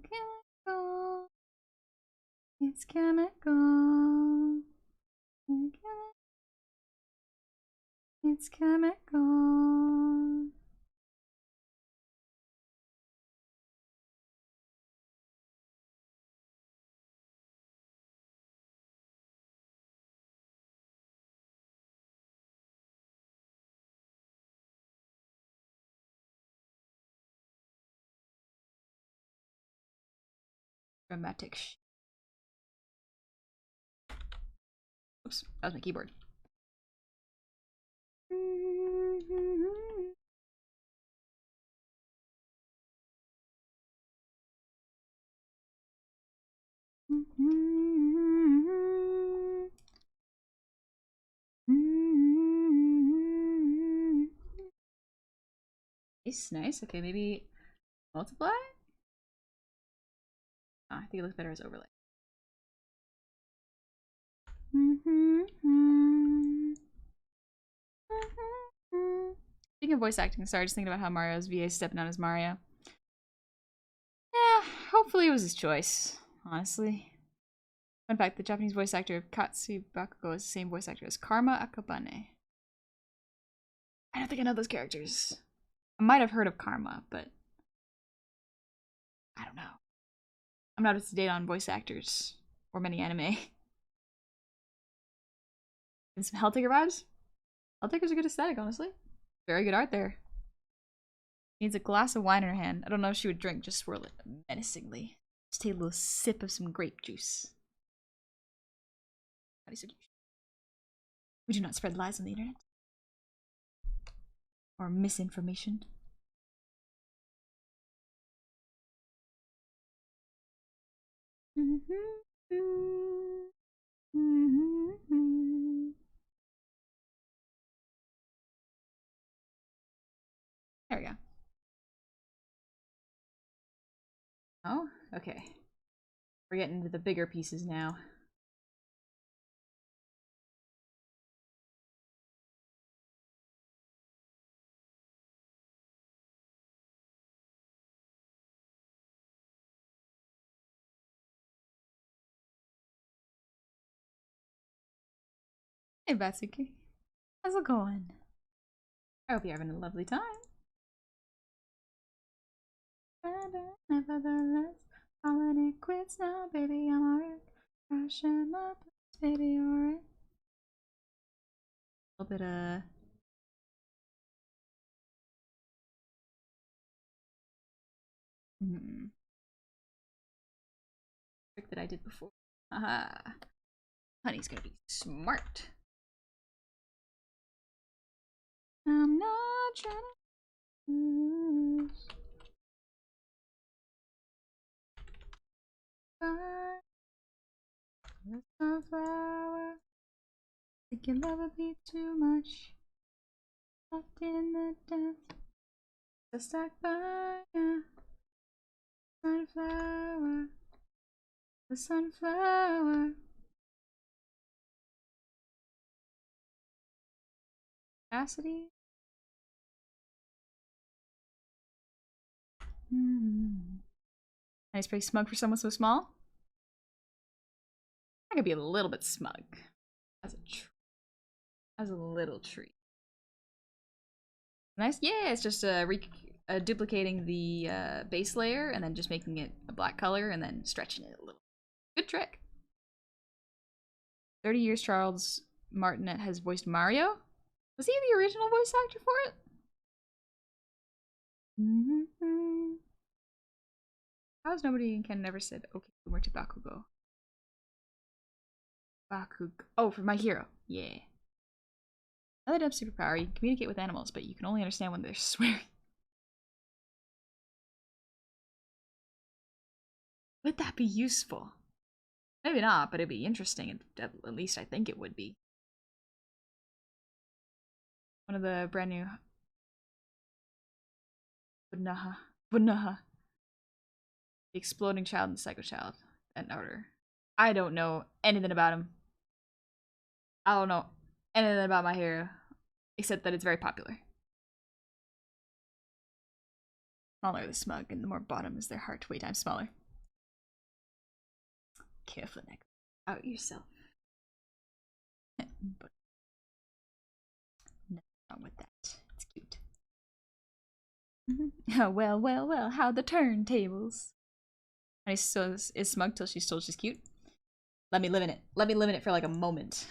Chemical. It's chemical. It's chemical. Dramatic. Oops, that was my keyboard. Nice, nice. Okay, maybe multiply? Oh, I think it looks better as overlay. Speaking of voice acting, sorry, just thinking about how Mario's VA is stepping out as Mario. Yeah, hopefully it was his choice, honestly. Fun fact, the Japanese voice actor of Katsu Bakugo is the same voice actor as Karma Akabane. I don't think I know those characters. I might have heard of Karma, but I don't know. I'm not up to date on voice actors or many anime. And some Helltaker vibes? Helltaker's a good aesthetic, honestly. Very good art there. Needs a glass of wine in her hand. I don't know if she would drink, just swirl it menacingly. Just take a little sip of some grape juice. We do not spread lies on the internet. Or misinformation. There we go. Oh, okay. We're getting into the bigger pieces now. Hey, Batsuki. How's it going? I hope you're having a lovely time. Nevertheless, calling it quits now, baby. I'm alright. Crashing my place, baby. Alright. A little bit of. Trick that I did before. Haha. Honey's gonna be smart. I'm not trying to lose. The sunflower. Thinking love would be too much. Left in the depth. Just stuck by a sunflower. The sunflower. Capacity. Nice, pretty smug for someone so small. I could be a little bit smug as a little tree. Nice, yeah. It's just duplicating the base layer and then just making it a black color and then stretching it a little. Good trick. 30 years Charles Martinet has voiced Mario. Was he the original voice actor for it? How's nobody in Canada ever said, okay, where to Bakugo? Bakugo. Oh, for My Hero. Yeah. Another dumb superpower, you can communicate with animals, but you can only understand when they're swearing. Would that be useful? Maybe not, but it'd be interesting. At least I think it would be. One of the brand new Bunaha. The exploding child and the psycho child. And order. I don't know anything about him. I don't know anything about My Hero. Except that it's very popular. Smaller the smug, and the more bottom is their heart, 2 times smaller. Careful, Nick. Out yourself. But nothing wrong with that. It's cute. Oh, well, well, well. How the turntables. And so is smug till she's told she's cute. Let me live in it. Let me live in it for like a moment.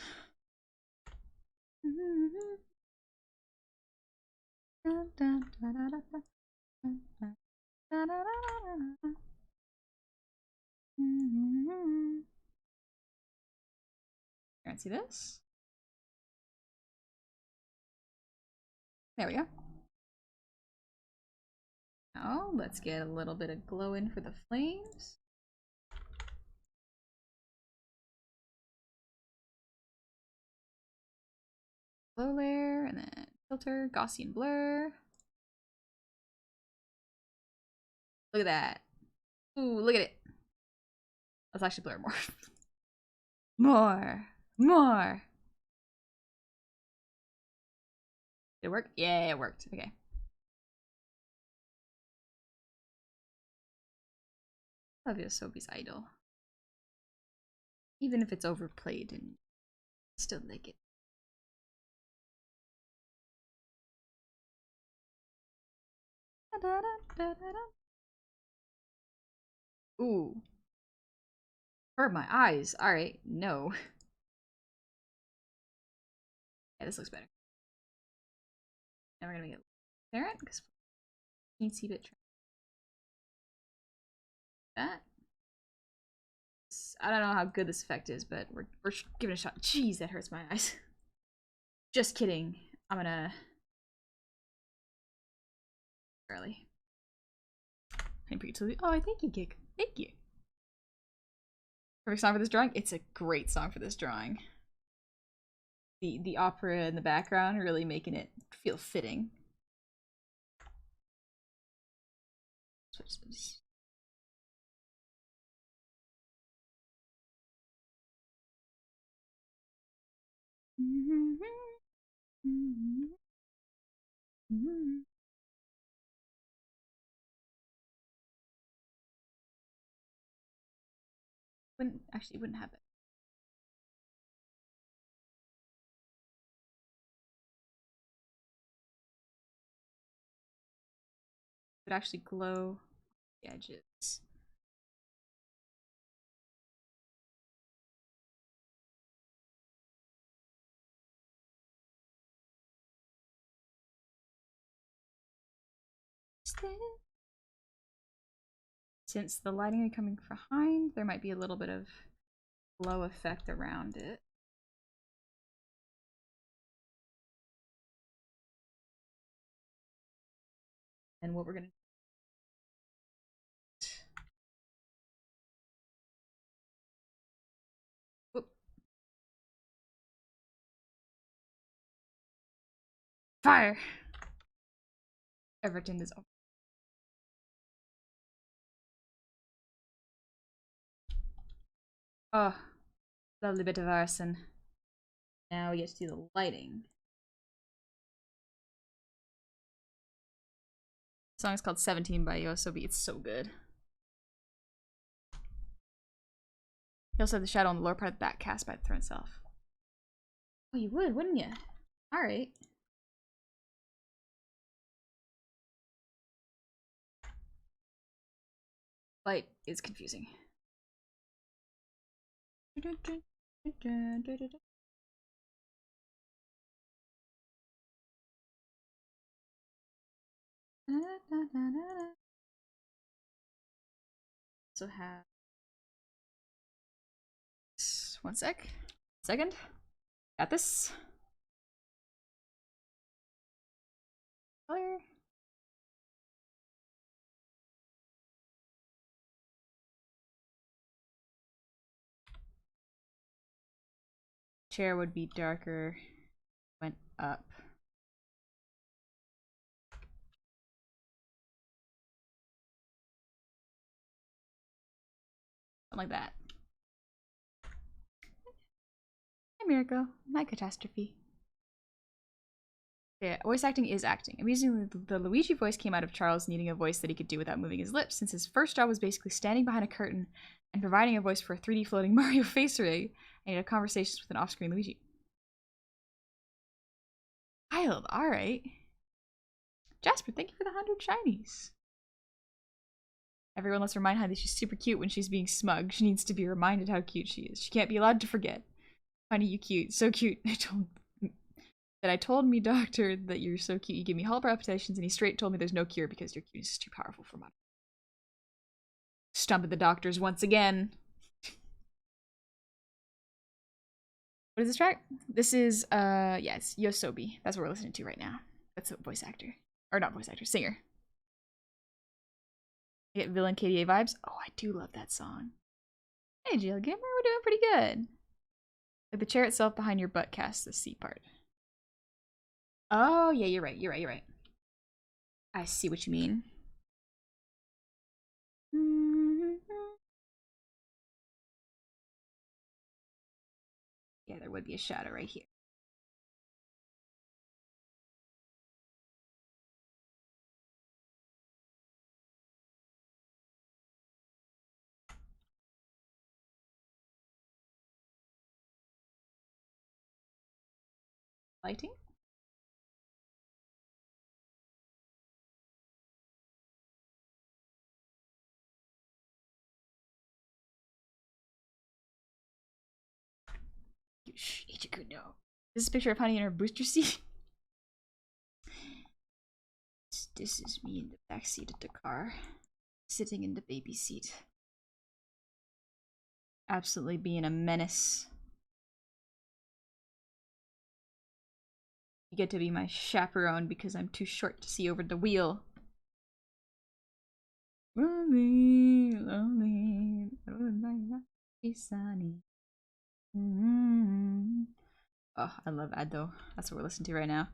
Can't see this. There we go. Now let's get a little bit of glow in for the flames. Glow layer and then filter, Gaussian blur. Look at that. Ooh, look at it. Let's actually blur more. More. Did it work? Yeah, it worked. Okay. Love Sophie's idol. Even if it's overplayed and still like it. Ooh. Hurt my eyes. Alright, no. Yeah, this looks better. Now we're gonna get Parent because teensy bit that. I don't know how good this effect is, but we're giving it a shot. Jeez, that hurts my eyes. Just kidding. I'm gonna early. Oh, thank you, Gig. Thank you. Perfect song for this drawing. It's a great song for this drawing. The opera in the background really making it feel fitting. Switch this. Wouldn't have it. It actually glow the edges. Since the lighting is coming from behind, there might be a little bit of glow effect around it. And what we're gonna Whoop. Fire! Everton is oh, lovely bit of arson. Now we get to do the lighting. The song is called 17 by Yoasobi. It's so good. You also have the shadow on the lower part of the back cast by the throne itself. Oh, you would, wouldn't you? Alright. Light is confusing. So have one second. Got this. Color. Chair would be darker. Went up. Something like that. Hi, Miracle. My catastrophe. Yeah, voice acting is acting. Amusingly, the Luigi voice came out of Charles needing a voice that he could do without moving his lips, since his first job was basically standing behind a curtain and providing a voice for a 3D floating Mario face rig, and he had conversations with an off-screen Luigi. Wild, alright. Jasper, thank you for the 100 shinies. Everyone, let's remind her that she's super cute when she's being smug. She needs to be reminded how cute she is. She can't be allowed to forget. Honey, you cute. So cute. I told me doctor that you're so cute. You give me whole palpitations, and he straight told me there's no cure because your cuteness is too powerful for my stumping the doctors once again. What is this track? This is yes, Yoasobi. That's what we're listening to right now. That's a voice actor. Or not voice actor, singer. You get villain KDA vibes. Oh, I do love that song. Hey Jill Gamer, we're doing pretty good. Like the chair itself behind your butt casts the C part. Oh yeah, you're right. I see what you mean. Yeah, there would be a shadow right here. Lighting? Shh, Ichiku, no. This is a picture of Honey in her booster seat. This is me in the back seat of the car, sitting in the baby seat. Absolutely being a menace. You get to be my chaperone because I'm too short to see over the wheel. Lonely, lonely, sunny. Oh, I love Ado. That's what we're listening to right now.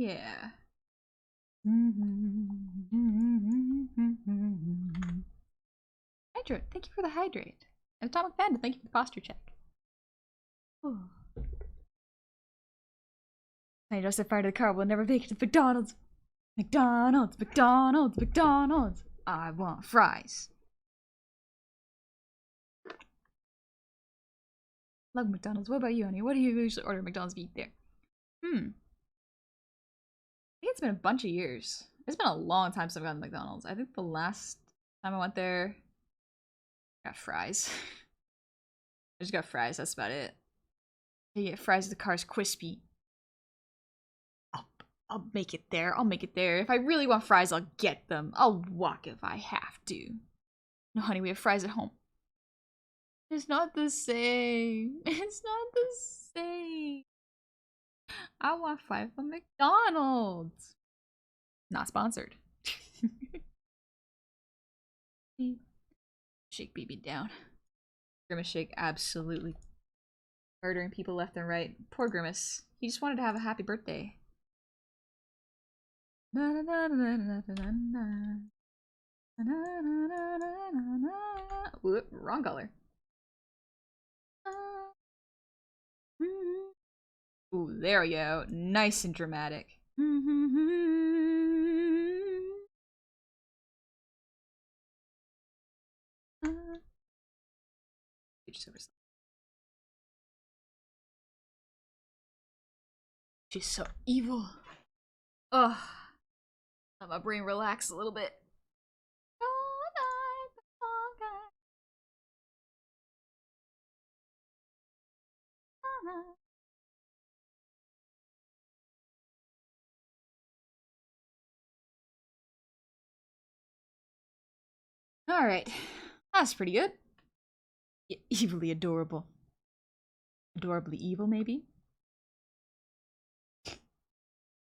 Yeah. Hydrate. Thank you for the hydrate. And Atomic Panda, thank you for the posture check. Oh. I just set fire to the car. We'll never make it to McDonald's. McDonald's, McDonald's, McDonald's. I want fries. Love McDonald's. What about you, honey? What do you usually order at McDonald's to eat there? I think it's been a bunch of years. It's been a long time since I've gone to McDonald's. I think the last time I went there, I got fries. I just got fries, that's about it. You get fries, the car's crispy. I'll make it there. I'll make it there. If I really want fries, I'll get them. I'll walk if I have to. No, honey, we have fries at home. It's not the same. It's not the same. I want fries from McDonald's. Not sponsored. Shake BB down. Grimace Shake absolutely murdering people left and right. Poor Grimace. He just wanted to have a happy birthday. Whoop, wrong color. Ooh, there we go. Nice and dramatic. She's so evil. Ugh. Let my brain relax a little bit. Alright. That's pretty good. Evilly adorable. Adorably evil, maybe?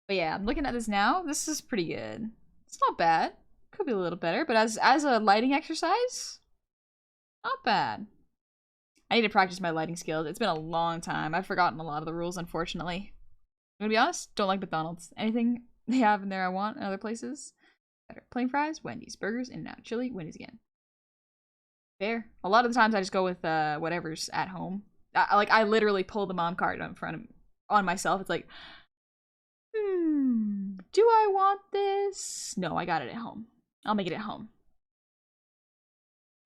But yeah, I'm looking at this now. This is pretty good. It's not bad. Could be a little better, but as a lighting exercise, not bad. I need to practice my lighting skills. It's been a long time. I've forgotten a lot of the rules, unfortunately. I'm gonna be honest, don't like McDonald's. Anything they have in there I want in other places. Better. Plain fries, Wendy's. Burgers, In-N-Out. Chili, Wendy's again. Fair. A lot of the times I just go with whatever's at home. I literally pull the mom card in front of on myself. It's like, do I want this? No, I got it at home. I'll make it at home.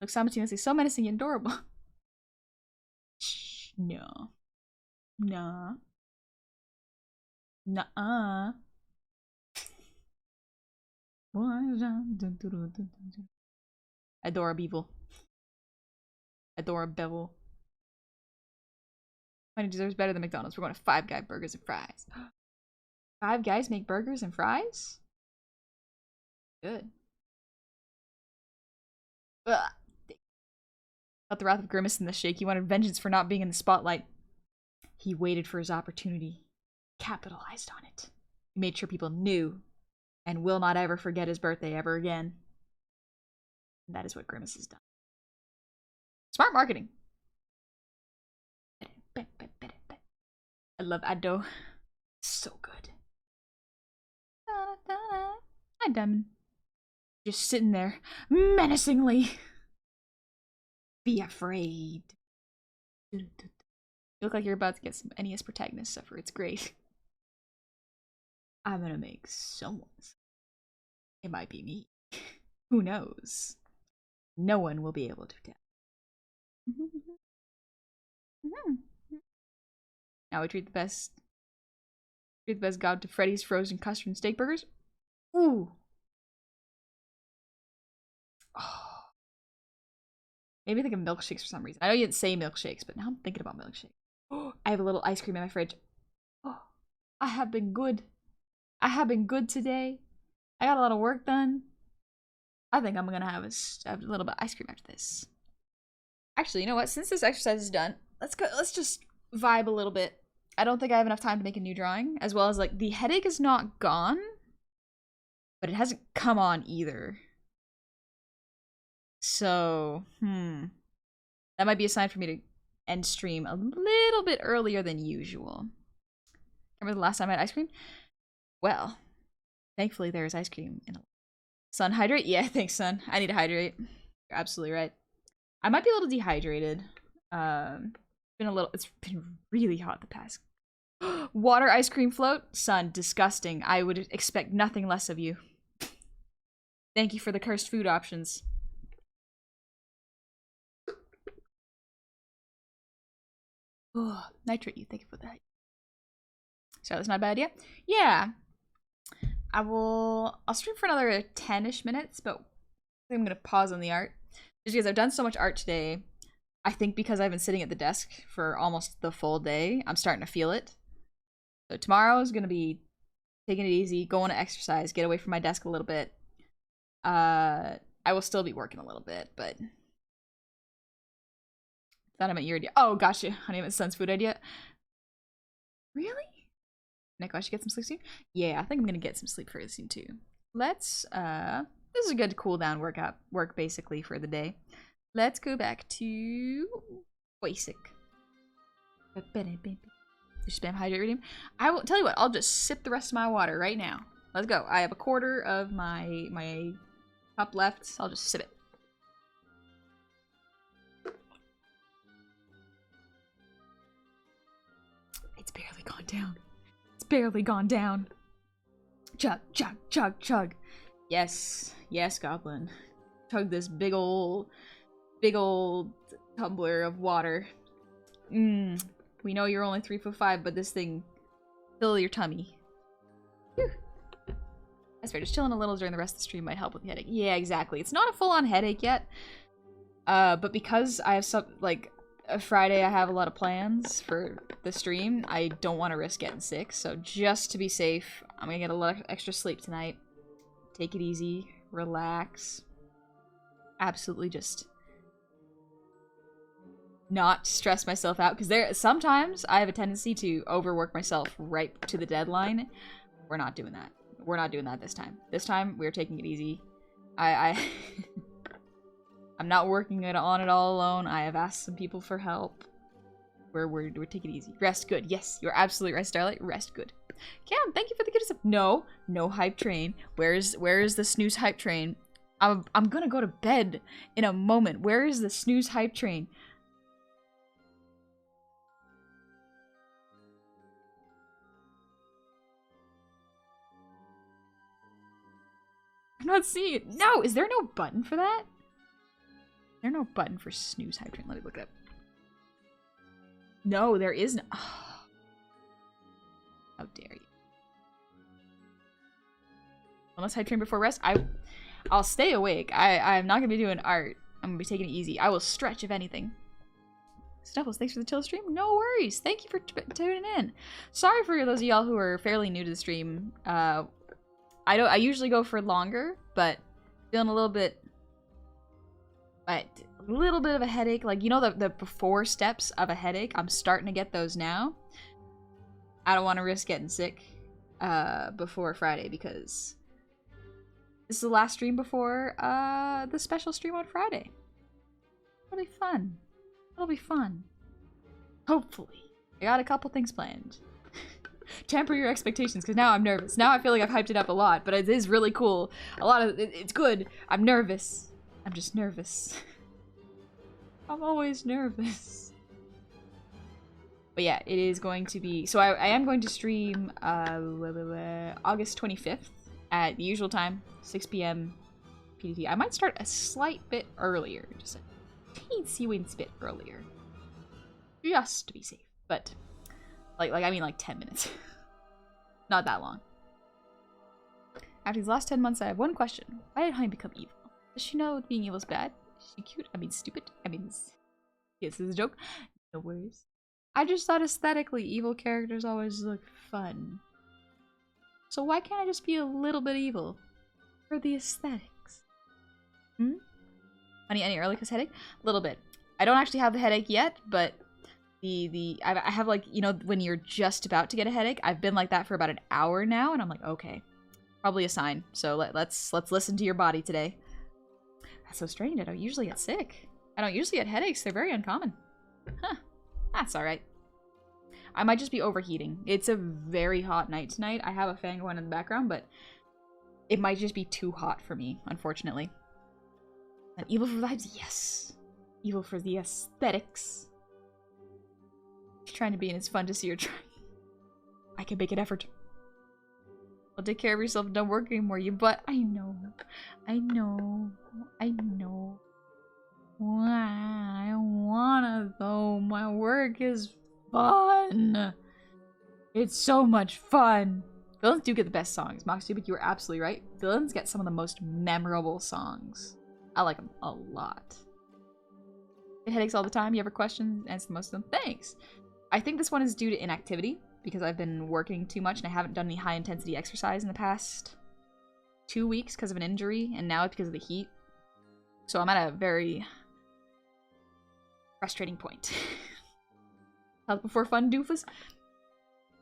Looks simultaneously so menacing and adorable. Shh, no. Nah. Nuh-uh. Adorable. Adorable. Money deserves better than McDonald's. We're going to Five Guys burgers and fries. Five Guys make burgers and fries? Good. Ugh. Felt the wrath of Grimace in the shake. He wanted vengeance for not being in the spotlight. He waited for his opportunity. Capitalized on it. He made sure people knew and will not ever forget his birthday ever again. And that is what Grimace has done. Smart marketing. I love Ado. So good. Hi, Diamond. Just sitting there, menacingly. Be afraid. You look like you're about to get some NES protagonist suffer. It's great. I'm gonna make someone. It might be me. Who knows? No one will be able to tell. Now we treat the best god to Freddy's frozen custard and steak burgers. Ooh. Oh. Maybe think of milkshakes for some reason. I know you didn't say milkshakes, but now I'm thinking about milkshakes. Oh, I have a little ice cream in my fridge. Oh, I have been good. I have been good today. I got a lot of work done. I think I'm gonna have a little bit of ice cream after this. Actually, you know what? Since this exercise is done, let's go. Let's just vibe a little bit. I don't think I have enough time to make a new drawing, as well as like the headache is not gone, but it hasn't come on either. So, that might be a sign for me to end stream a little bit earlier than usual. Remember the last time I had ice cream? Well, thankfully there is ice cream in a sun. Hydrate? Yeah, thanks, son. I need to hydrate. You're absolutely right. I might be a little dehydrated. It's been really hot the past. Water ice cream float? Son, disgusting. I would expect nothing less of you. Thank you for the cursed food options. Oh, nitrate you. Thank you for that. So that's not a bad idea. Yeah. I'll stream for another 10-ish minutes, but I think I'm gonna pause on the art. Just because I've done so much art today. I think because I've been sitting at the desk for almost the full day, I'm starting to feel it. So tomorrow is gonna be taking it easy, going to exercise, get away from my desk a little bit. I will still be working a little bit, but thought I meant your idea. Oh, gotcha. Honey, I meant Son's food idea. Really? Nick, I should get some sleep soon? Yeah, I think I'm gonna get some sleep fairly soon too. Let's this is a good cool down work basically for the day. Let's go back to basic. Spam hydrate redeem. I will tell you what, I'll just sip the rest of my water right now. Let's go. I have a quarter of my cup left, so I'll just sip it. It's barely gone down. It's barely gone down. Chug, chug, chug, chug. Yes, yes, Goblin. Chug this big old tumbler of water. We know you're only 3'5", but this thing fill your tummy. Whew. That's fair. Just chilling a little during the rest of the stream might help with the headache. Yeah, exactly. It's not a full-on headache yet. But because I have Friday I have a lot of plans for the stream, I don't want to risk getting sick. So just to be safe, I'm gonna get a lot of extra sleep tonight. Take it easy, relax. Absolutely just not stress myself out, because sometimes I have a tendency to overwork myself right to the deadline. We're not doing that. We're not doing that this time. This time we're taking it easy. I'm not working on it all alone. I have asked some people for help. We're taking it easy. Rest good. Yes, you're absolutely right, Starlight. Rest good. Cam, thank you for the good stuff. No hype train. Where is the snooze hype train? I'm gonna go to bed in a moment. Where is the snooze hype train? I'm not seeing it. No, is there no button for that? Is there no button for snooze hype train? Let me look it up. No, there is no. Oh. How dare you? Unless hype train before rest, I'll stay awake. I'm not gonna be doing art. I'm gonna be taking it easy. I will stretch if anything. Stuffles, thanks for the chill stream. No worries. Thank you for tuning in. Sorry for those of y'all who are fairly new to the stream. I usually go for longer, but feeling a little bit of a headache. Like, you know, the before steps of a headache, I'm starting to get those now. I don't want to risk getting sick before Friday, because this is the last stream before the special stream on Friday. It'll be fun. It'll be fun. Hopefully. I got a couple things planned. Temper your expectations, because now I'm nervous. Now I feel like I've hyped it up a lot, but it is really cool. It's good. I'm nervous. I'm just nervous. I'm always nervous. But yeah, it is going to be... So I am going to stream August 25th at the usual time, 6 p.m. PDT. I might start a slight bit earlier. Just a teensy-weensy bit earlier. Just to be safe. But... I mean 10 minutes. Not that long. After these last 10 months, I have one question. Why did Honey become evil? Does she know being evil is bad? Is she cute? I mean, stupid? I mean, yes, this is a joke. No worries. I just thought aesthetically, evil characters always look fun. So why can't I just be a little bit evil? For the aesthetics. Honey, any early cause headache? A little bit. I don't actually have the headache yet, but... I have, like, you know, when you're just about to get a headache, I've been like that for about an hour now, and I'm like, okay, probably a sign. So let's listen to your body today. That's so strange. I don't usually get sick. I don't usually get headaches. They're very uncommon. Huh. That's all right. I might just be overheating. It's a very hot night tonight. I have a fan going in the background, but it might just be too hot for me, unfortunately. And evil for vibes? Yes. Evil for the aesthetics. You're trying to be, and it's fun to see you're trying. I can make an effort. Well, take care of yourself. Don't work anymore, you butt. I know. I know. I know. Why? I wanna, though. My work is fun. It's so much fun. Villains do get the best songs. Moxie, but you were absolutely right. Villains get some of the most memorable songs. I like them a lot. Get headaches all the time. You ever questions? Answer most of them. Thanks. I think this one is due to inactivity because I've been working too much and I haven't done any high intensity exercise in the past 2 weeks because of an injury, and now it's because of the heat. So I'm at a very frustrating point. Health before fun, doofus.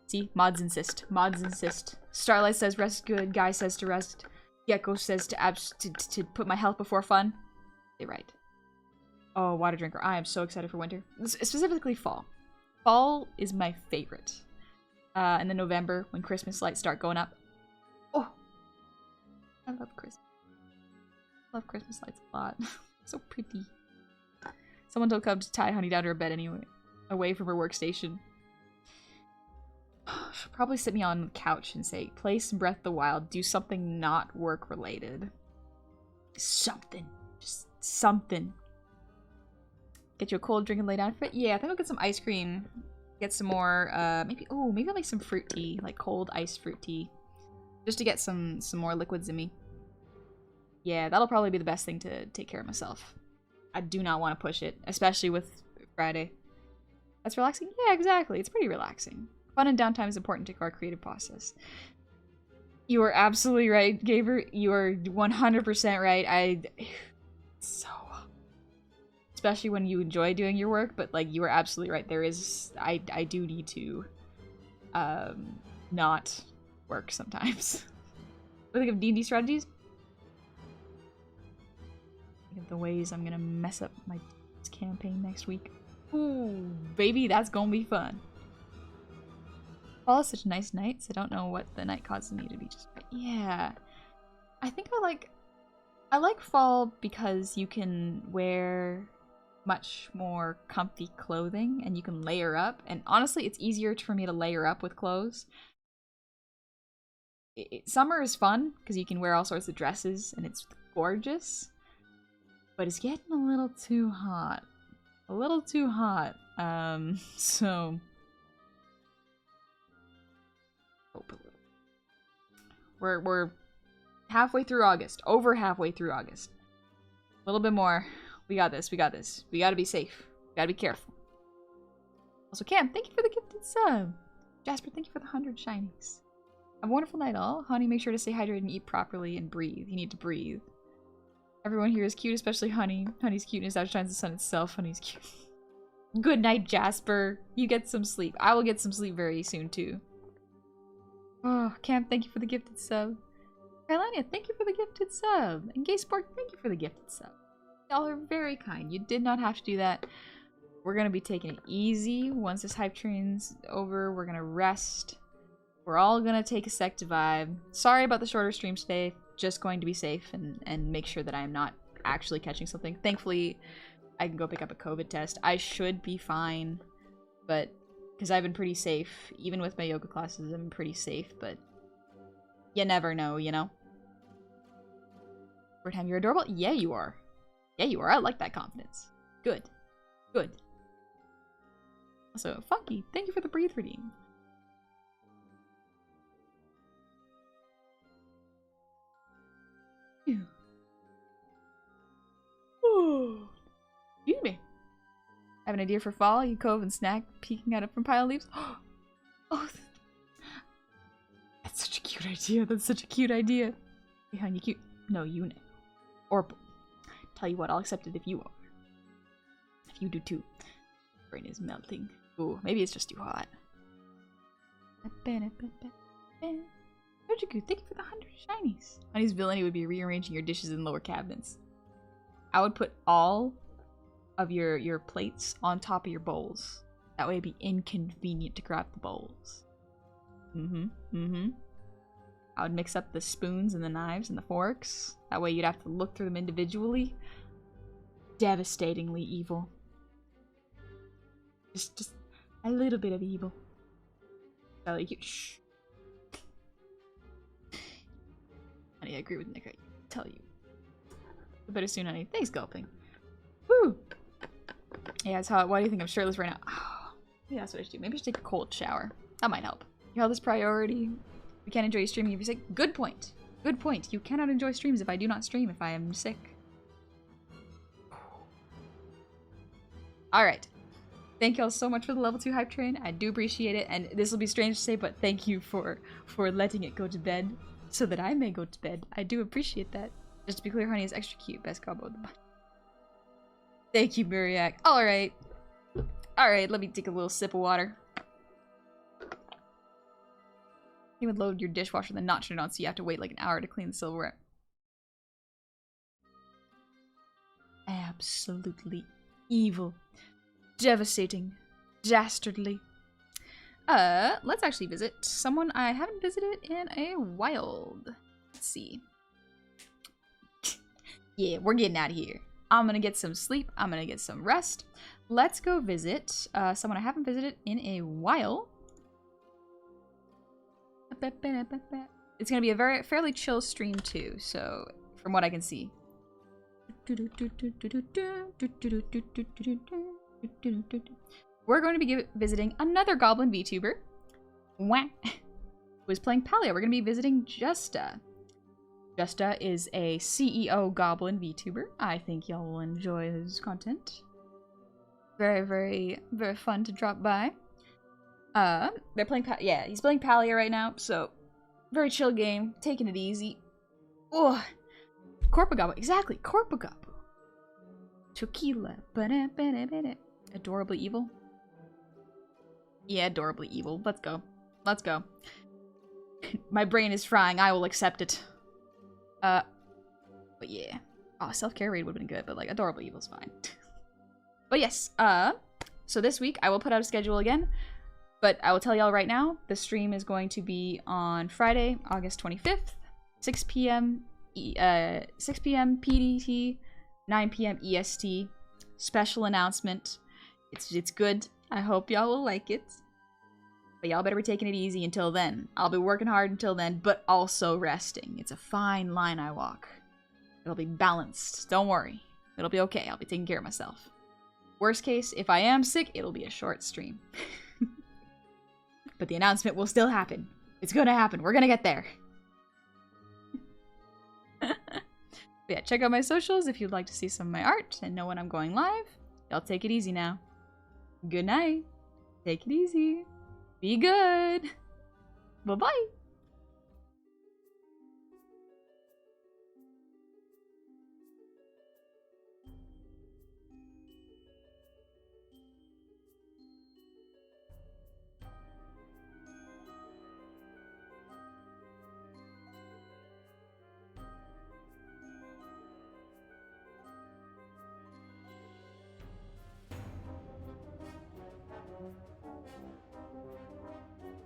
See, mods insist. Mods insist. Starlight says rest good. Guy says to rest. Gecko says to put my health before fun. They're right. Oh, water drinker. I am so excited for winter. Specifically fall. Fall is my favorite. And then November, when Christmas lights start going up. Oh! I love Christmas. I love Christmas lights a lot. So pretty. Someone told Cub to tie Honey down to her bed anyway. Away from her workstation. She'll probably sit me on the couch and say, play some Breath of the Wild. Do something not work related. Something. Just something. Get you a cold drink and lay down for it? Yeah, I think I'll get some ice cream. Get some more, maybe I'll make some fruit tea. Like cold iced fruit tea. Just to get some more liquids in me. Yeah, that'll probably be the best thing to take care of myself. I do not want to push it. Especially with Friday. That's relaxing? Yeah, exactly. It's pretty relaxing. Fun and downtime is important to our creative process. You are absolutely right, Gaber. You are 100% right. So... Especially when you enjoy doing your work, but like you are absolutely right. There is... I do need to... not work sometimes. What do you think of D&D strategies? Think of the ways I'm gonna mess up my campaign next week. Ooh, baby, that's gonna be fun. Fall is such a nice night, so I don't know what the night causes me to be just right. Yeah. I think I like fall because you can wear much more comfy clothing and you can layer up, and honestly it's easier for me to layer up with clothes. Summer is fun because you can wear all sorts of dresses and it's gorgeous, but it's getting a little too hot. A little too hot. So we're halfway through August. Over halfway through August. A little bit more. We got this. We got this. We gotta be safe. We gotta be careful. Also, Cam, thank you for the gifted sub. Jasper, thank you for the 100 shinies. Have a wonderful night, all. Honey, make sure to stay hydrated and eat properly and breathe. You need to breathe. Everyone here is cute, especially Honey. Honey's cuteness outshines the sun itself. Honey's cute. Good night, Jasper. You get some sleep. I will get some sleep very soon, too. Oh, Cam, thank you for the gifted sub. Carolina, thank you for the gifted sub. And Gay Sport, thank you for the gifted sub. Y'all are very kind. You did not have to do that. We're gonna be taking it easy. Once this hype train's over, we're gonna rest. We're all gonna take a sec to vibe. Sorry about the shorter stream today. Just going to be safe and make sure that I am not actually catching something. Thankfully, I can go pick up a COVID test. I should be fine, but because I've been pretty safe. Even with my yoga classes, I'm pretty safe, but you never know, you know? Every time you're adorable? Yeah, you are. Yeah, you are. I like that confidence. Good. Good. Also, Funky, thank you for the breathe redeem. Phew. Ooh. Excuse me. I have an idea for fall. You cove and snack peeking at it from pile of leaves. Oh, that's such a cute idea. That's such a cute idea. Behind you cute. No, you know. Or tell you what, I'll accept it if you are. If you do too. Brain is melting. Ooh, maybe it's just too hot. Ojiku, thank you for the 100 shinies. Honey's villainy would be rearranging your dishes in lower cabinets. I would put all of your plates on top of your bowls. That way it'd be inconvenient to grab the bowls. I would mix up the spoons and the knives and the forks. That way you'd have to look through them individually. Devastatingly evil. Just a little bit of evil. Like, shh. Honey, I agree with Nick. I tell you. Better soon, honey. Thanks, gulping. Woo! Yeah, that's how. Why do you think I'm shirtless right now? Oh, maybe that's what I should do. Maybe I should take a cold shower. That might help. You held this priority. We can't enjoy streaming if you're sick. Good point. Good point. You cannot enjoy streams if I do not stream if I am sick. Alright. Thank y'all so much for the level 2 hype train. I do appreciate it. And this will be strange to say, but thank you for letting it go to bed so that I may go to bed. I do appreciate that. Just to be clear, honey is extra cute. Best combo of the month. Thank you, Muriak. Alright. Alright, let me take a little sip of water. You would load your dishwasher then not turn it on so you have to wait like an hour to clean the silverware. Absolutely evil. Devastating. Dastardly. Let's actually visit someone I haven't visited in a while. Let's see. Yeah, we're getting out of here. I'm gonna get some sleep. I'm gonna get some rest. Let's go visit someone I haven't visited in a while. It's gonna be a fairly chill stream too, so from what I can see. We're going to be visiting another Goblin VTuber, who is playing Palia. We're going to be visiting Justa. Justa is a CEO Goblin VTuber. I think y'all will enjoy his content. Very, very, very fun to drop by. They're playing yeah, he's playing Palia right now, so very chill game, taking it easy. Oh, Corpagabu, exactly, Corpagabu. Tequila, adorably evil. Yeah, adorably evil. Let's go. Let's go. My brain is frying. I will accept it. But yeah. Oh, self-care raid would have been good, but like adorably evil's fine. But yes. So this week I will put out a schedule again. But I will tell y'all right now, the stream is going to be on Friday, August 25th, 6 p.m. 6 p.m. PDT, 9 p.m. EST. Special announcement. It's good. I hope y'all will like it. But y'all better be taking it easy until then. I'll be working hard until then, but also resting. It's a fine line I walk. It'll be balanced. Don't worry. It'll be okay. I'll be taking care of myself. Worst case, if I am sick, it'll be a short stream. But the announcement will still happen. It's gonna happen. We're gonna get there. But yeah, check out my socials if you'd like to see some of my art and know when I'm going live. Y'all take it easy now. Good night. Take it easy. Be good. Bye-bye.